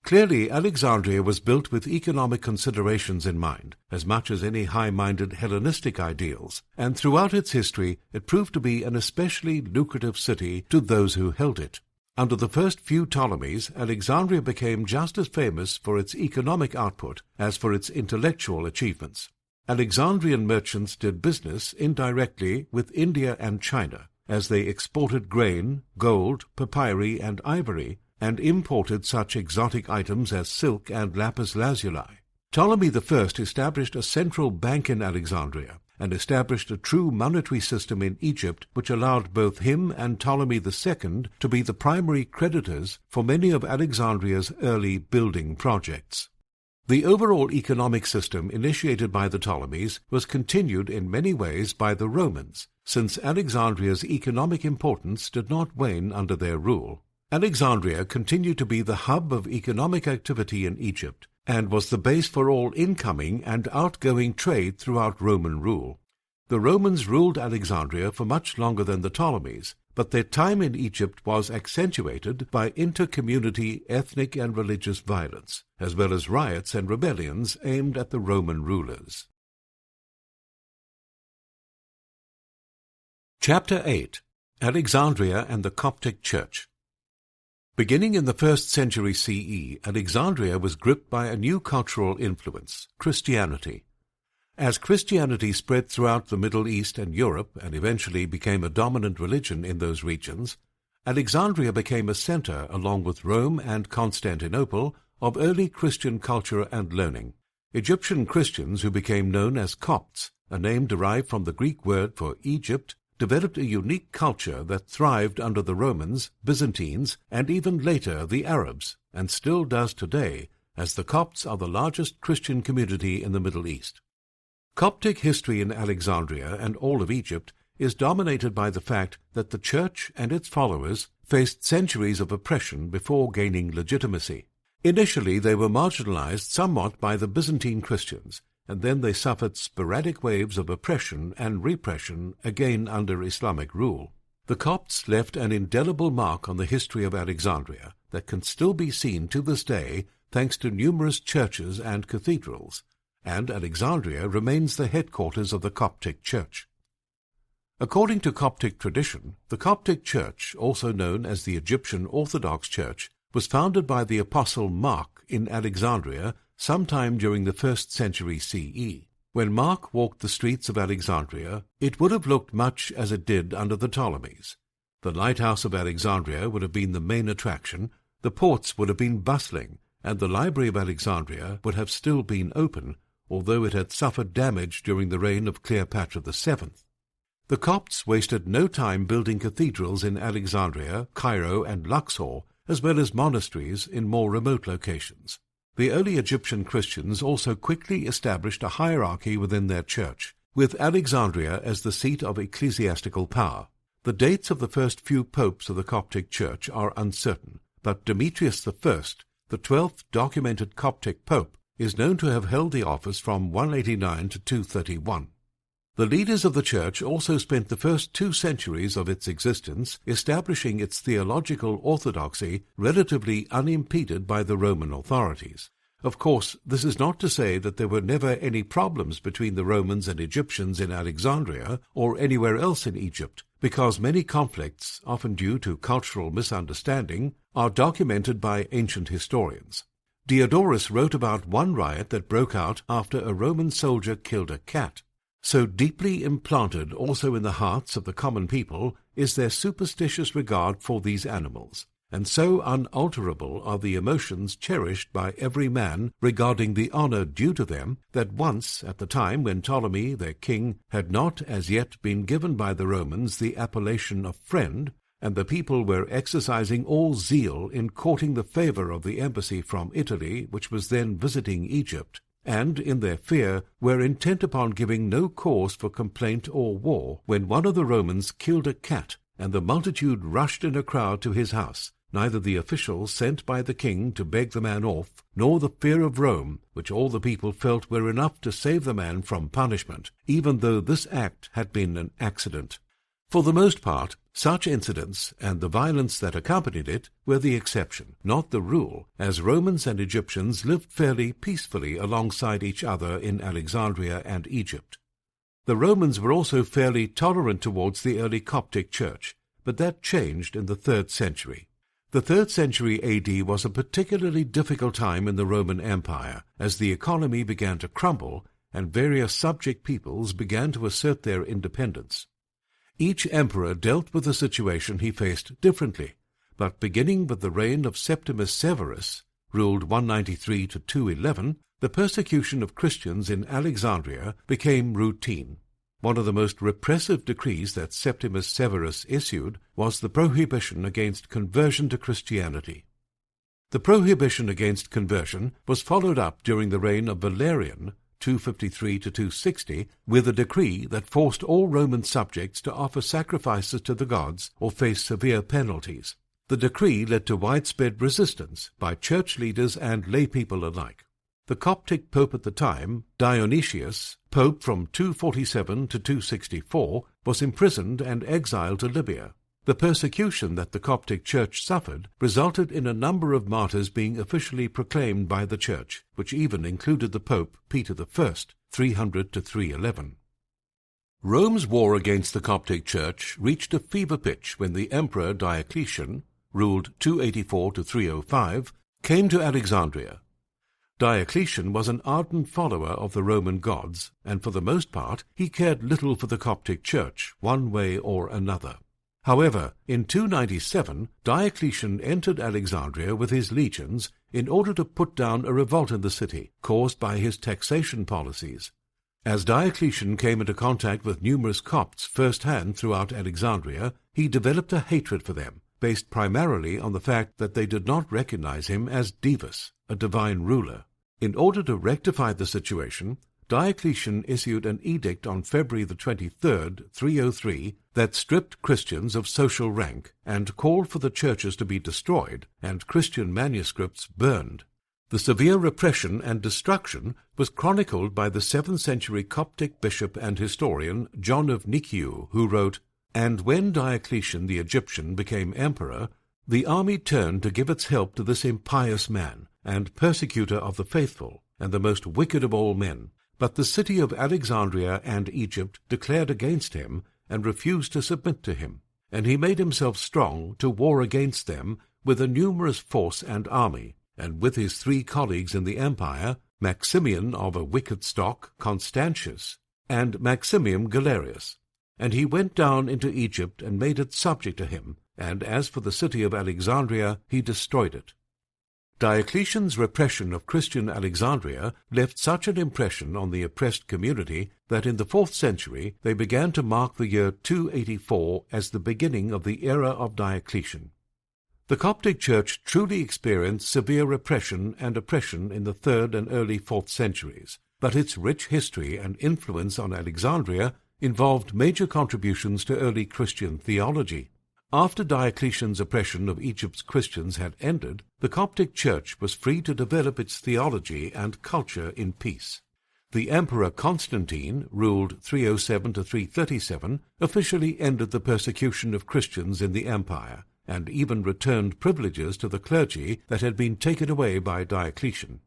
Clearly, Alexandria was built with economic considerations in mind, as much as any high-minded Hellenistic ideals, and throughout its history it proved to be an especially lucrative city to those who held it. Under the first few Ptolemies, Alexandria became just as famous for its economic output as for its intellectual achievements. Alexandrian merchants did business indirectly with India and China, as they exported grain, gold, papyri, and ivory, and imported such exotic items as silk and lapis lazuli. Ptolemy I established a central bank in Alexandria, and established a true monetary system in Egypt which allowed both him and Ptolemy II to be the primary creditors for many of Alexandria's early building projects. The overall economic system initiated by the Ptolemies was continued in many ways by the Romans, since Alexandria's economic importance did not wane under their rule. Alexandria continued to be the hub of economic activity in Egypt, and was the base for all incoming and outgoing trade throughout Roman rule. The Romans ruled Alexandria for much longer than the Ptolemies, but their time in Egypt was accentuated by inter-community ethnic and religious violence, as well as riots and rebellions aimed at the Roman rulers. Chapter 8. Alexandria and the Coptic Church. Beginning in the 1st century CE, Alexandria was gripped by a new cultural influence, Christianity. As Christianity spread throughout the Middle East and Europe and eventually became a dominant religion in those regions, Alexandria became a center, along with Rome and Constantinople, of early Christian culture and learning. Egyptian Christians, who became known as Copts, a name derived from the Greek word for Egypt, developed a unique culture that thrived under the Romans, Byzantines, and even later the Arabs, and still does today, as the Copts are the largest Christian community in the Middle East. Coptic history in Alexandria and all of Egypt is dominated by the fact that the Church and its followers faced centuries of oppression before gaining legitimacy. Initially, they were marginalized somewhat by the Byzantine Christians, and then they suffered sporadic waves of oppression and repression again under Islamic rule. The Copts left an indelible mark on the history of Alexandria that can still be seen to this day thanks to numerous churches and cathedrals, and Alexandria remains the headquarters of the Coptic Church. According to Coptic tradition, the Coptic Church, also known as the Egyptian Orthodox Church, was founded by the Apostle Mark in Alexandria sometime during the 1st century CE. When Mark walked the streets of Alexandria, it would have looked much as it did under the Ptolemies. The lighthouse of Alexandria would have been the main attraction, the ports would have been bustling, and the Library of Alexandria would have still been open, although it had suffered damage during the reign of Cleopatra VII. The Copts wasted no time building cathedrals in Alexandria, Cairo, and Luxor, as well as monasteries in more remote locations. The early Egyptian Christians also quickly established a hierarchy within their church, with Alexandria as the seat of ecclesiastical power. The dates of the first few popes of the Coptic Church are uncertain, but Demetrius I, the 12th documented Coptic pope, is known to have held the office from 189 to 231. The leaders of the Church also spent the first 2 centuries of its existence establishing its theological orthodoxy relatively unimpeded by the Roman authorities. Of course, this is not to say that there were never any problems between the Romans and Egyptians in Alexandria or anywhere else in Egypt, because many conflicts, often due to cultural misunderstanding, are documented by ancient historians. Diodorus wrote about one riot that broke out after a Roman soldier killed a cat. So deeply implanted also in the hearts of the common people is their superstitious regard for these animals, and so unalterable are the emotions cherished by every man regarding the honor due to them, that once, at the time when Ptolemy, their king, had not as yet been given by the Romans the appellation of friend, and the people were exercising all zeal in courting the favor of the embassy from Italy, which was then visiting Egypt, and, in their fear, were intent upon giving no cause for complaint or war, when one of the Romans killed a cat, and the multitude rushed in a crowd to his house. Neither the officials sent by the king to beg the man off, nor the fear of Rome, which all the people felt, were enough to save the man from punishment, even though this act had been an accident. For the most part, such incidents, and the violence that accompanied it, were the exception, not the rule, as Romans and Egyptians lived fairly peacefully alongside each other in Alexandria and Egypt. The Romans were also fairly tolerant towards the early Coptic Church, but that changed in the 3rd century. The 3rd century AD was a particularly difficult time in the Roman Empire, as the economy began to crumble and various subject peoples began to assert their independence. Each emperor dealt with the situation he faced differently, but beginning with the reign of Septimus Severus, ruled 193 to 211, the persecution of Christians in Alexandria became routine. One of the most repressive decrees that Septimus Severus issued was the prohibition against conversion to Christianity. The prohibition against conversion was followed up during the reign of Valerian, 253 to 260, with a decree that forced all Roman subjects to offer sacrifices to the gods or face severe penalties. The decree led to widespread resistance by church leaders and laypeople alike. The Coptic pope at the time, Dionysius, pope from 247 to 264, was imprisoned and exiled to Libya. The persecution that the Coptic Church suffered resulted in a number of martyrs being officially proclaimed by the Church, which even included the Pope Peter I, 300 to 311. Rome's war against the Coptic Church reached a fever pitch when the Emperor Diocletian, ruled 284 to 305, came to Alexandria. Diocletian was an ardent follower of the Roman gods, and for the most part he cared little for the Coptic Church, one way or another. However, in 297, Diocletian entered Alexandria with his legions in order to put down a revolt in the city, caused by his taxation policies. As Diocletian came into contact with numerous Copts first-hand throughout Alexandria, he developed a hatred for them, based primarily on the fact that they did not recognize him as Divus, a divine ruler. In order to rectify the situation, Diocletian issued an edict on February the 23rd, 303, that stripped Christians of social rank and called for the churches to be destroyed and Christian manuscripts burned. The severe repression and destruction was chronicled by the 7th century Coptic bishop and historian John of Nikiu, who wrote, "And when Diocletian the Egyptian became emperor, the army turned to give its help to this impious man, and persecutor of the faithful, and the most wicked of all men. But the city of Alexandria and Egypt declared against him, and refused to submit to him. And he made himself strong to war against them with a numerous force and army, and with his 3 colleagues in the empire, Maximian of a wicked stock, Constantius, and Maximian Galerius. And he went down into Egypt and made it subject to him, and as for the city of Alexandria, he destroyed it." Diocletian's repression of Christian Alexandria left such an impression on the oppressed community that in the 4th century they began to mark the year 284 as the beginning of the era of Diocletian. The Coptic Church truly experienced severe repression and oppression in the 3rd and early 4th centuries, but its rich history and influence on Alexandria involved major contributions to early Christian theology. After Diocletian's oppression of Egypt's Christians had ended, the Coptic Church was free to develop its theology and culture in peace. The Emperor Constantine, ruled 307 to 337, officially ended the persecution of Christians in the empire, and even returned privileges to the clergy that had been taken away by Diocletian.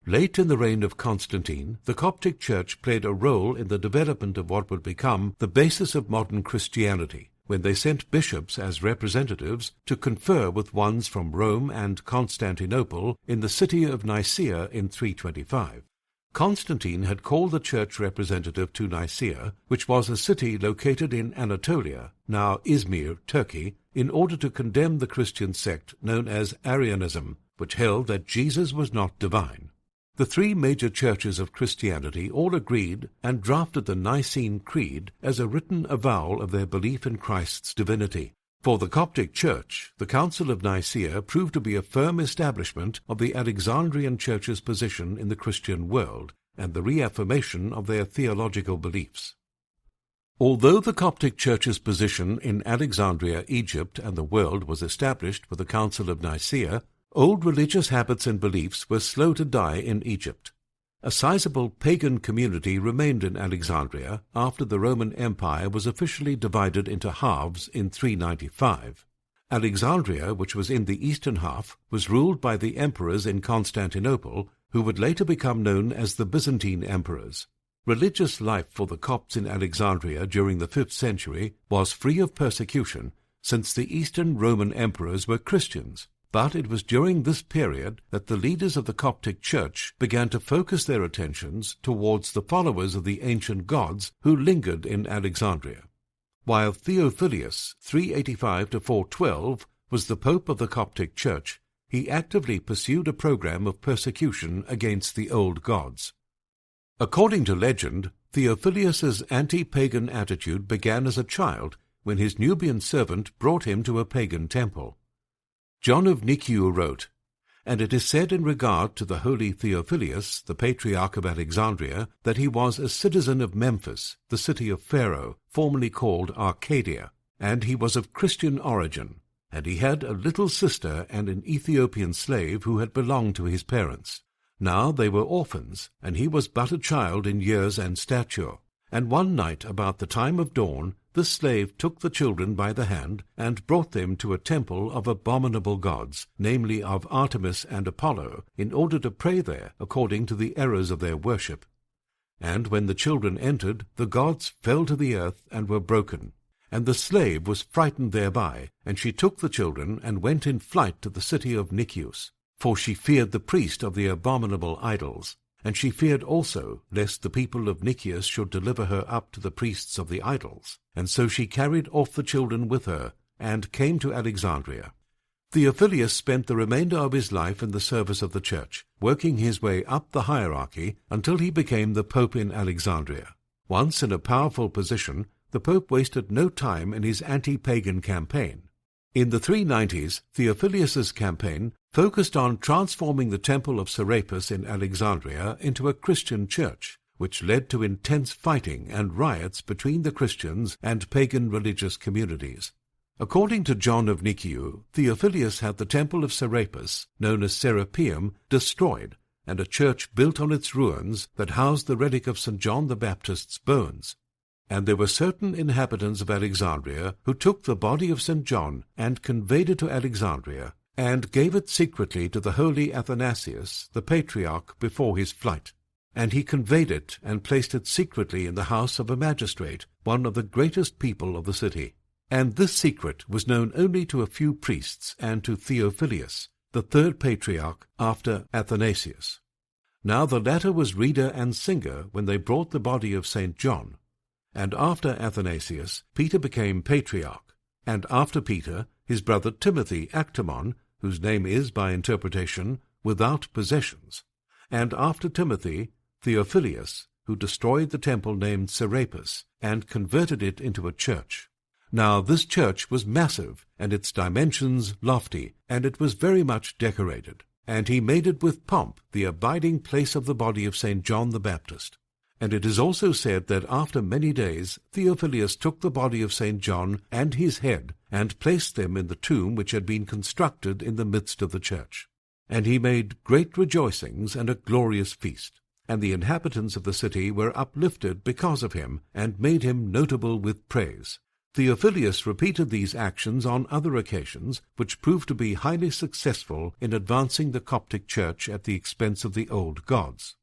Late in the reign of Constantine, the Coptic Church played a role in the development of what would become the basis of modern Christianity, when they sent bishops as representatives to confer with ones from Rome and Constantinople in the city of Nicaea in 325. Constantine had called the church representative to Nicaea, which was a city located in Anatolia, now Izmir, Turkey, in order to condemn the Christian sect known as Arianism, which held that Jesus was not divine. The 3 major churches of Christianity all agreed and drafted the Nicene Creed as a written avowal of their belief in Christ's divinity. For the Coptic Church, the Council of Nicaea proved to be a firm establishment of the Alexandrian Church's position in the Christian world and the reaffirmation of their theological beliefs. Although the Coptic Church's position in Alexandria, Egypt, and the world was established with the Council of Nicaea, old religious habits and beliefs were slow to die in Egypt. A sizable pagan community remained in Alexandria after the Roman Empire was officially divided into halves in 395. Alexandria, which was in the eastern half, was ruled by the emperors in Constantinople, who would later become known as the Byzantine emperors. Religious life for the Copts in Alexandria during the 5th century was free of persecution, since the Eastern Roman emperors were Christians. But it was during this period that the leaders of the Coptic Church began to focus their attentions towards the followers of the ancient gods who lingered in Alexandria. While Theophilus, 385 to 412, was the Pope of the Coptic Church, he actively pursued a program of persecution against the old gods. According to legend, Theophilus's anti-pagan attitude began as a child when his Nubian servant brought him to a pagan temple. John of Nikiu wrote, "And it is said in regard to the holy Theophilus, the Patriarch of Alexandria, that he was a citizen of Memphis, the city of Pharaoh, formerly called Arcadia, and he was of Christian origin, and he had a little sister and an Ethiopian slave who had belonged to his parents. Now they were orphans, and he was but a child in years and stature. And one night about the time of dawn, this slave took the children by the hand, and brought them to a temple of abominable gods, namely of Artemis and Apollo, in order to pray there according to the errors of their worship. And when the children entered, the gods fell to the earth and were broken. And the slave was frightened thereby, and she took the children and went in flight to the city of Nicias, for she feared the priest of the abominable idols. And she feared also lest the people of Nicias should deliver her up to the priests of the idols. And so she carried off the children with her, and came to Alexandria. Theophilus spent the remainder of his life in the service of the church, working his way up the hierarchy until he became the Pope in Alexandria. Once in a powerful position, the Pope wasted no time in his anti-pagan campaign. In the 390s, Theophilus's campaign focused on transforming the temple of Serapis in Alexandria into a Christian church, which led to intense fighting and riots between the Christians and pagan religious communities. According to John of Nikiu, Theophilus had the temple of Serapis, known as Serapeum, destroyed, and a church built on its ruins that housed the relic of St. John the Baptist's bones. And there were certain inhabitants of Alexandria who took the body of St. John and conveyed it to Alexandria, and gave it secretly to the holy Athanasius, the Patriarch, before his flight. And he conveyed it and placed it secretly in the house of a magistrate, one of the greatest people of the city. And this secret was known only to a few priests and to Theophilus, the third Patriarch after Athanasius. Now the latter was reader and singer when they brought the body of St. John. And after Athanasius, Peter became Patriarch, and after Peter, his brother Timothy Actamon, whose name is, by interpretation, without possessions, and after Timothy, Theophilus, who destroyed the temple named Serapis, and converted it into a church. Now this church was massive, and its dimensions lofty, and it was very much decorated, and he made it with pomp the abiding place of the body of St. John the Baptist. And it is also said that after many days Theophilus took the body of St. John and his head, and placed them in the tomb which had been constructed in the midst of the church. And he made great rejoicings and a glorious feast, and the inhabitants of the city were uplifted because of him, and made him notable with praise. Theophilus repeated these actions on other occasions, which proved to be highly successful in advancing the Coptic Church at the expense of the old gods.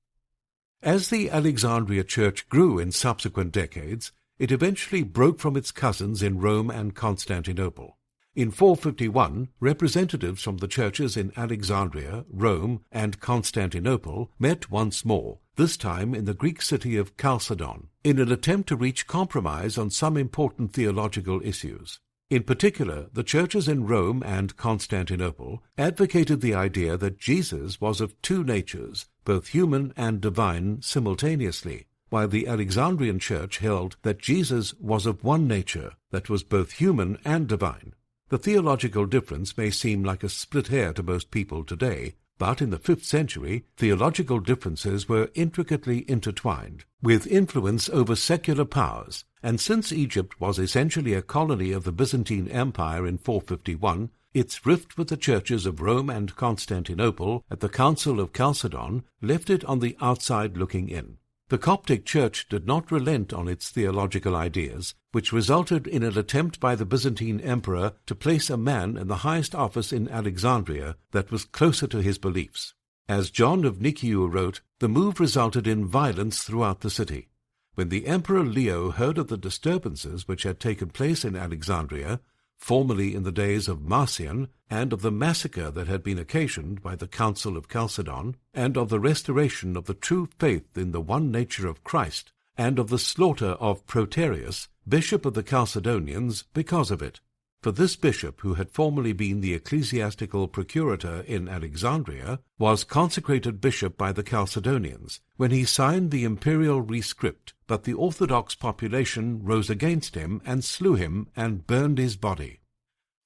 As the Alexandria Church grew in subsequent decades, it eventually broke from its cousins in Rome and Constantinople. In 451, representatives from the churches in Alexandria, Rome, and Constantinople met once more, this time in the Greek city of Chalcedon, in an attempt to reach compromise on some important theological issues. In particular, the churches in Rome and Constantinople advocated the idea that Jesus was of two natures, both human and divine, simultaneously, while the Alexandrian Church held that Jesus was of one nature that was both human and divine. The theological difference may seem like a split hair to most people today, but in the 5th century, theological differences were intricately intertwined, with influence over secular powers, and since Egypt was essentially a colony of the Byzantine Empire in 451, its rift with the churches of Rome and Constantinople at the Council of Chalcedon left it on the outside looking in. The Coptic Church did not relent on its theological ideas, which resulted in an attempt by the Byzantine emperor to place a man in the highest office in Alexandria that was closer to his beliefs. As John of Nikiu wrote, the move resulted in violence throughout the city. When the Emperor Leo heard of the disturbances which had taken place in Alexandria, formerly in the days of Marcion, and of the massacre that had been occasioned by the Council of Chalcedon, and of the restoration of the true faith in the one nature of Christ, and of the slaughter of Proterius, bishop of the Chalcedonians, because of it. For this bishop, who had formerly been the ecclesiastical procurator in Alexandria, was consecrated bishop by the Chalcedonians, when he signed the imperial rescript, but the orthodox population rose against him and slew him and burned his body.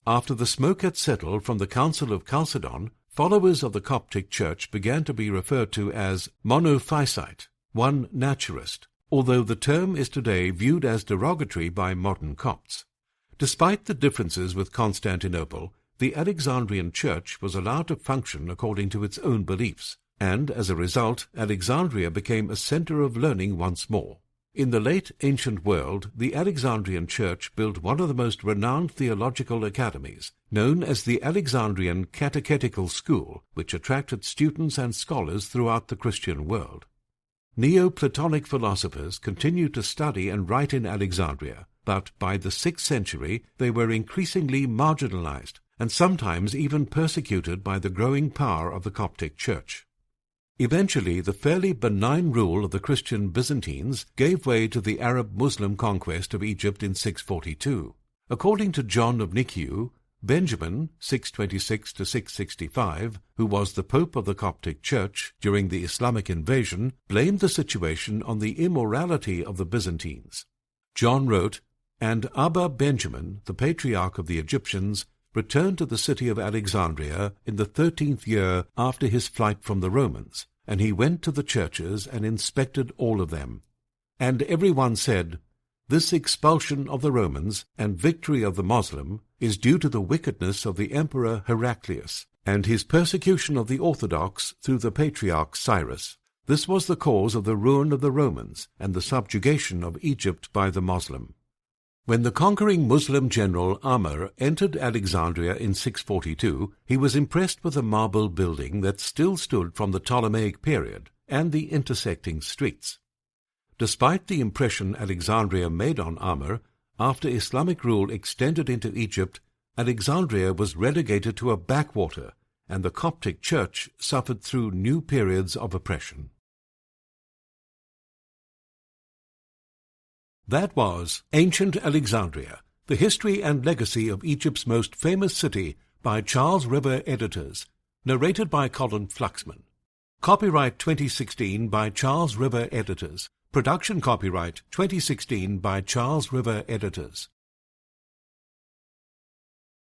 After the smoke had settled from the Council of Chalcedon, followers of the Coptic Church began to be referred to as monophysite, one naturist, although the term is today viewed as derogatory by modern Copts. Despite the differences with Constantinople, the Alexandrian Church was allowed to function according to its own beliefs, and as a result, Alexandria became a center of learning once more. In the late ancient world, the Alexandrian Church built one of the most renowned theological academies, known as the Alexandrian Catechetical School, which attracted students and scholars throughout the Christian world. Neoplatonic philosophers continued to study and write in Alexandria, but by the 6th century they were increasingly marginalized, and sometimes even persecuted by the growing power of the Coptic Church. Eventually, the fairly benign rule of the Christian Byzantines gave way to the Arab-Muslim conquest of Egypt in 642. According to John of Nicaea, Benjamin, 626 to 665, who was the Pope of the Coptic Church during the Islamic invasion, blamed the situation on the immorality of the Byzantines. John wrote, "And Abba Benjamin, the patriarch of the Egyptians, returned to the city of Alexandria in the 13th year after his flight from the Romans, and he went to the churches and inspected all of them. And every one said, 'This expulsion of the Romans and victory of the Moslem is due to the wickedness of the Emperor Heraclius, and his persecution of the Orthodox through the Patriarch Cyrus. This was the cause of the ruin of the Romans and the subjugation of Egypt by the Moslem.'" When the conquering Muslim general Amr entered Alexandria in 642, he was impressed with a marble building that still stood from the Ptolemaic period and the intersecting streets. Despite the impression Alexandria made on Amr, after Islamic rule extended into Egypt, Alexandria was relegated to a backwater, and the Coptic Church suffered through new periods of oppression. That was Ancient Alexandria, the history and legacy of Egypt's most famous city by Charles River Editors, narrated by Colin Fluxman. Copyright 2016 by Charles River Editors. Production copyright 2016 by Charles River Editors.